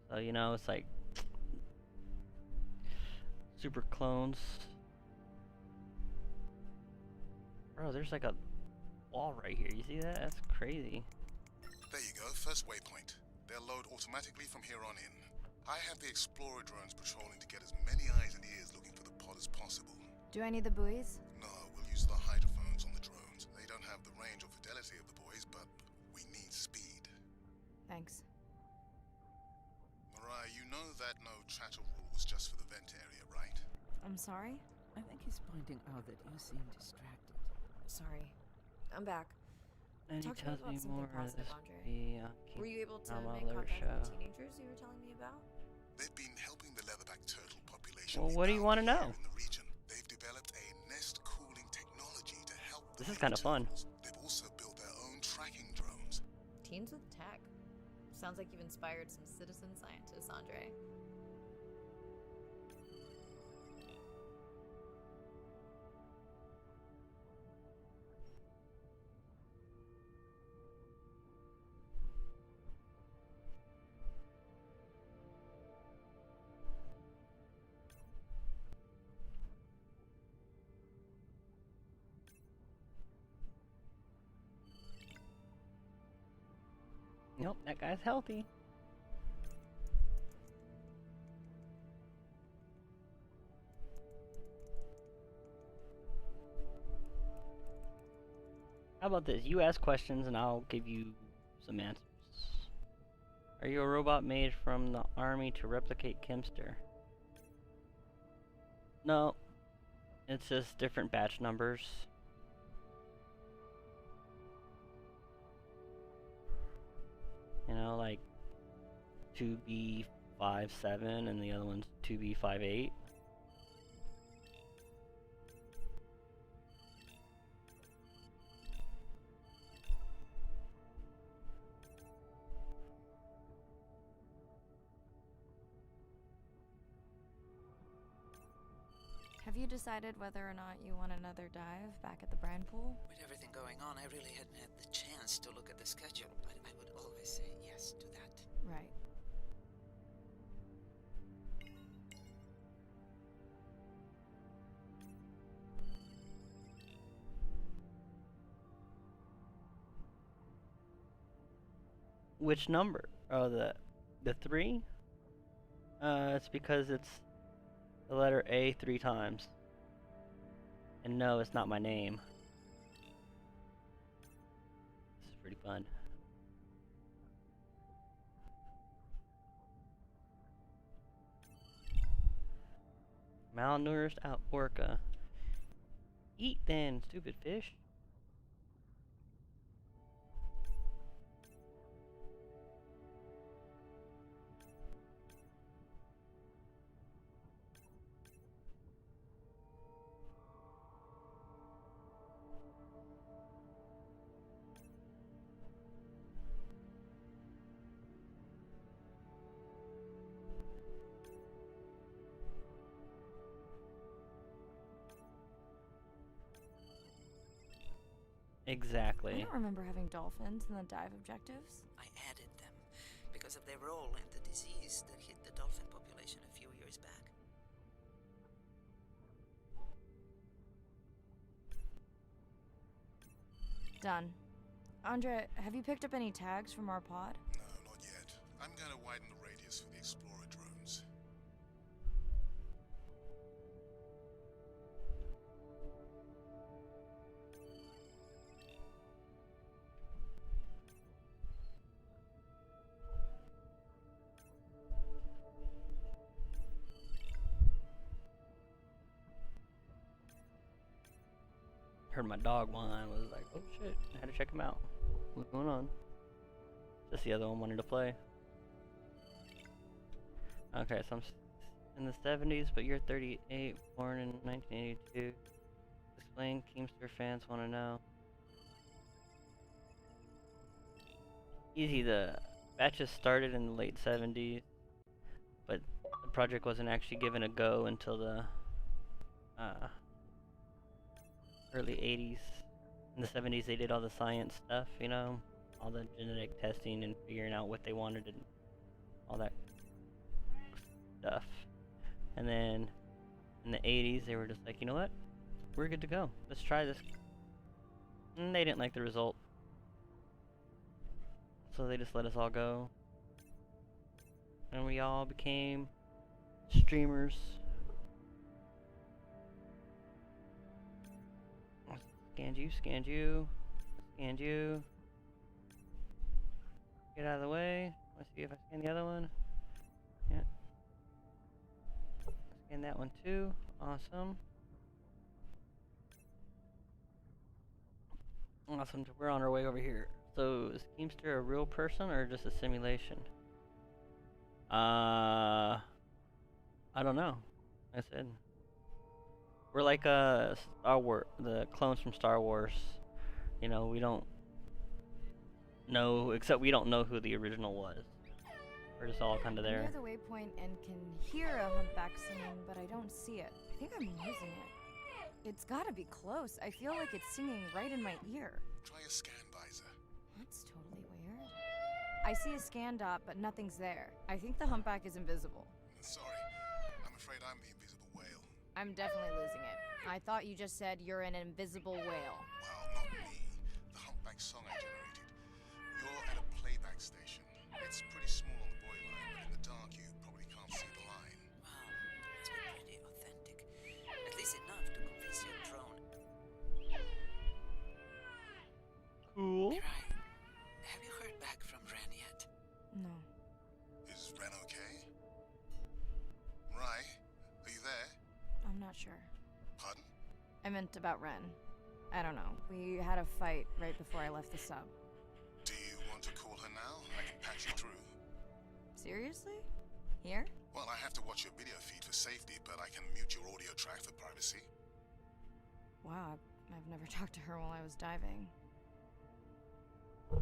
So, you know, it's like super clones. Bro, there's like a wall right here. You see that? That's crazy. There you go, first waypoint. They'll load automatically from here on in. I have the Explorer drones patrolling to get as many eyes and ears looking for the pod as possible. Do I need the buoys? No, we'll use the hydrophones on the drones. They don't have the range or fidelity of the boys, but we need speed. Thanks. Mariah, you know that no chatter rule was just for the vent area, right? I'm sorry? I think he's pointing out that you seem distracted. Sorry. I'm back. And Talk he to me tells about me something more of positive, this. Andre. Were you able to make contact with the teenagers you were telling me about? They've been helping the leatherback turtle population. Well, what do you want to know? In the region. They've developed a nest cooling technology to help. This is kind of fun. They've also built their own tracking drones. Teens with tech. Sounds like you've inspired some citizen scientists, Andre. Nope, that guy's healthy. How about this? You ask questions and I'll give you some answers. Are you a robot made from the army to replicate Kimster? No. It's just different batch numbers. You know, like 2B57 and the other one's 2B58. you decided whether or not you want another dive back at the brine pool? With everything going on, I really hadn't had the chance to look at the schedule, but I would always say yes to that. Right. Which number? Oh, the 3? It's because it's the letter A 3 times. And no, it's not my name. This is pretty fun. Malnourished out orca. Eat then, stupid fish. Exactly. I don't remember having dolphins in the dive objectives. I added them because of their role in the disease that hit the dolphin population a few years back. Done. Andre, have you picked up any tags from our pod? No, not yet. I'm going to widen the radius for the Explorer drones. Heard my dog whine, was like, oh shit, I had to check him out. What's going on? Just the other one wanted to play. Okay, so I'm in the 70s, but you're 38, born in 1982. Explain, Keemster fans want to know. Easy, the batches started in the late 70s, but the project wasn't actually given a go until the early 80s. In the 70s they did all the science stuff, you know, all the genetic testing and figuring out what they wanted and all that stuff. And then in the 80s they were just like, you know what, we're good to go, let's try this. And they didn't like the result, so they just let us all go, and we all became streamers. Scanned you, scanned you, scanned you. Get out of the way. Let's see if I scan the other one. Yeah. Scan that one too. Awesome. Awesome. We're on our way over here. So is Keemster a real person or just a simulation? I don't know. I said. We're like Star Wars, the clones from Star Wars. You know, we don't know, except we don't know who the original was. We're just all kind of there. I'm near the waypoint and can hear a humpback singing, but I don't see it. I think I'm losing it. It's gotta be close. I feel like it's singing right in my ear. Try a scan visor. That's totally weird. I see a scan dot, but nothing's there. I think the humpback is invisible. Sorry, I'm afraid I'm the invisible whale. I'm definitely losing it. I thought you just said you're an invisible whale. Well, not me. The humpback song I generated. You're at a playback station. It's pretty small on the buoy line, but in the dark you probably can't see the line. Wow, it's been pretty authentic. At least enough to convince your drone. Cool. Mirai, have you heard back from Ren yet? No. Is Ren okay? Rai, are you there? I'm not sure. Pardon? I meant about Ren. I don't know. We had a fight right before I left the sub. Do you want to call her now? I can patch you through. Seriously? Here? Well, I have to watch your video feed for safety, but I can mute your audio track for privacy. Wow, I've never talked to her while I was diving.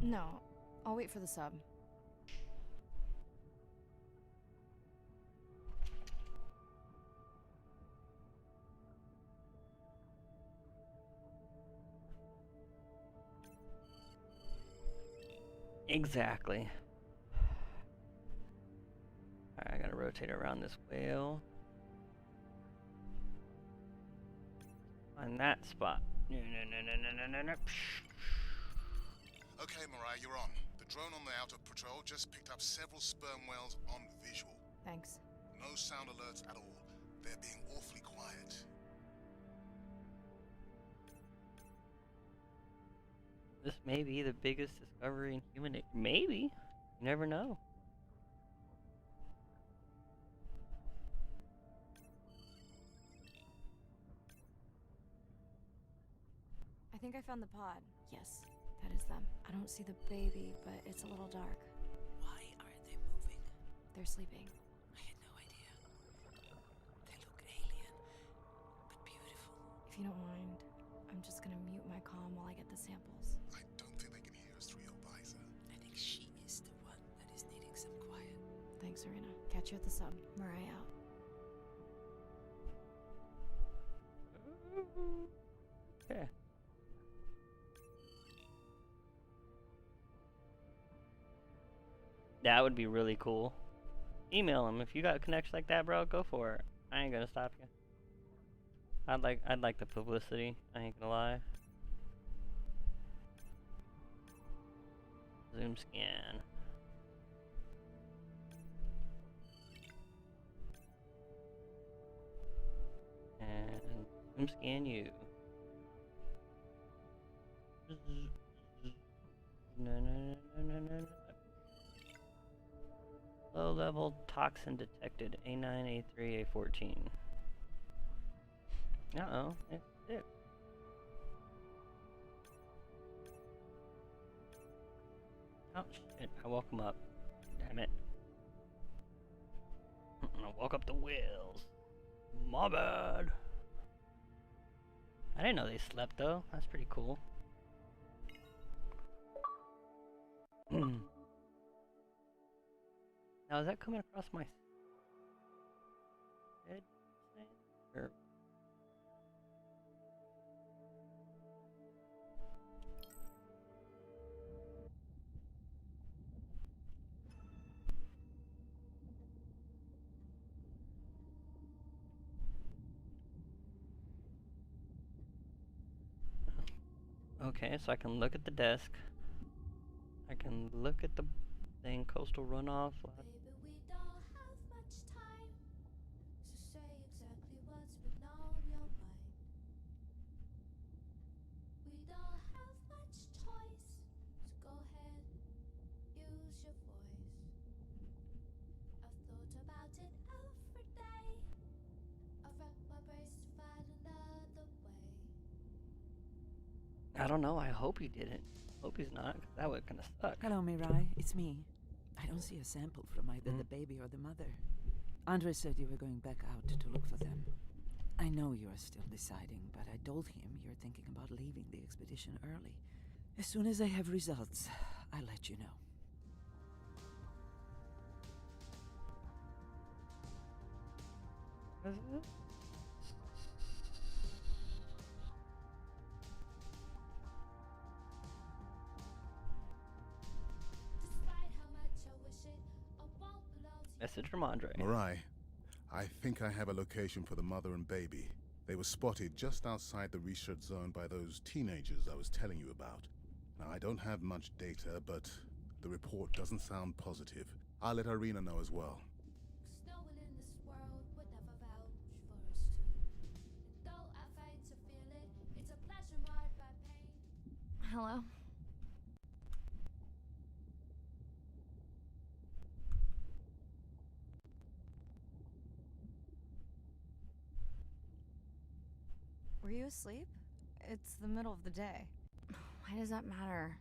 No, I'll wait for the sub. Exactly. Alright, I gotta rotate around this whale. Find that spot. No. Okay, Mariah, you're on. The drone on the outer patrol just picked up several sperm whales on visual. Thanks. No sound alerts at all. They're being awfully quiet. This may be the biggest discovery in human. Maybe. You never know. I think I found the pod. Yes, that is them. I don't see the baby, but it's a little dark. Why aren't they moving? They're sleeping. I had no idea. They look alien, but beautiful. If you don't mind, I'm just gonna mute my comm while I get the samples. I don't think they can hear us through your visor. I think she is the one that is needing some quiet. Thanks, Serena. Catch you at the sub. Mariah out. Okay. That would be really cool. Email him if you got connections like that, bro. Go for it. I ain't gonna stop you. I'd like the publicity. I ain't gonna lie. Zoom scan. And zoom scan you. No. Low level toxin detected. A9, A3, A14. Uh-oh. It's it. Oh shit, I woke him up. Damn it. I woke up the whales. My bad. I didn't know they slept though. That's pretty cool. Now is that coming across my head? Or okay, so I can look at the desk. I can look at the thing, coastal runoff. Baby, we don't have much time, so say exactly what's been on your mind. We don't have much choice, so go ahead, use your voice. I've thought about it every day. I've wrapped my brains to find another way. I don't know, I hope he didn't. Hope he's not, 'cause that would kind of suck. Hello, Mirai. It's me. I don't see a sample from either the baby or the mother. Andre said you were going back out to look for them. I know you are still deciding, but I told him you're thinking about leaving the expedition early. As soon as I have results, I'll let you know. Despite how much I wish it, I won't belong to Message from Andre. Mariah, I think I have a location for the mother and baby. They were spotted just outside the research zone by those teenagers I was telling you about. Now, I don't have much data, but the report doesn't sound positive. I'll let Irina know as well. 'Cause no one in this world would ever vouch for us two. And though I fight to feel it, it's a pleasure marred by pain. Hello? Were you asleep? It's the middle of the day. Why does that matter?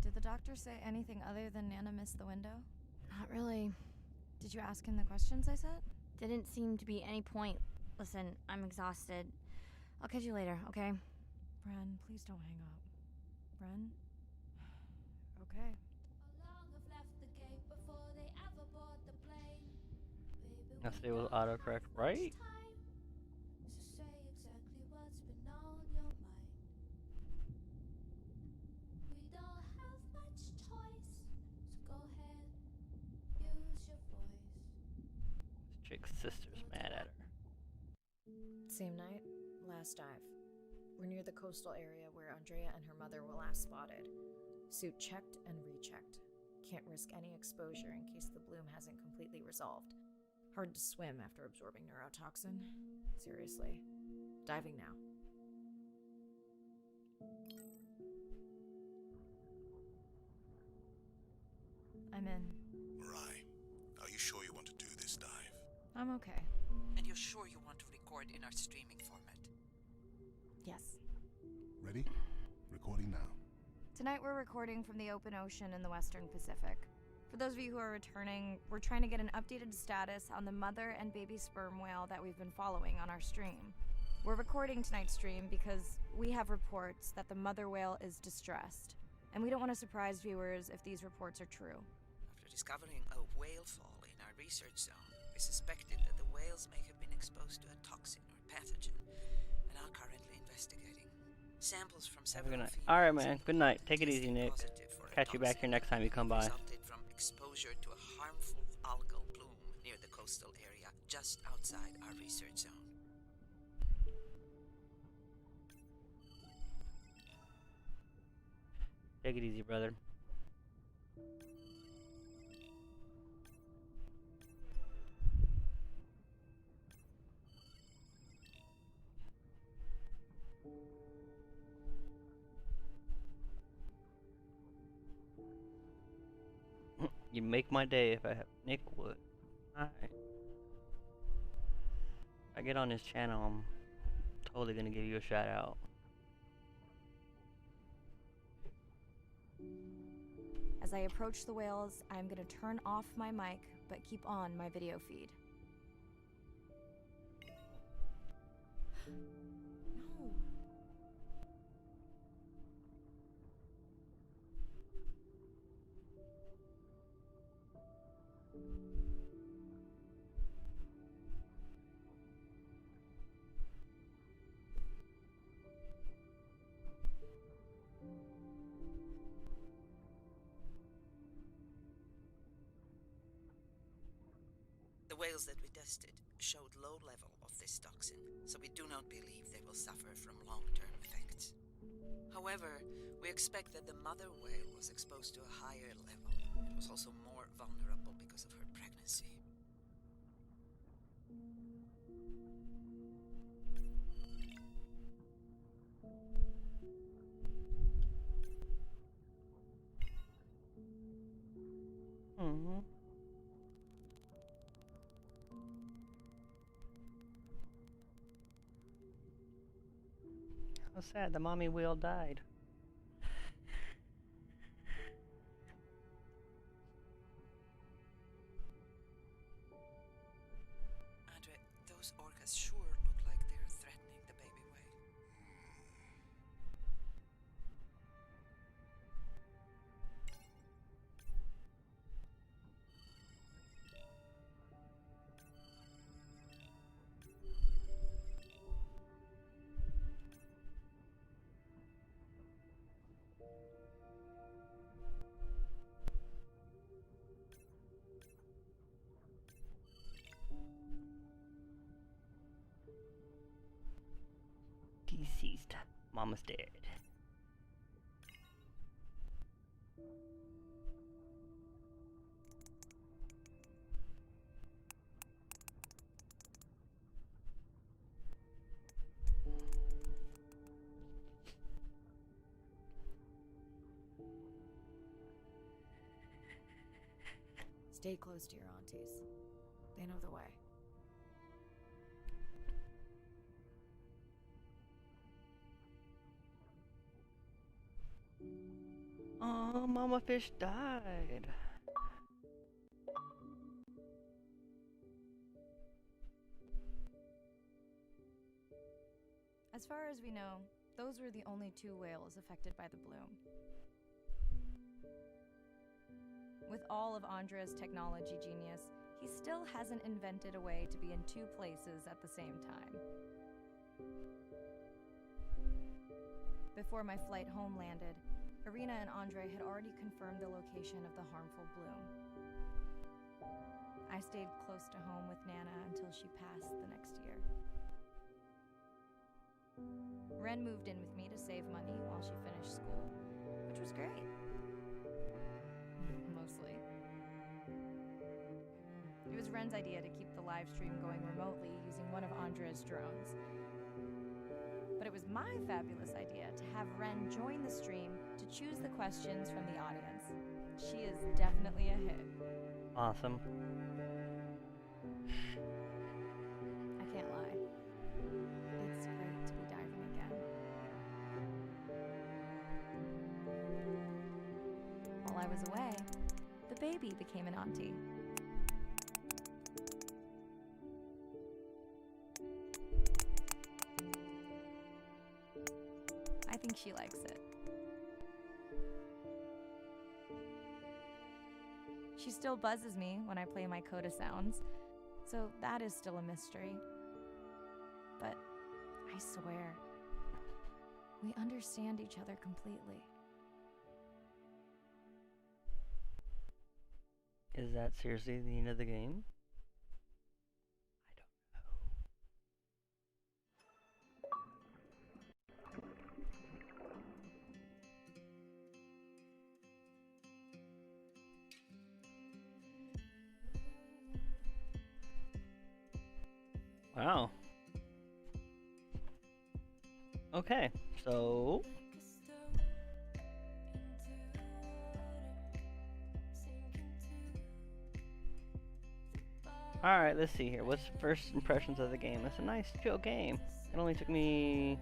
Did the doctor say anything other than Nana missed the window? Not really. Did you ask him the questions I said? Didn't seem to be any point. Listen, I'm exhausted. I'll catch you later, okay? Bren, please don't hang up. Bren? Okay. How long have left the gate before they ever board the plane? Baby, Yes, we it will don't have autocorrect, much right? time, so say exactly what's been on your mind. Same night, last dive. We're near the coastal area where Andrea and her mother were last spotted. Suit checked and rechecked. Can't risk any exposure in case the bloom hasn't completely resolved. Hard to swim after absorbing neurotoxin. Seriously. Diving now. I'm in. Mirai, are you sure you want to do this dive? I'm okay. And you're sure you want to record in our streaming format? Yes. Ready? Recording now. Tonight we're recording from the open ocean in the Western Pacific. For those of you who are returning, we're trying to get an updated status on the mother and baby sperm whale that we've been following on our stream. We're recording tonight's stream because we have reports that the mother whale is distressed, and we don't want to surprise viewers if these reports are true. After discovering a whale fall in our research zone, we suspected that the whales may have been exposed to a toxin or pathogen, and are currently investigating. Samples from Have a good several night. Alright, man. Good night. Take it easy, Nick. positive for a Catch you back here next time you come by. resulted from exposure to a harmful algal bloom near the coastal area just outside our research zone. Take it easy, brother. You make my day if I have Nick Wood. Alright. If I get on his channel, I'm totally gonna give you a shout out. As I approach the whales, I'm going to turn off my mic, but keep on my video feed. No. The whales that we tested showed low level of this toxin, so we do not believe they will suffer from long-term effects. However, we expect that the mother whale was exposed to a higher level and was also more vulnerable because of her pregnancy. Mm-hmm. How sad, the mommy whale died. Andre, those orcas sure look like they're threatening the baby whale. Deceased. Mama's dead. Stay close to your aunties. They know the way. Oh, mama fish died. As far as we know, those were the only 2 whales affected by the bloom. With all of Andrea's technology genius, he still hasn't invented a way to be in 2 places at the same time. Before my flight home landed, Irina and Andre had already confirmed the location of the harmful bloom. I stayed close to home with Nana until she passed the next year. Ren moved in with me to save money while she finished school, which was great. Mostly. It was Ren's idea to keep the live stream going remotely using one of Andrea's drones. But it was my fabulous idea to have Ren join the stream to choose the questions from the audience. She is definitely a hit. Awesome. I can't lie. It's great to be diving again. While I was away, the baby became an auntie. I think she likes it. She still buzzes me when I play my coda sounds, so that is still a mystery. But I swear, we understand each other completely. Is that seriously the end of the game? Wow. Okay, so alright, let's see here. What's first impressions of the game? It's a nice, chill game. It only took me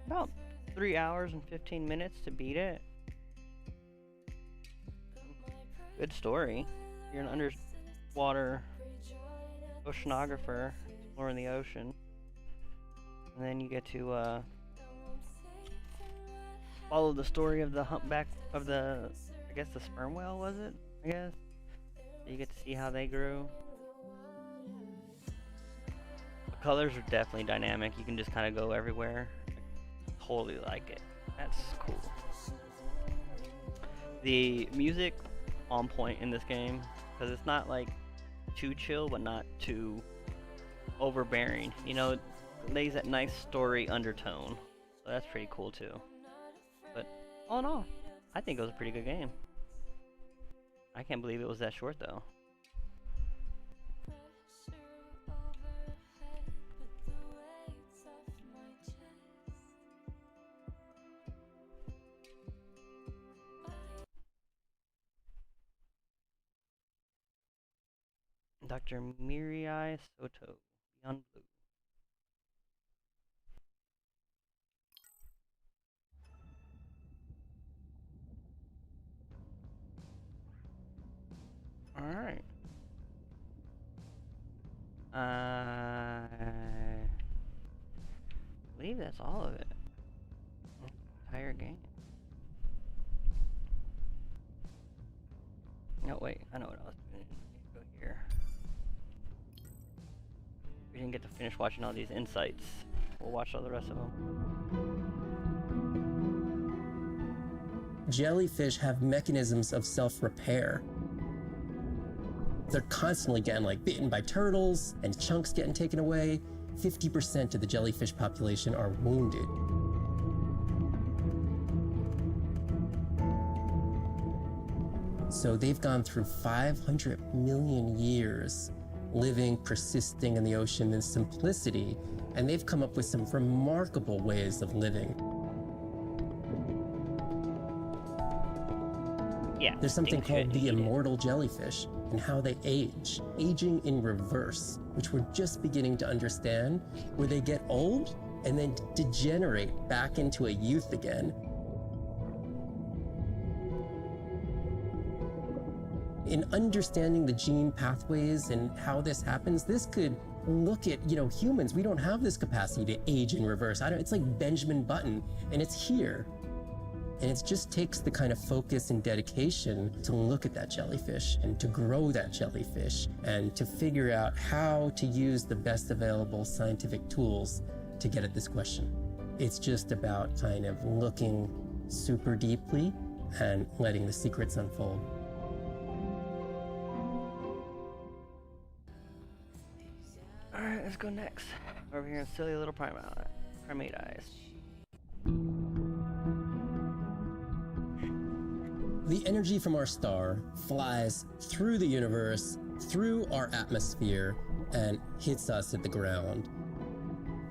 about 3 hours and 15 minutes to beat it. Good story. You're an underwater oceanographer exploring the ocean. And then you get to follow the story of the humpback of the, I guess the sperm whale, was it? I guess. So you get to see how they grew. The colors are definitely dynamic. You can just kind of go everywhere. I totally like it. That's cool. The music on point in this game, because it's not like too chill, but not too overbearing. You know, it lays that nice story undertone. So that's pretty cool too. But all in all, I think it was a pretty good game. I can't believe it was that short though. Dr. Mirai Soto, Beyond Blue. Alright. I believe that's all of it. Entire game. No, wait, I know what I was doing. Go here. We didn't get to finish watching all these insights. We'll watch all the rest of them. Jellyfish have mechanisms of self-repair. They're constantly getting like bitten by turtles and chunks getting taken away. 50% of the jellyfish population are wounded. So they've gone through 500 million years living, persisting in the ocean in simplicity, and they've come up with some remarkable ways of living. Yeah, there's something called the immortal jellyfish and how they age. Aging in reverse, which we're just beginning to understand, where they get old and then degenerate back into a youth again. In understanding the gene pathways and how this happens, this could look at, humans. We don't have this capacity to age in reverse. It's like Benjamin Button, and it's here. And it just takes the kind of focus and dedication to look at that jellyfish and to grow that jellyfish and to figure out how to use the best available scientific tools to get at this question. It's just about kind of looking super deeply and letting the secrets unfold. Alright, let's go next. Over here in silly little Prime Island. primate eyes. The energy from our star flies through the universe, through our atmosphere, and hits us at the ground.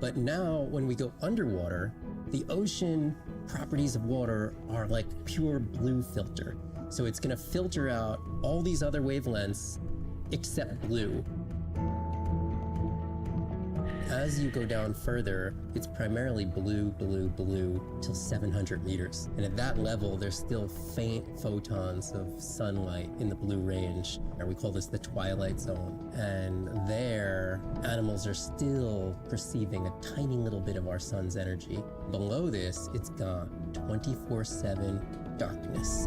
But now, when we go underwater, the ocean properties of water are like pure blue filter. So it's gonna filter out all these other wavelengths except blue. As you go down further, it's primarily blue, blue, blue till 700 meters. And at that level, there's still faint photons of sunlight in the blue range. And we call this the twilight zone. And there, animals are still perceiving a tiny little bit of our sun's energy. Below this, it's gone. 24/7 darkness.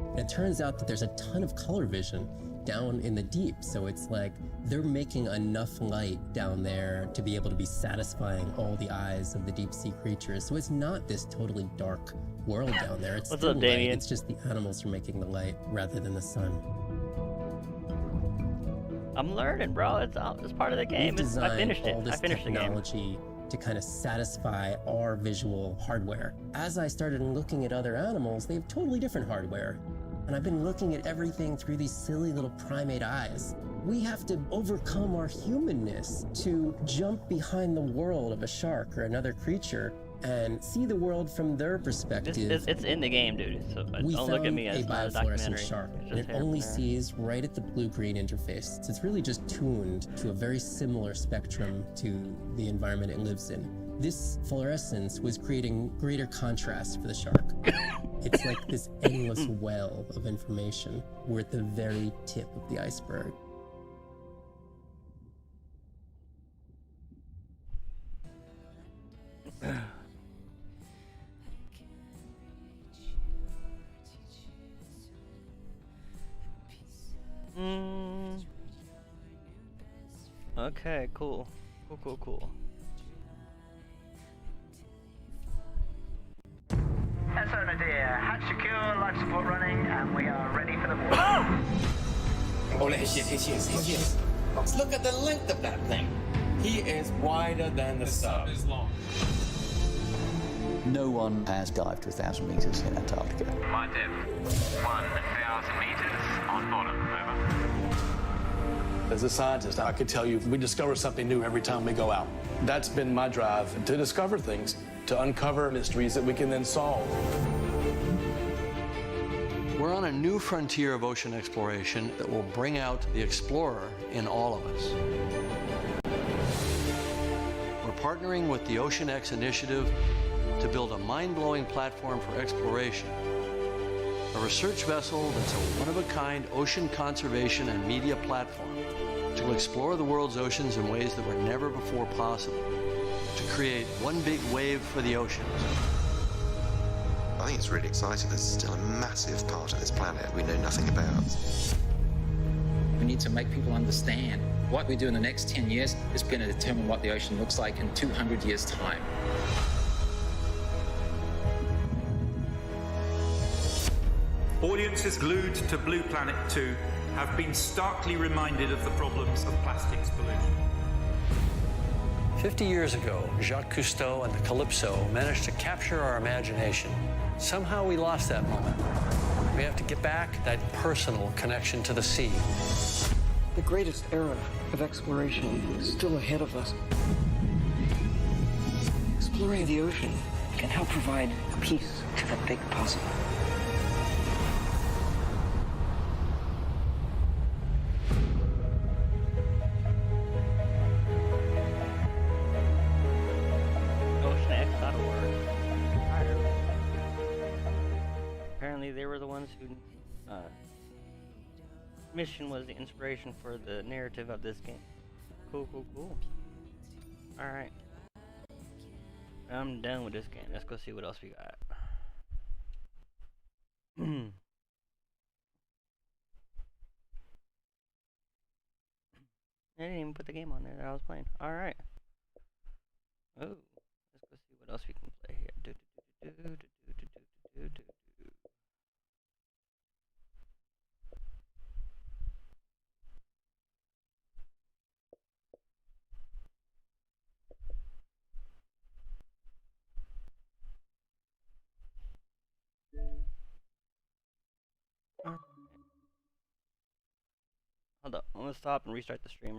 And it turns out that there's a ton of color vision down in the deep. So it's like they're making enough light down there to be able to be satisfying all the eyes of the deep sea creatures. So it's not this totally dark world down there. It's What's still up, light. Damien? It's just the animals are making the light rather than the sun. I'm learning, bro. It's part of the game. We've designed I finished it. all this I finished the game. technology to kind of satisfy our visual hardware. As I started looking at other animals, they have totally different hardware. And I've been looking at everything through these silly little primate eyes. We have to overcome our humanness to jump behind the world of a shark or another creature and see the world from their perspective. It's in the game, dude. So don't look at me as a not a biofluorescent documentary. shark, It's and just it hair only from there. sees right at the blue-green interface. So it's really just tuned to a very similar spectrum to the environment it lives in. This fluorescence was creating greater contrast for the shark. It's like this endless well of information. We're at the very tip of the iceberg. Okay, cool. Cool. SO Nadir, hatch secure, life support running, and we are ready for the voyage. Oh, here she is. Look at the length of that thing. He is wider than the sun. Is long. No one has dived to 1,000 meters in Antarctica. My depth, 1,000 meters on bottom, over. As a scientist, I could tell you we discover something new every time we go out. That's been my drive, to discover things, to uncover mysteries that we can then solve. We're on a new frontier of ocean exploration that will bring out the explorer in all of us. We're partnering with the Ocean X Initiative to build a mind-blowing platform for exploration. A research vessel that's a one-of-a-kind ocean conservation and media platform to explore the world's oceans in ways that were never before possible, to create one big wave for the oceans. I think it's really exciting. There's still a massive part of this planet we know nothing about. We need to make people understand what we do in the next 10 years is going to determine what the ocean looks like in 200 years' time. Audiences glued to Blue Planet 2 have been starkly reminded of the problems of plastics pollution. 50 years ago, Jacques Cousteau and the Calypso managed to capture our imagination. Somehow we lost that moment. We have to get back that personal connection to the sea. The greatest era of exploration is still ahead of us. Exploring the ocean can help provide a piece to the big puzzle. Apparently they were the ones who mission was the inspiration for the narrative of this game. Cool. Alright. I'm done with this game. Let's go see what else we got. I didn't even put the game on there that I was playing. Alright. Oh, let's go see what else we can play here. Hold up. I'm gonna stop and restart the stream real